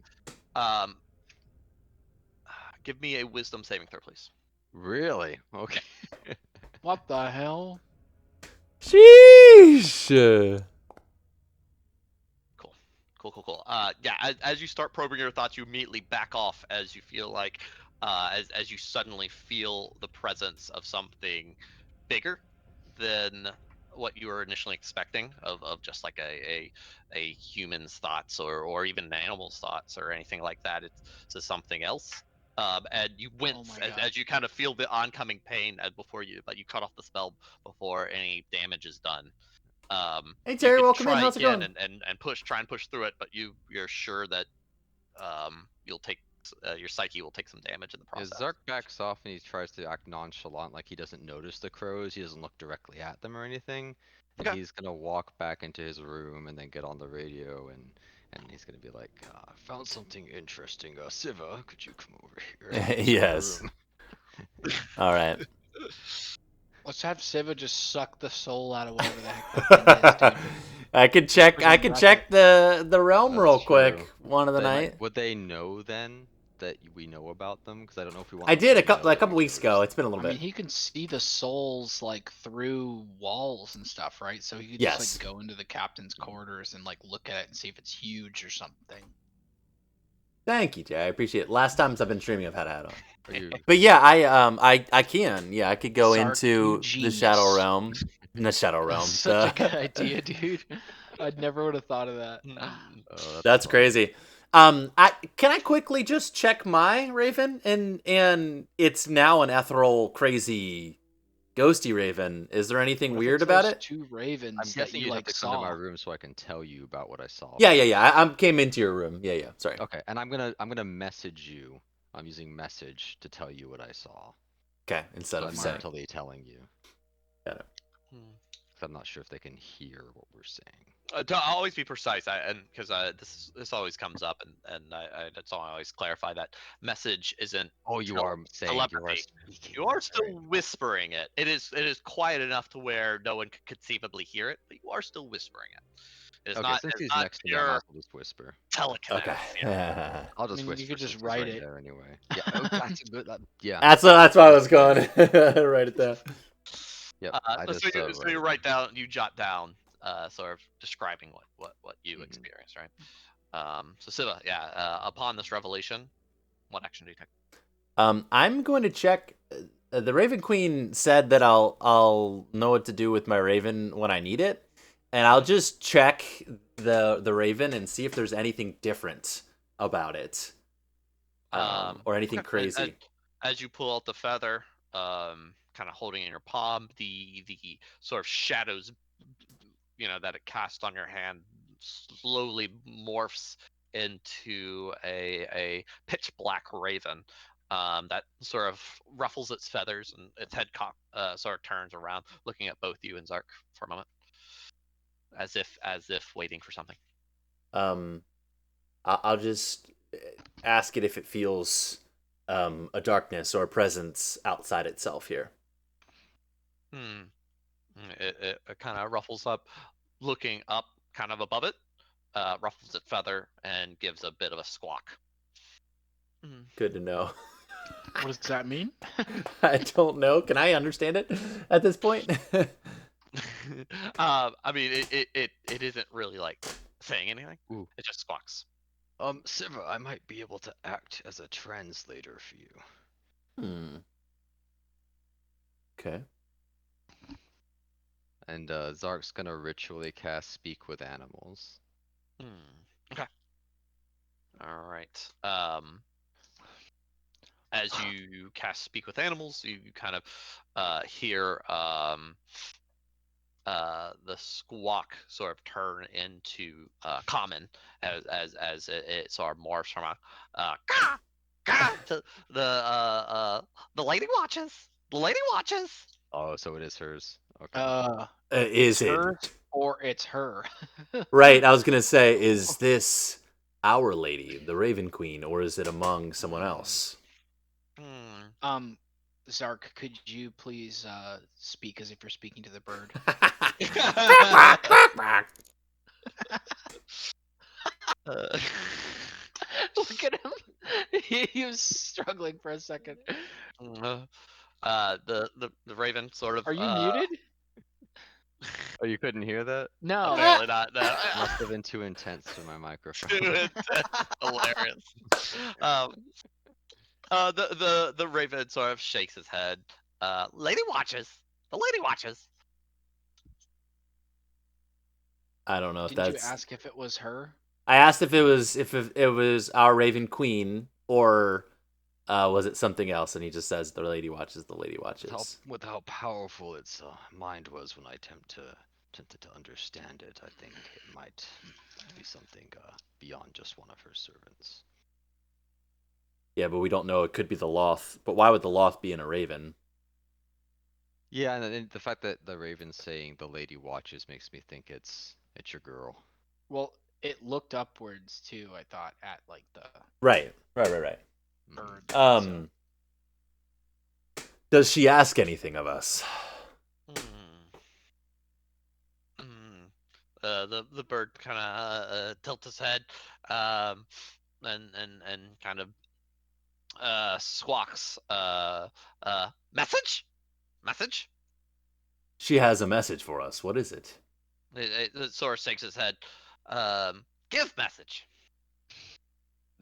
Mhm. Um, give me a wisdom saving throw, please. Really? Okay. What the hell? Sheesh. Cool. Yeah. As you start probing your thoughts, you immediately back off as you feel like, as you suddenly feel the presence of something bigger than what you were initially expecting of just like a human's thoughts or even an animal's thoughts or anything like that. It's something else. And you wince my God. as you kind of feel the oncoming pain but you cut off the spell before any damage is done. Hey You Terry, could welcome in. try How's it again going? and try and push through it, but you're sure that you'll take your psyche will take some damage in the Yeah, process. Zark backs off and he tries to act nonchalant, like he doesn't notice the crows. He doesn't look directly at them or anything. And Okay. he's gonna walk back into his room and then get on the radio and he's gonna be like, "I found something interesting. Siva, could you come over here? Into the Yes. room?" All right. Let's have Siva just suck the soul out of whatever the heck that thing is, dude. I could check. Where's I the could bracket? check the realm That's real true. quick. One of the They might- night. would they know then that we know about them? Because I don't know if we want. I them did to a couple know that we weeks ago. noticed. It's been a I little mean, bit. he can see the souls like through walls and stuff, right? So he could Yes. just like go into the captain's quarters and like look at it and see if it's huge or something. Thank you, Jay. I appreciate it. Last times I've been streaming, I've had a hat on. Are you? But yeah, I can. Yeah, I could go Sark, into you the Shadow genius. Realm. The Shadow Realm. Such a the- good idea, dude. I never would have thought of that. Oh, That's funny. crazy. Can I quickly just check my Raven and it's now an ethereal crazy ghosty Raven. Is there anything What if weird it's about those it? two ravens I'm that guessing you you'd have like to come to my saw. room so I can tell you about what I saw. Yeah. I came into your room. Yeah. Sorry. Okay, and I'm gonna message you. I'm using message to tell you what I saw. Okay, instead So of I'm saying. mentally telling you. Got it. Hmm. 'Cause I'm not sure if they can hear what we're saying. To always be precise, and because this always comes up, and that's all I always clarify that message isn't Oh, you are saying you are telepathy. speaking. You are That's still right. whispering it. It is quiet enough to where no one could conceivably hear it, but you are still whispering it. It's Okay, not. since It's he's not next to me, I might pure as well just whisper. Okay. telekinetic. Yeah. I'll I just mean, you whisper could just since he's write right it. there anyway. Yeah, oh, that's a good. Yeah. That's why I was going. Write it down. Yep. I So, just so write you it write down. down, you jot down, sort of describing what you Mhm. experienced, right? So Siva, yeah. Upon this revelation, what action do you take? I'm going to check. The Raven Queen said that I'll know what to do with my Raven when I need it, and I'll just check the Raven and see if there's anything different about it, or anything Okay. crazy. As you pull out the feather, kind of holding it in your palm, the sort of shadows, that it casts on your hand slowly morphs into a pitch black raven. That sort of ruffles its feathers and its head sort of turns around, looking at both you and Zark for a moment, as if waiting for something. Um, I'll just ask it if it feels a darkness or a presence outside itself here. Hmm. It kind of ruffles up, looking up, kind of above it, ruffles its feather and gives a bit of a squawk. Hmm. Good to know. What does that mean? I don't know. Can I understand it at this point? I mean, it isn't really like saying anything. Ooh. It just squawks. Siva, I might be able to act as a translator for you. Okay. And Zark's gonna ritually cast Speak with Animals. Okay. All right. As you cast Speak with Animals, you kind of hear the squawk sort of turn into common as it sort of morphs from a gah, gah, to the lady watches. The lady watches. Oh, so it is hers. Okay. It's Is it? hers or it's her. Right, I was gonna say, is this our lady, the Raven Queen, or is it among someone else? Hmm. Zark, could you please speak as if you're speaking to the bird? Uh, Look at him. He was struggling for a second. the raven sort of Are you muted? Oh, you couldn't hear that? No. apparently not. No. Must have been too intense for my microphone. Too intense. Hilarious. Um, the raven sort of shakes his head. Lady watches. The lady watches. I don't know if Didn't you that's. ask if it was her? I asked if it was our Raven Queen or was it something else, and he just says the lady watches. The lady watches. With how powerful its mind was when I attempted to understand it, I think it might be something beyond just one of her servants. Yeah, but we don't know. It could be the Loth. But why would the Loth be in a Raven? Yeah, and then the fact that the Raven's saying the lady watches makes me think it's your girl. Well, it looked upwards too, I thought, at like the Right. Mhm. bird. Does she ask anything of us? Hmm. Hmm. The bird kind of tilts his head, and kind of squawks. Message. Message. She has a message for us. What is it? It sort of shakes his head. Give message.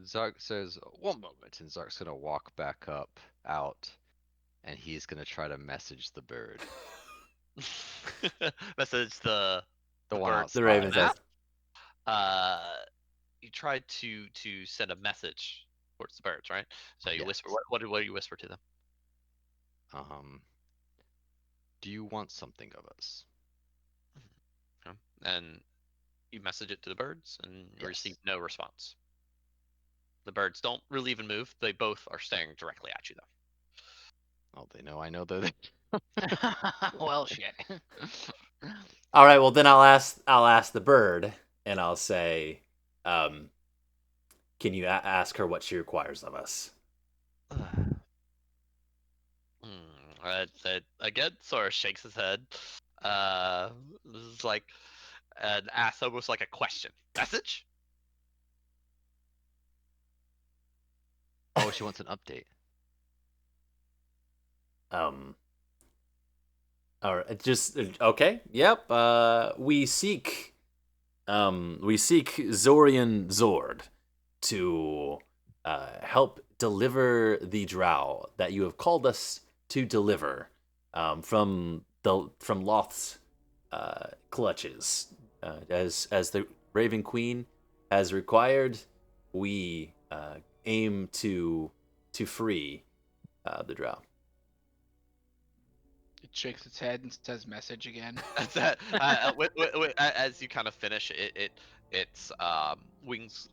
Zark says, "One moment," and Zark's gonna walk back out, and he's gonna try to message the bird. Message The one bird. outside. The Raven Map. says. You tried to send a message towards the birds, right? So you Yes. whisper. What do you whisper to them? Do you want something of us? Okay. And you message it to the birds, and you Yes. receive no response. The birds don't really even move. They both are staring directly at you, though. Oh, they know I know they're there. Well, shit. All right, well then I'll ask the bird, and I'll say, can you ask her what she requires of us? Again, sort of shakes his head. This is like and asks almost like a question. Message? Oh, she wants an update. All right, just okay. Yep. We seek Zorian Zord to help deliver the drow that you have called us to deliver from Loth's clutches. As the Raven Queen has required, we aim to free the drow. It shakes its head and says message again. That's that. As you kind of finish, its wings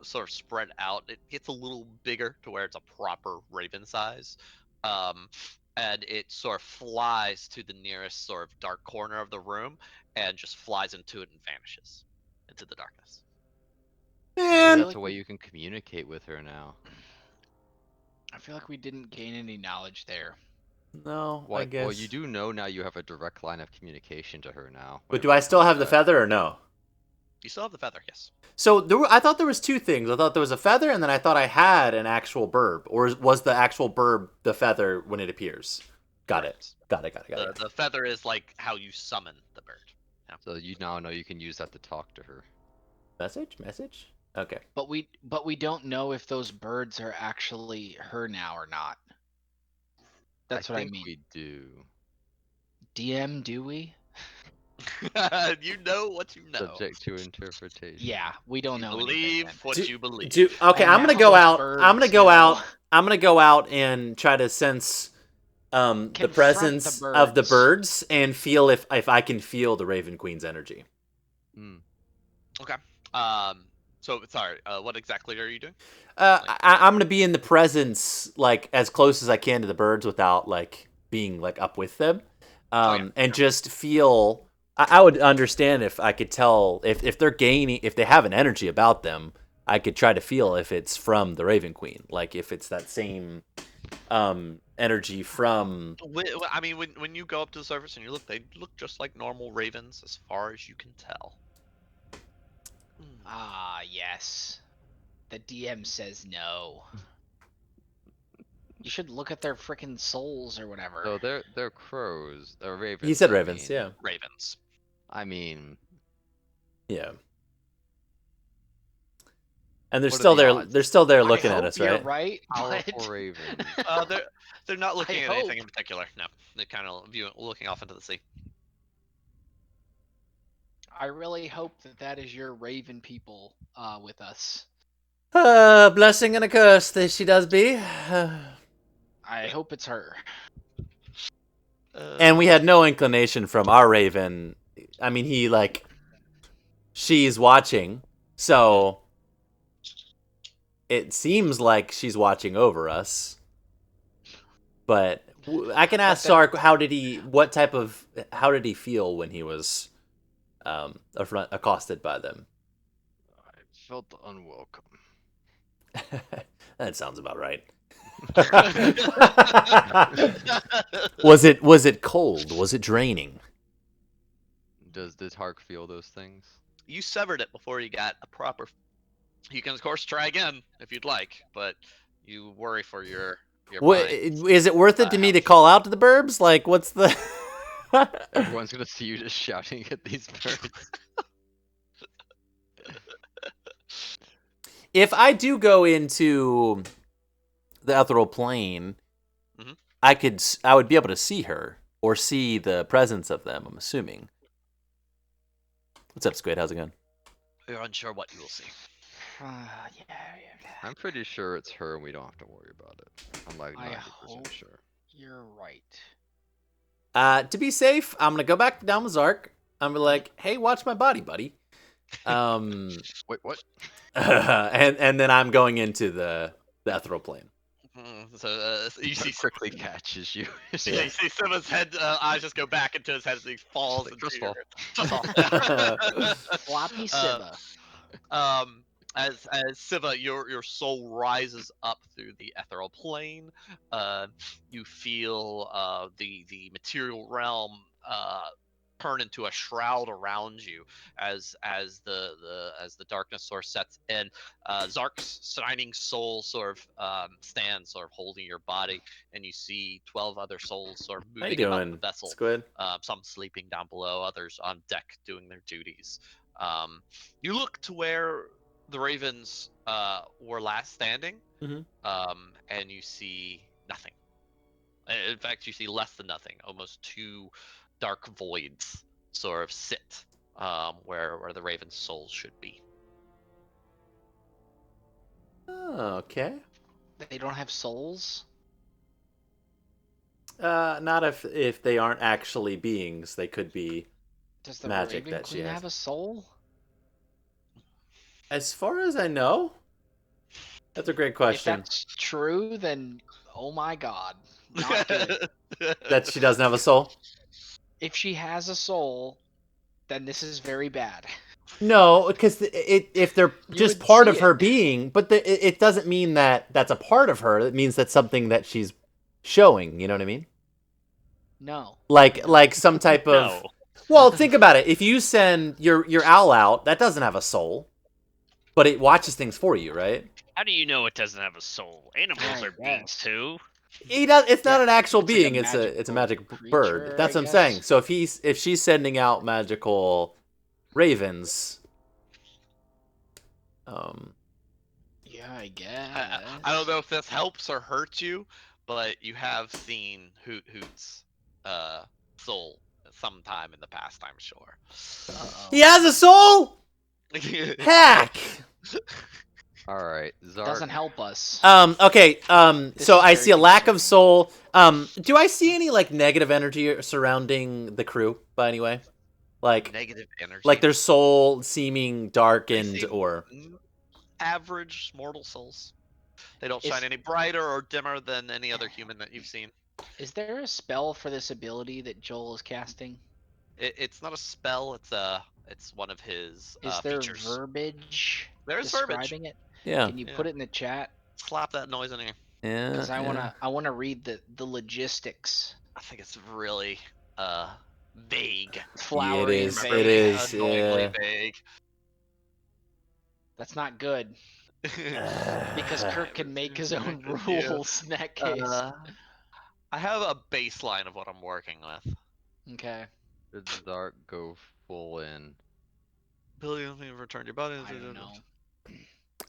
sort of spread out. It gets a little bigger to where it's a proper raven size, and it sort of flies to the nearest sort of dark corner of the room and just flies into it and vanishes into the darkness. Maybe Man, that's a way you can communicate with her now. I feel like we didn't gain any knowledge there. no, I What? guess. Well, you do know now you have a direct line of communication to her now. But do whenever I she still comes have the back. feather or no? You still have the feather, yes. So I thought there was two things. I thought there was a feather, and then I thought I had an actual burb. Or was the actual burb the feather when it appears? Got it. The feather is like how you summon the bird. So you now know you can use that to talk to her. Message. Okay. But we don't know if those birds are actually her now or not. That's what I think mean. we do. DM, do we? You know what you know. Subject to interpretation. Yeah, we don't know. Believe anything what you believe. Okay, And I'm gonna now go those out. I'm gonna birds go know. out. I'm gonna go out and try to sense the Confront presence the of the birds. birds and feel if I can feel the Raven Queen's energy. Hmm. Okay. So sorry. What exactly are you doing? I'm gonna be in the presence, like as close as I can to the birds without like being like up with them, and just feel. I would understand if I could tell if they're gaining, if they have an energy about them. I could try to feel if it's from the Raven Queen, like if it's that same energy from. I mean, when you go up to the surface and you look, they look just like normal ravens, as far as you can tell. Ah, yes. The DM says no. You should look at their freaking souls or whatever. So they're crows. Or ravens. He said I ravens, mean. yeah. Ravens. I mean, Yeah. And they're What are still the there. odds? They're still there I looking at hope us, you're right? right, powerful but ravens. They're not looking at anything hope. in particular. No, they're kind of looking off into the sea. I really hope that is your raven people with us. Blessing and a curse. She does be. I hope it's her. And we had no inclination from our Raven. I mean, she's watching, so it seems like she's watching over us. But I can ask Sark, how did he feel when he was accosted by them? I felt unwelcome. That sounds about right. Was it cold? Was it draining? Does Tark feel those things? You severed it before you got a proper. You can of course try again if you'd like, but you worry for your mind. Is it worth it to me to call out to the burbs? Like, what's the? Everyone's gonna see you just shouting at these birds. If I do go into the ethereal plane, I would be able to see her or see the presence of them. I'm assuming. What's up, Squid? How's it going? You're unsure what you will see. Yeah. I'm pretty sure it's her and we don't have to worry about it. I'm like I 90% hope sure. you're right. To be safe, I'm gonna go back down with Zark. I'm gonna be like, hey, watch my body, buddy. Wait, what? and then I'm going into the ethereal plane. So you see quickly catches you. you see Simba's head eyes just go back into his head as he falls like into trust your fall. Floppy Uh, Siva. um, as Siva, your soul rises up through the ethereal plane. You feel the material realm turn into a shroud around you as the darkness source sets in. Zark's shining soul sort of stands, sort of holding your body, and you see 12 other souls sort of How you moving about the doing, vessel. Squid? Some sleeping down below, others on deck doing their duties. You look to where the Ravens were last standing, Mhm. and you see nothing. In fact, you see less than nothing. Almost two dark voids sort of sit where the Raven's souls should be. Oh, okay. They don't have souls? Not if they aren't actually beings. They could be Does the magic Raven that she Queen has. have a soul? As far as I know, that's a great If question. that's true, then oh my god, not good. That she doesn't have a soul? If she has a soul, then this is very bad. No, because if they're You just would part see of her it. being, but it doesn't mean that that's a part of her. It means that's something that she's showing. You know what I mean? No. Like some type of. No. Well, think about it. If you send your owl out, that doesn't have a soul, but it watches things for you, right? How do you know it doesn't have a soul? Animals I are beings guess. too. He does. It's not Yeah, an actual it's like a being. It's a magic magical bird. creature, That's I what I'm saying. guess. So if she's sending out magical ravens, um, Yeah, I guess. I don't know if this helps or hurts you, but you have seen Hoot's soul sometime in the past, I'm sure. Uh-oh. he has a soul. Hack. All right, Zark. Doesn't help us. Okay. This So is I very see a lack of concerning. soul. Do I see any like negative energy surrounding the crew by any way? Like Negative energy. like their soul seeming darkened seem or average mortal souls. They don't Is- shine any brighter or dimmer than any other human that you've seen. Is there a spell for this ability that Joel is casting? It's not a spell. It's one of his Is there features. verbiage There's verbiage. describing it? yeah. Can you Yeah. put it in the chat? Slap that noise in here. Yeah. Because I yeah. wanna read the logistics. I think it's really vague. Flowery and is, vague. it is, Annoyingly yeah. vague. That's not good. Because Kirk can make his own Yeah. rules in that case. I have a baseline of what I'm working with. Okay. Did Zark go full in? Billion return your body. I don't know.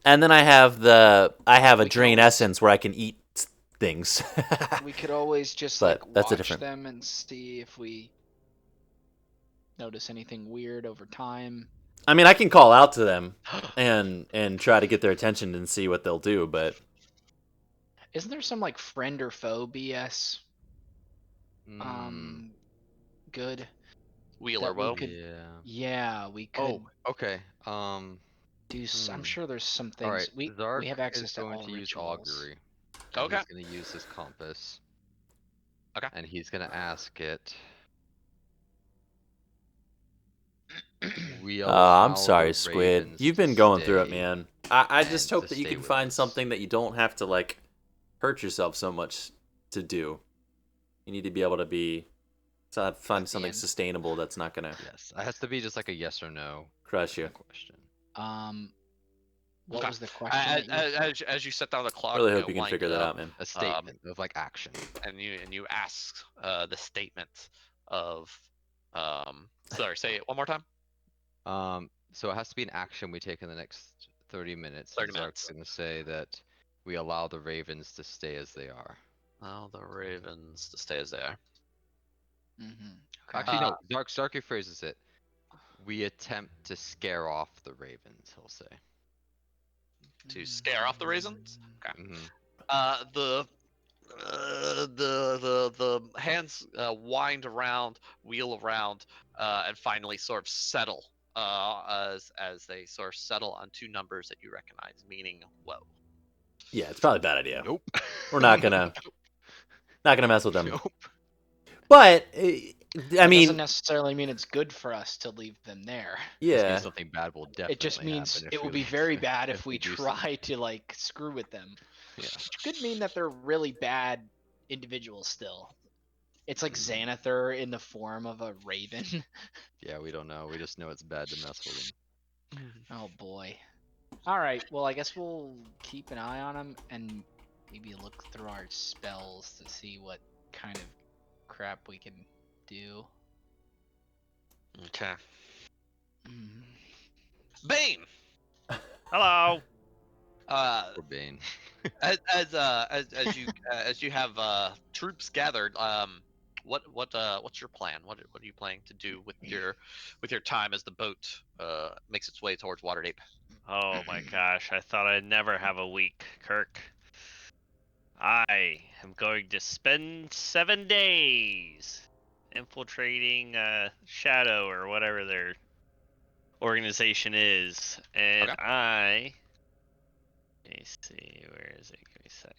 And then I have a We can drain always- essence where I can eat things. We could always just But like that's a watch different- them and see if we notice anything weird over time. I mean, I can call out to them and try to get their attention and see what they'll do, but Isn't there some like friend or foe BS? Mm, Good. Wheel that or we woe. could- yeah. Yeah, we could Oh, okay. do. I'm hmm. sure there's some things All right. we Zark have access is to going all to use rituals. augury. And Okay. He's going to use his compass. Okay. And he's going to ask it. We I'm allow sorry, the Squid. ravens You've to been going through it, stay man. I just and hope to that you stay can with find us. something that you don't have to like hurt yourself so much to do. You need to be able to find the something end. sustainable that's not gonna Yes, it has to be just like a yes or no crush you. question. What Okay. was the question? that you... As you set down the clock, Really you hope know, you can wind figure it that up, out, man. A statement of like action. and you ask the statement of sorry, say it one more time. So it has to be an action we take in the next 30 minutes. 30 Zark's minutes. gonna say that we allow the ravens to stay as they are. Allow the ravens to stay as they are. Okay. Actually, no. Zark rephrases it. We attempt to scare off the ravens. He'll say. To scare off the ravens. Okay. Mm-hmm. The hands wind around, wheel around, and finally sort of settle as they sort of settle on two numbers that you recognize, meaning whoa. Yeah, it's probably a bad idea. Nope. We're not gonna mess with them. Nope. But That I doesn't mean, necessarily mean it's good for us to leave them there. This yeah, means something bad will definitely It just means happen if it will we be leave very them- bad if we do so. try to like screw with them. Yeah. Which could mean that they're really bad individuals still. It's like Mm. Xanather in the form of a raven. Yeah, we don't know. We just know it's bad to mess with them. Oh boy. All right. Well, I guess we'll keep an eye on them and maybe look through our spells to see what kind of crap we can do. Okay. Mm. Bane. Hello. Poor Bane. As you have troops gathered, what's your plan? What are you planning to do with your time as the boat makes its way towards Waterdeep? Oh my gosh, I thought I'd never have a week, Kirk. I am going to spend 7 days infiltrating Shadow or whatever their organization is, and Okay. let me see, where is it? Give me a second.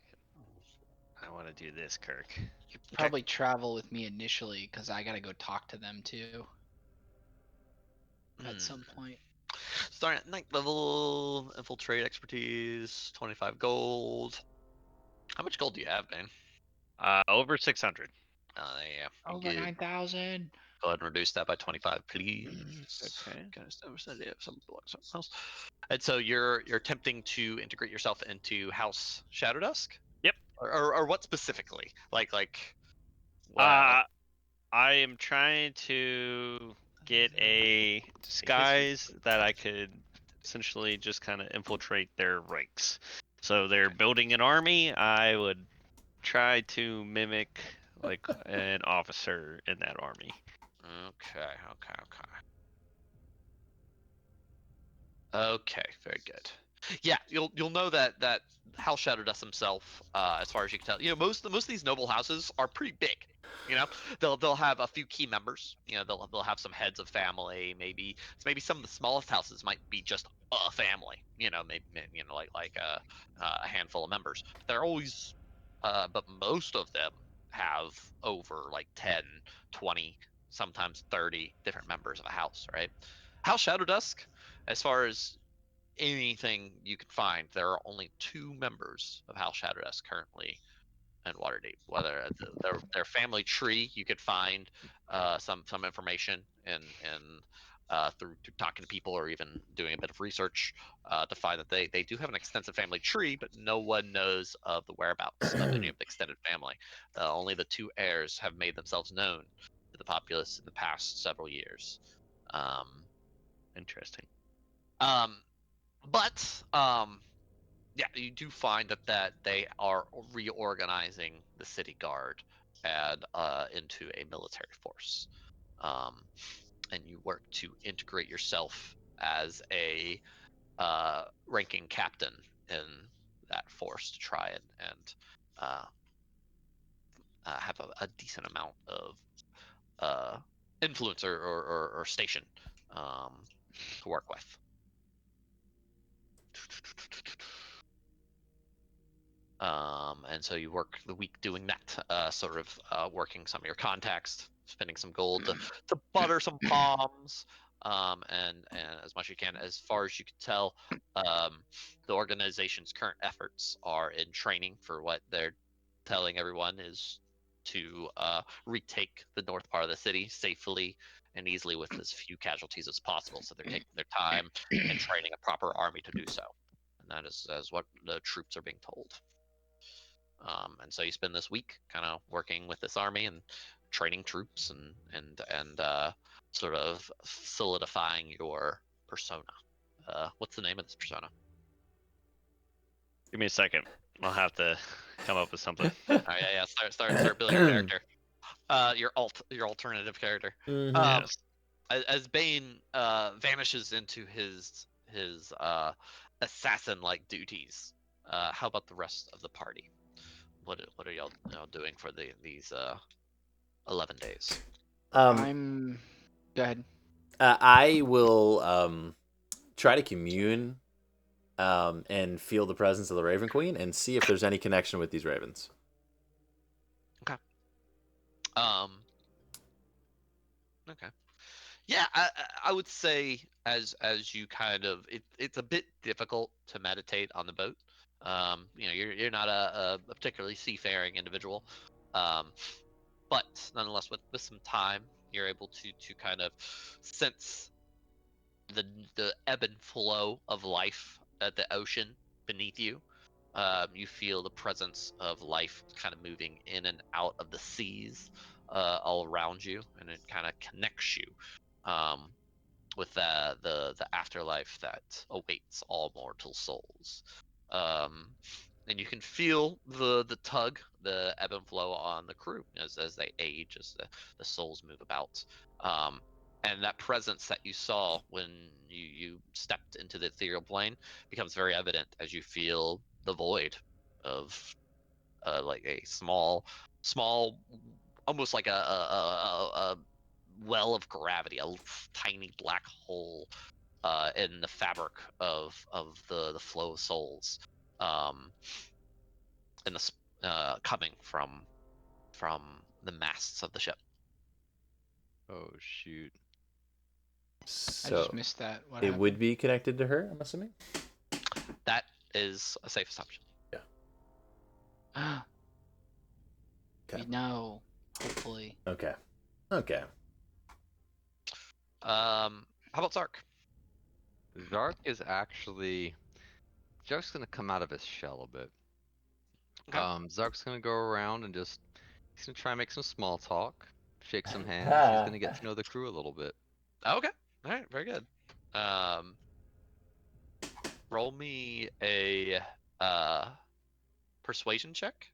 I want to do this, Kirk. You could probably travel with me initially because I gotta go talk to them too at some point. Starting at 9th level, infiltrate expertise, 25 gold. How much gold do you have, Bane? Over 600. Yeah, Over good. 9,000. Go ahead and reduce that by 25, please. Okay. Kind of something else. And so you're attempting to integrate yourself into House Shadow Dusk? Yep. Or what specifically? Like I am trying to get a disguise that I could essentially just kind of infiltrate their ranks. So they're building an army. I would try to mimic like an officer in that army. Okay. Okay, very good. Yeah, you'll know that House Shadow Dust himself, as far as you can tell, most of these noble houses are pretty big. They'll have a few key members. They'll have some heads of family. Maybe some of the smallest houses might be just a family. Maybe like a handful of members. They're always, but most of them have over like 10, 20, sometimes 30 different members of a house, right? House Shadow Dusk, as far as anything you can find, there are only 2 members of House Shadow Dusk currently in Waterdeep. Whether their family tree, you could find some information through talking to people or even doing a bit of research to find that they do have an extensive family tree, but no one knows of the whereabouts of any of the extended family. Only the 2 heirs have made themselves known to the populace in the past several years. Interesting. But yeah, you do find that they are reorganizing the city guard and into a military force, and you work to integrate yourself as a ranking captain in that force to try and have a decent amount of influence or station to work with. And so you work the week doing that, sort of working some of your contacts, spending some gold to butter some palms, and as much as you can. As far as you can tell, the organization's current efforts are in training for what they're telling everyone is to retake the north part of the city safely and easily with as few casualties as possible. So they're taking their time and training a proper army to do so. And that is what the troops are being told. And so you spend this week kind of working with this army and training troops and sort of solidifying your persona. What's the name of this persona? Give me a second. I'll have to come up with something. Yeah. Start building your character. Your alternative character. Mhm. Yes. As Bane vanishes into his assassin-like duties, how about the rest of the party? What are y'all doing for these 11 days? I'm. Go ahead. I will try to commune and feel the presence of the Raven Queen and see if there's any connection with these ravens. Um. Okay. Yeah, I would say as you kind of it's a bit difficult to meditate on the boat. You're not a particularly seafaring individual, um, but nonetheless, with some time, you're able to kind of sense the ebb and flow of life at the ocean beneath you. You feel the presence of life kind of moving in and out of the seas all around you, and it kind of connects you. Um, with the afterlife that awaits all mortal souls. Um, and you can feel the tug, the ebb and flow on the crew as they age, as the souls move about. Um, and that presence that you saw when you stepped into the ethereal plane becomes very evident as you feel the void of like a small, almost like a well of gravity, a tiny black hole in the fabric of the flow of souls, um, in the coming from the masts of the ship. Oh shoot. I So just missed that. What it happened? would be connected to her, I'm assuming. That is a safe assumption. We know. Hopefully. Okay. Okay. How about Zark? Zark is actually Zark's gonna come out of his shell a bit. Okay. Zark's gonna go around and he's gonna try and make some small talk, shake some hands. He's gonna get to know the crew a little bit. Okay. All right. Very good. Um, roll me a persuasion check.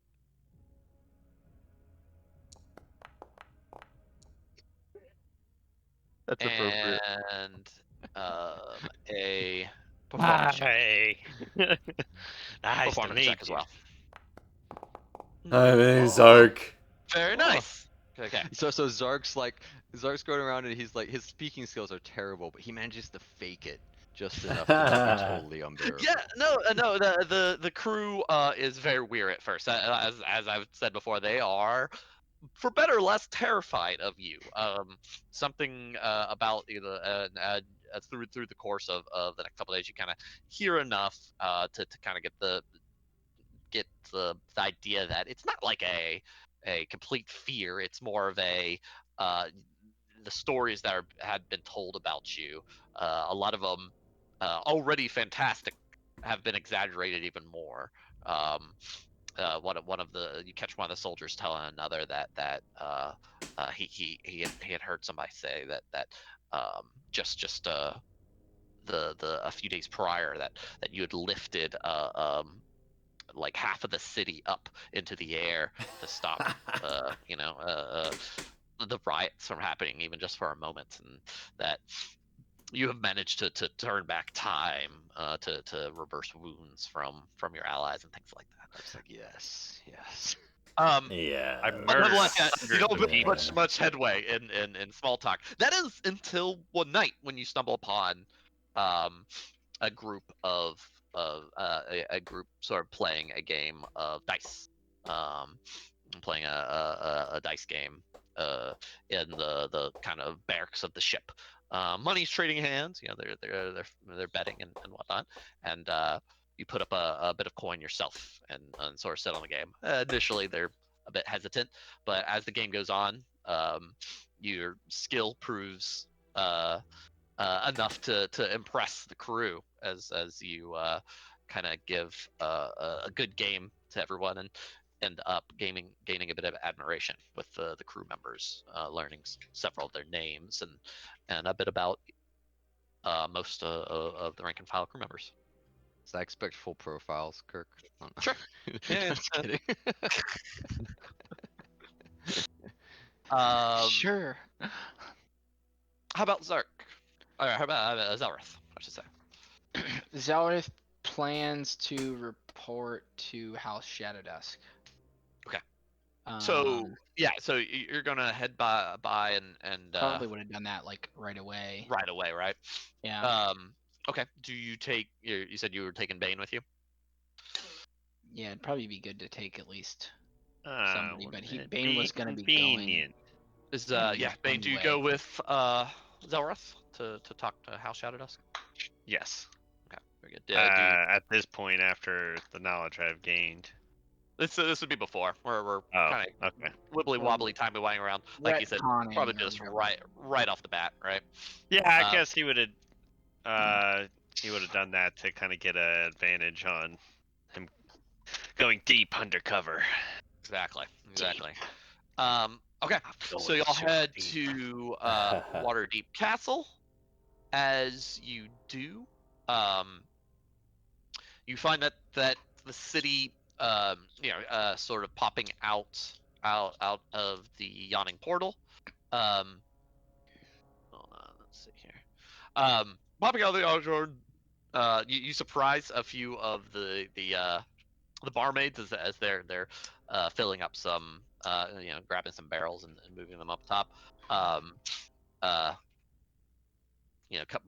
That's appropriate. And a performance check. Hey. Nice to Performance meet check as you. well. Hi, my name's Oh, Zark. very Oh. nice. Okay. So Zark's going around and he's like his speaking skills are terrible, but he manages to fake it just enough to not be totally unbearable. Yeah, no. The crew is very weird at first. As I've said before, they are, for better or less, terrified of you. Something about through the course of the next couple days, you kind of hear enough to kind of get the idea that it's not like a complete fear. It's more of a the stories that had been told about you. A lot of them already fantastic have been exaggerated even more. One of the you catch one of the soldiers telling another that he had heard somebody say that just the a few days prior that you had lifted like half of the city up into the air to stop the riots from happening even just for a moment, and that you have managed to turn back time to reverse wounds from your allies and things like that. Zark's like, yes. Yeah. I But murdered nonetheless, you hundreds don't of make people. much headway in small talk. That is until one night when you stumble upon a group a group sort of playing a game of dice, um, playing a dice game in the kind of barracks of the ship. Money's trading hands. They're betting and whatnot, and you put up a bit of coin yourself and sort of sit on the game. Initially, they're a bit hesitant, but as the game goes on, your skill proves enough to impress the crew as you kind of give a good game to everyone and end up gaining a bit of admiration with the crew members, learning several of their names and a bit about most of the rank and file crew members. So I expect full profiles, Kirk. Sure. Yeah. Just kidding. Sure. How about Zark? Or how about Zelrith, I should say. Zelrith plans to report to House Shadowdusk. Okay. So Um, yeah, so you're gonna head by and probably would have done that like right away. right away, right? Yeah. Um, Okay. Do you take? You said you were taking Bane with you. Yeah, it'd probably be good to take at least somebody, but Wouldn't it Bane be was gonna be going convenient? Is any- yeah, Bane? Do you anyway. go with Zelroth to talk to House Shadowdusk? Yes. Okay, very good. Do At this point, after the knowledge I've gained. this would be before. We're Oh, kind of okay. wibbly wobbly, timey wimey around. Like you said, probably retconning or just whatever. right off the bat, right? Yeah, I Uh, guess he would have done that to kind of get an advantage on him going deep undercover. exactly. Okay. Going So y'all super head deep. to Waterdeep Castle. As you do, um, you find that the city, sort of popping out of the yawning portal. Um, hold on, let's see here. Popping out of the yawning, you surprise a few of the barmaids as they're filling up some, grabbing some barrels and moving them up top. Um, uh,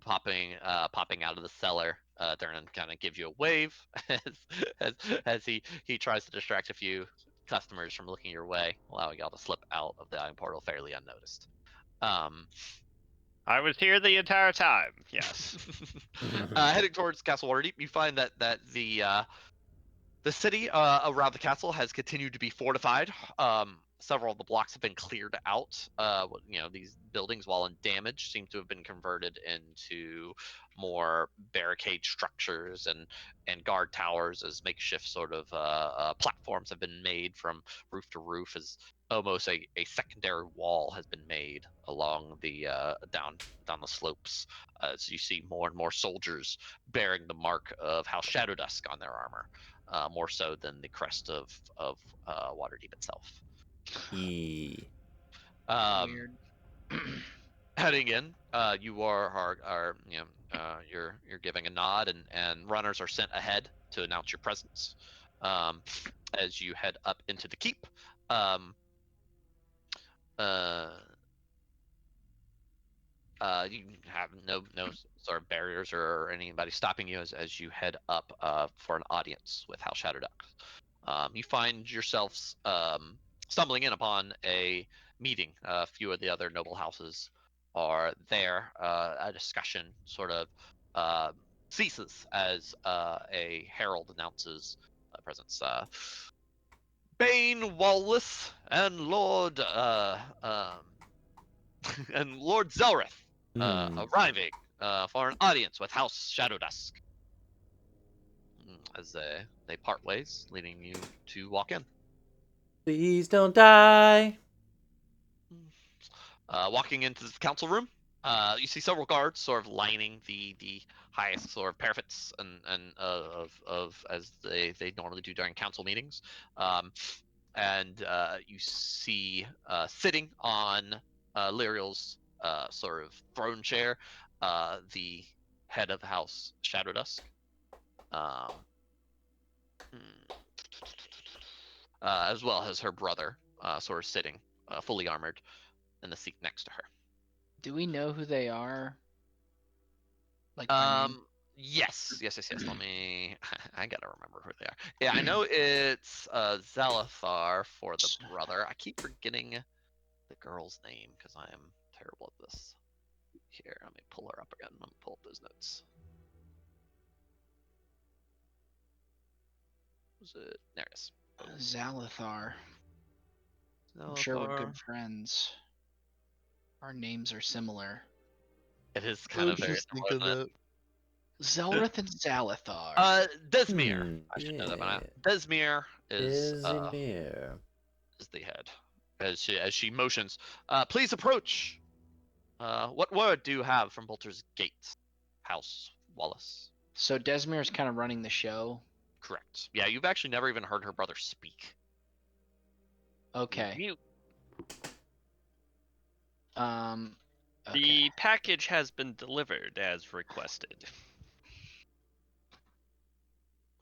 popping out of the cellar. Durnan kind of gives you a wave as, as as he tries to distract a few customers from looking your way, allowing y'all to slip out of the iron portal fairly unnoticed. Um, I was here the entire time. Yes. heading towards Castle Waterdeep, you find that the city around the castle has continued to be fortified. Several of the blocks have been cleared out. These buildings, while in damage, seem to have been converted into more barricade structures and guard towers as makeshift sort of platforms have been made from roof to roof, as almost a secondary wall has been made along the down the slopes, as you see more and more soldiers bearing the mark of House Shadowdusk on their armor, more so than the crest of Waterdeep itself. E. Um, Weird. Heading in, you are you're giving a nod, and runners are sent ahead to announce your presence. Um, as you head up into the keep, um, uh, you have no sort of barriers or anybody stopping you as you head up for an audience with House Shadowduck. You find yourselves stumbling in upon a meeting. A few of the other noble houses are there. A discussion sort of uh, ceases as a herald announces presence. Bane Wallace and Lord and Lord Zelrith arriving for an audience with House Shadowdusk. As they part ways, leading you to walk in. Please don't die. Walking into the council room, you see several guards sort of lining the highest sort of parapets and of as they normally do during council meetings. And you see sitting on Lyriel's sort of throne chair, the head of the house Shadowdusk. Um, hmm, as well as her brother, sort of sitting, fully armored, in the seat next to her. Do we know who they are? Like by name? Yes. Let me. I gotta remember who they are. Yeah, I know it's Zalathar for the brother. I keep forgetting the girl's name because I am terrible at this. Here, let me pull her up again. Let me pull up those notes. Was it? There it is. Zalathar. I'm sure we're good friends. Our names are similar. It is kind of very similar, isn't it? Zelrith and Zalathar. Desmir. I should know that by now. Desmir is Izmir. the head. As she motions, please approach. What word do you have from Bolter's Gate, House Wallace? So Desmir's kind of running the show. Correct. Yeah, you've actually never even heard her brother speak. Okay. Mute. Okay. The package has been delivered as requested.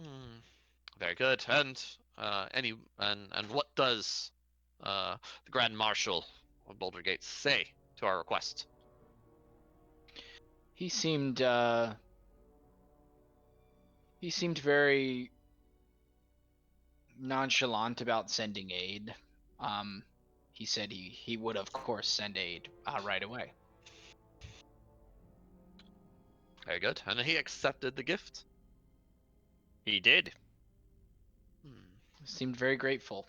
Hmm. Very good. And and what does the Grand Marshal of Boulder Gate say to our request? He seemed He seemed very nonchalant about sending aid. He said he would of course send aid right away. Very good. And he accepted the gift. He did. Seemed very grateful.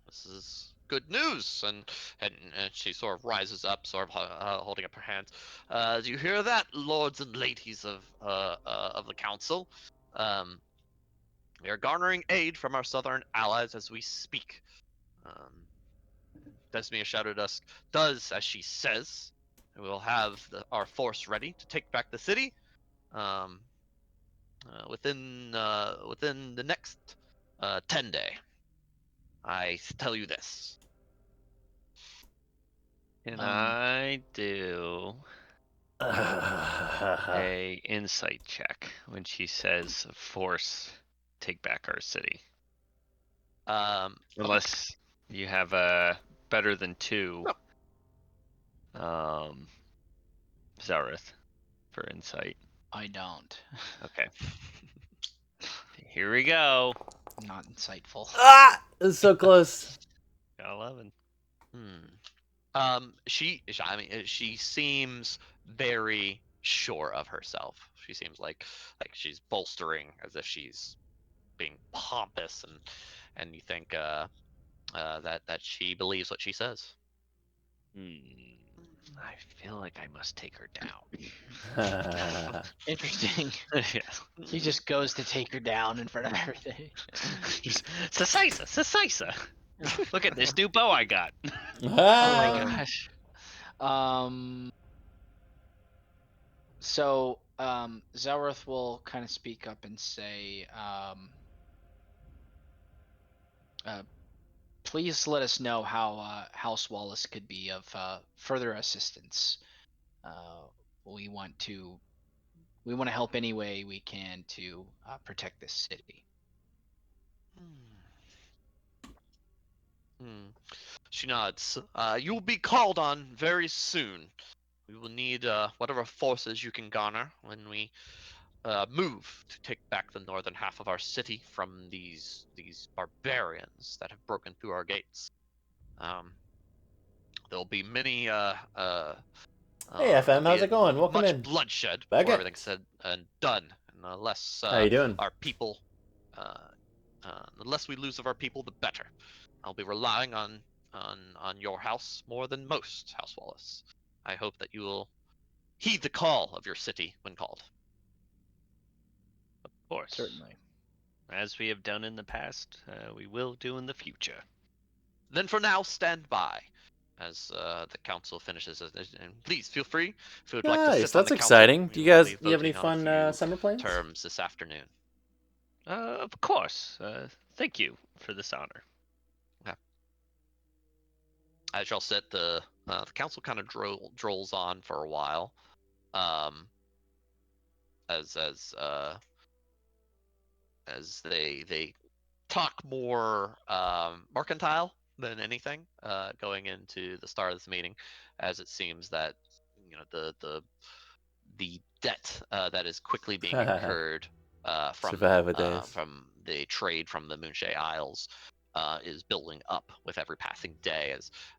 This is good news. And she sort of rises up, sort of holding up her hands. Do you hear that, lords and ladies of the council? Um, we are garnering aid from our southern allies as we speak. Um, Desmia Shadowdusk does as she says. And we'll have our force ready to take back the city um, within the next 10 day. I tell you this. Can Um, I do a insight check when she says force take back our city? Okay. Unless you have a better than 2 Zareth for insight. I don't. Okay. Here we go. Not insightful. Ah, it's so close. Got 11. She seems very sure of herself. She seems like she's bolstering as if she's being pompous, and you think that she believes what she says. I feel like I must take her down. Interesting. Yeah. He just goes to take her down in front of everything. Just Sasisa. Look at this new bow I got. Oh Ah. my gosh. So Zelrith will kind of speak up and say, please let us know how House Wallace could be of further assistance. We want to help any way we can to protect this city. She nods. You will be called on very soon. We will need whatever forces you can garner when we move to take back the northern half of our city from these barbarians that have broken through our gates. Um, there'll be many Hey FM, how's it going? Welcome much in. bloodshed Back before it. everything's said and done, and unless How you doing? our people, the less we lose of our people, the better. I'll be relying on your house more than most, House Wallace. I hope that you will heed the call of your city when called. Of course. Certainly. As we have done in the past, we will do in the future. Then for now, stand by as the council finishes. And please feel free if you would like to Nice, sit on that's the exciting. council. Do We will be you have any voting on a fun few summer plans? terms this afternoon. Of course. Thank you for this honor. Okay. As y'all sit, the council kind of drolls on for a while, as they talk more mercantile than anything, going into the start of this meeting, as it seems that the debt that is quickly being incurred Survival days. from the trade from the Moonshay Isles is building up with every passing day,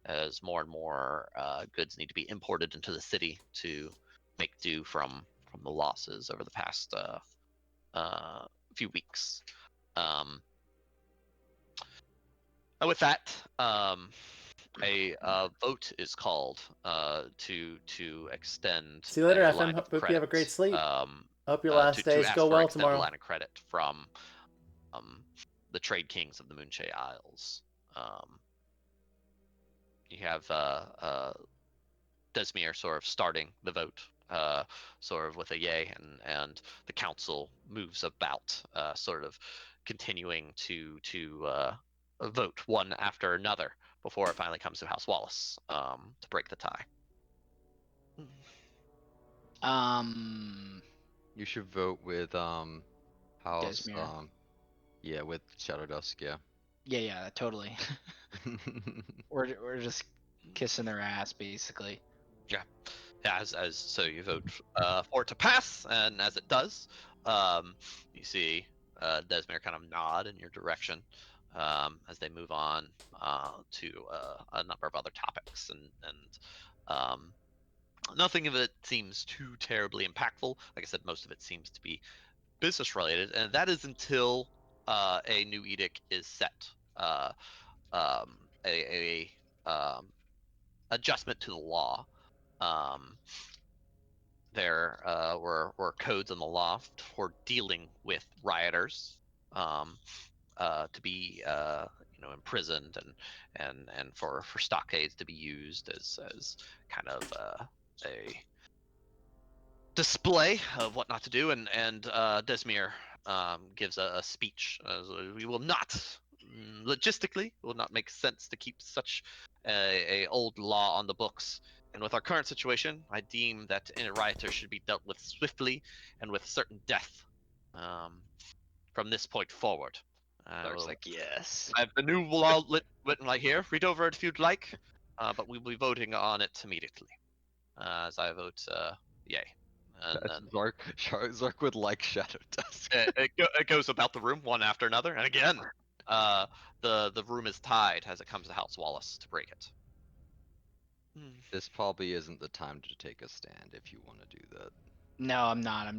as more and more goods need to be imported into the city to make do from the losses over the past few weeks. And with that, a vote is called to extend See you later, a FM. line of Hope you have a great credit. sleep. Hope your last days ask go for well extended tomorrow. line of credit from the trade kings of the Moonshay Isles. You have Desmir sort of starting the vote, sort of with a yay, and the council moves about, sort of continuing to vote one after another before it finally comes to House Wallace to break the tie. You should vote with House Desmir. yeah, with Shadow Dusk, yeah. Yeah, totally. We're just kissing their ass, basically. Yeah, as so you vote for it to pass, and as it does, You see Desmere kind of nod in your direction as they move on to a number of other topics, and nothing of it seems too terribly impactful. Like I said, most of it seems to be business related, and that is until a new edict is set. A adjustment to the law. Um, there were codes in the law for dealing with rioters, um, to be imprisoned, and for stockades to be used as kind of a display of what not to do, and Desmere gives a speech. We will not, logistically, it will not make sense to keep such a old law on the books. And with our current situation, I deem that any rioter should be dealt with swiftly and with certain death from this point forward. Dark's like, yes. I have the new law written right here. Read over it if you'd like, but we will be voting on it immediately. As I vote yay. And then Zark would like Shadow Dusk. it goes about the room one after another, and again, the room is tied as it comes to House Wallace to break it. This probably isn't the time to take a stand if you want to do that. No, I'm not.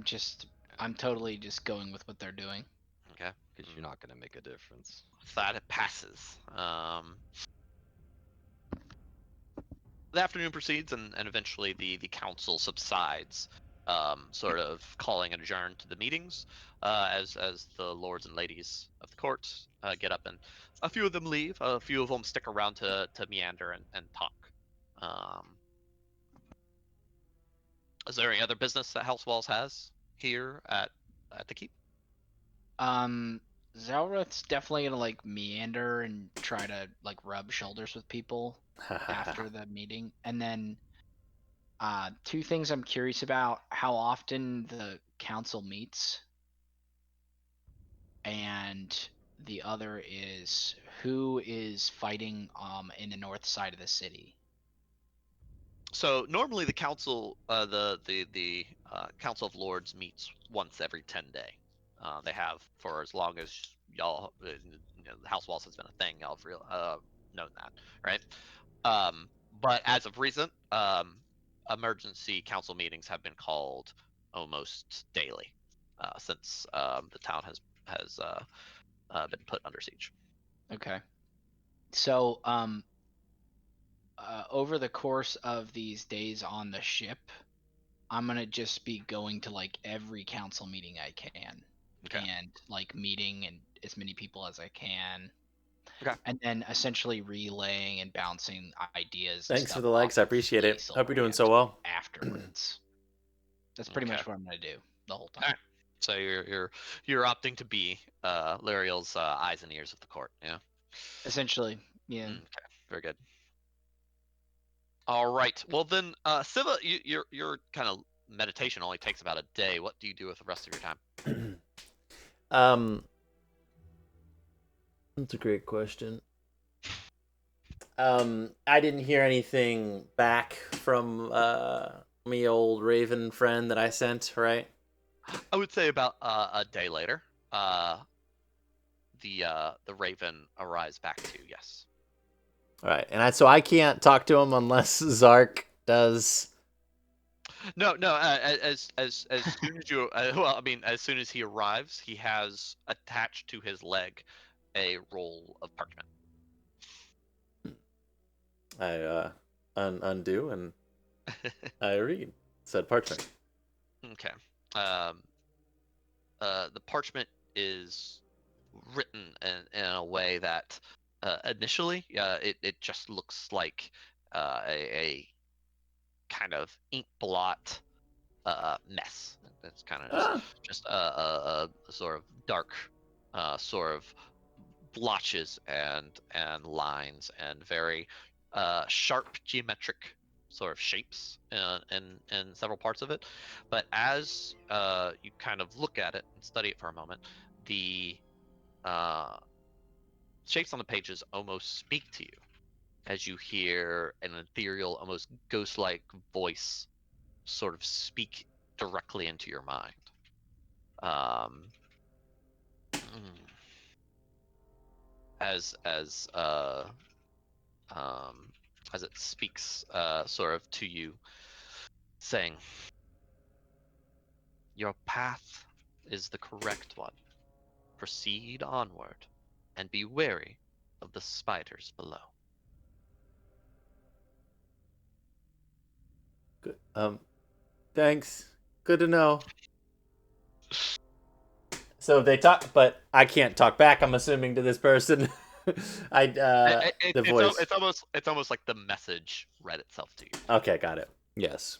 I'm totally just going with what they're doing. Okay, Because you're not going to make a difference. that it passes. The afternoon proceeds, and eventually the council subsides, sort of calling adjourn to the meetings, as the lords and ladies of the court get up, and a few of them leave. A few of them stick around to meander and talk. Is there any other business that House Walls has here at the keep? Zelrath's definitely gonna like meander and try to like rub shoulders with people after the meeting. And then two things I'm curious about: how often the council meets, and the other is who is fighting in the north side of the city. So normally the council, the Council of Lords meets once every 10 day. They have for as long as y'all, the House Walls has been a thing. Y'all have known that, right? But as of recent, emergency council meetings have been called almost daily since the town has been put under siege. Okay. So over the course of these days on the ship, I'm gonna just be going to like every council meeting I can, Okay. and like meeting and as many people as I can, Okay. and then essentially relaying and bouncing ideas. And Thanks for stuff the likes. off I of appreciate it. Cecil Hope you're doing and so well. afterwards. That's pretty Okay. much what I'm gonna do the whole time. Alright. So you're opting to be Lariel's eyes and ears of the court, yeah. Essentially, yeah. Okay, very good. All right. Well then, Siva, your kind of meditation only takes about a day. What do you do with the rest of your time? That's a great question. I didn't hear anything back from me old Raven friend that I sent, right? I would say about a day later, the Raven arrives back to you. Yes. All right, and so I can't talk to him unless Zark does. No. As soon as you, well, I mean, as soon as he arrives, he has attached to his leg a roll of parchment. I undo and I read said parchment. Okay. The parchment is written in a way that initially it just looks like a kind of ink blot mess. It's kind of just a sort of dark sort of blotches and lines and very sharp geometric sort of shapes in several parts of it. But as you kind of look at it and study it for a moment, the uh, shapes on the pages almost speak to you as you hear an ethereal, almost ghost-like voice sort of speak directly into your mind. um, as as it speaks sort of to you, saying, "Your path is the correct one. Proceed onward, and be wary of the spiders below." Good. Thanks. Good to know. So they talk, but I can't talk back. I'm assuming to this person. The voice. It's almost like the message read itself to you. Okay, got it. Yes.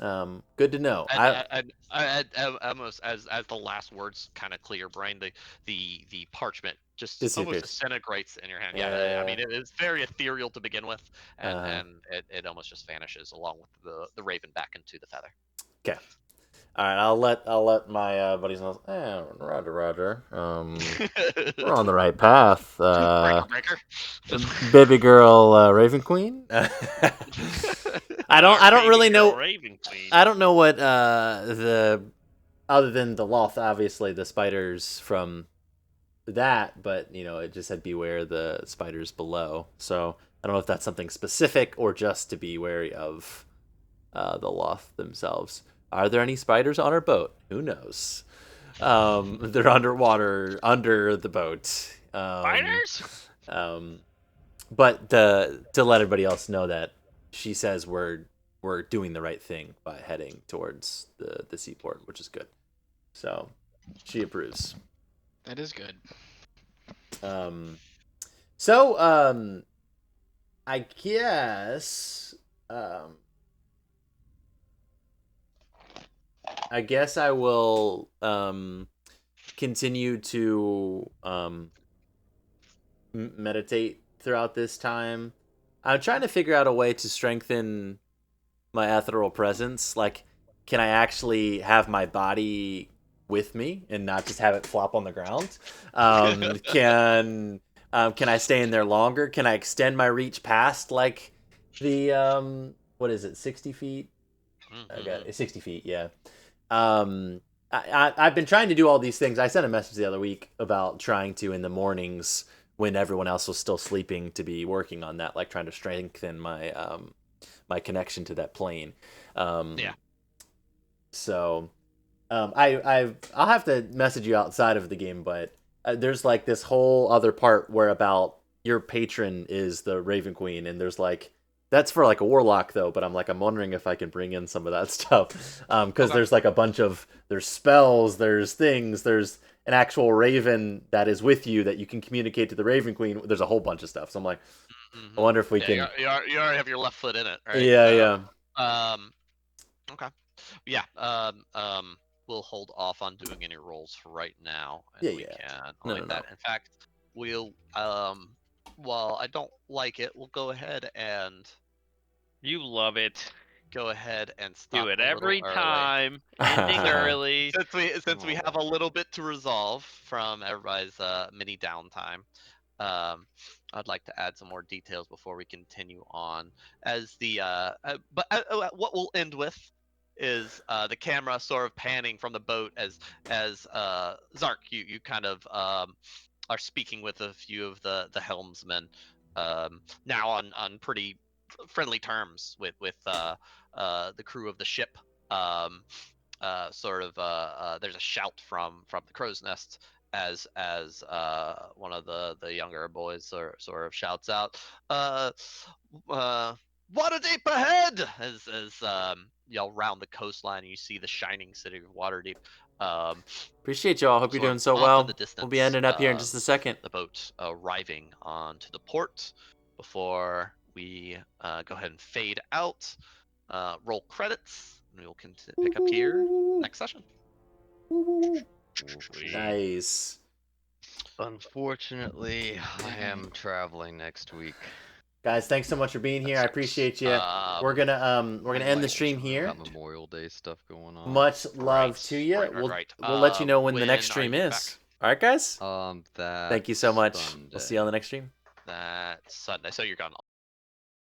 Good to know. And almost as the last words kind of clear your brain, the parchment just almost Disappears. disintegrates in your hand. Yeah. Yeah, I mean it is very ethereal to begin with, and Uh-huh. and it almost just vanishes along with the raven back into the feather. Okay. All right. I'll let my buddies know. Roger. We're on the right path. Breaker. Baby girl, Raven Queen. I don't really know. Raven Queen. I don't know what the other than the loth, obviously the spiders from that, but it just said beware the spiders below. So I don't know if that's something specific or just to be wary of the loth themselves. Are there any spiders on our boat? Who knows? They're underwater under the boat. Spiders? But to let everybody else know that she says we're doing the right thing by heading towards the seaport, which is good. So she approves. That is good. I guess I will continue to meditate throughout this time. I'm trying to figure out a way to strengthen my ethereal presence. Like, can I actually have my body with me and not just have it flop on the ground? Can I stay in there longer? Can I extend my reach past like the what is it, 60 feet? I got it, 60 feet. Yeah. I've been trying to do all these things. I sent a message the other week about trying to in the mornings when everyone else was still sleeping to be working on that, like trying to strengthen my my connection to that plane. Yeah. So I'll have to message you outside of the game, but there's like this whole other part where about your patron is the Raven Queen, and there's like that's for like a warlock though, but I'm wondering if I can bring in some of that stuff because there's like a bunch of there's spells, there's things, there's an actual raven that is with you that you can communicate to the Raven Queen. There's a whole bunch of stuff, so I'm like, I wonder if we can. You already have your left foot in it, right? Yeah. Okay. Yeah. We'll hold off on doing any rolls for right now, and we can like that. In fact, we'll while I don't like it, we'll go ahead and you love it. Go ahead and stop do it every time. Ending early. Since we have a little bit to resolve from everybody's mini downtime. I'd like to add some more details before we continue on. As the what we'll end with is the camera sort of panning from the boat as Zark, you kind of are speaking with a few of the helmsmen, now on pretty friendly terms with the crew of the ship. There's a shout from the crow's nest as one of the younger boys sort of shouts out, "Water deep ahead!" As y'all round the coastline and you see the shining city of Waterdeep. Appreciate y'all. Hope you're doing so well. We'll be ending up here in just a second. The boat arriving onto the port before we go ahead and fade out. Roll credits, and we will pick up here next session. Nice. Unfortunately, I am traveling next week. Guys, thanks so much for being here. I appreciate you. We're gonna end the stream here. Got Memorial Day stuff going on. Much love to you. We'll let you know when the next stream is. All right, guys. That Thank you so much. Sunday. We'll see you on the next stream. That's Sunday. So you're gone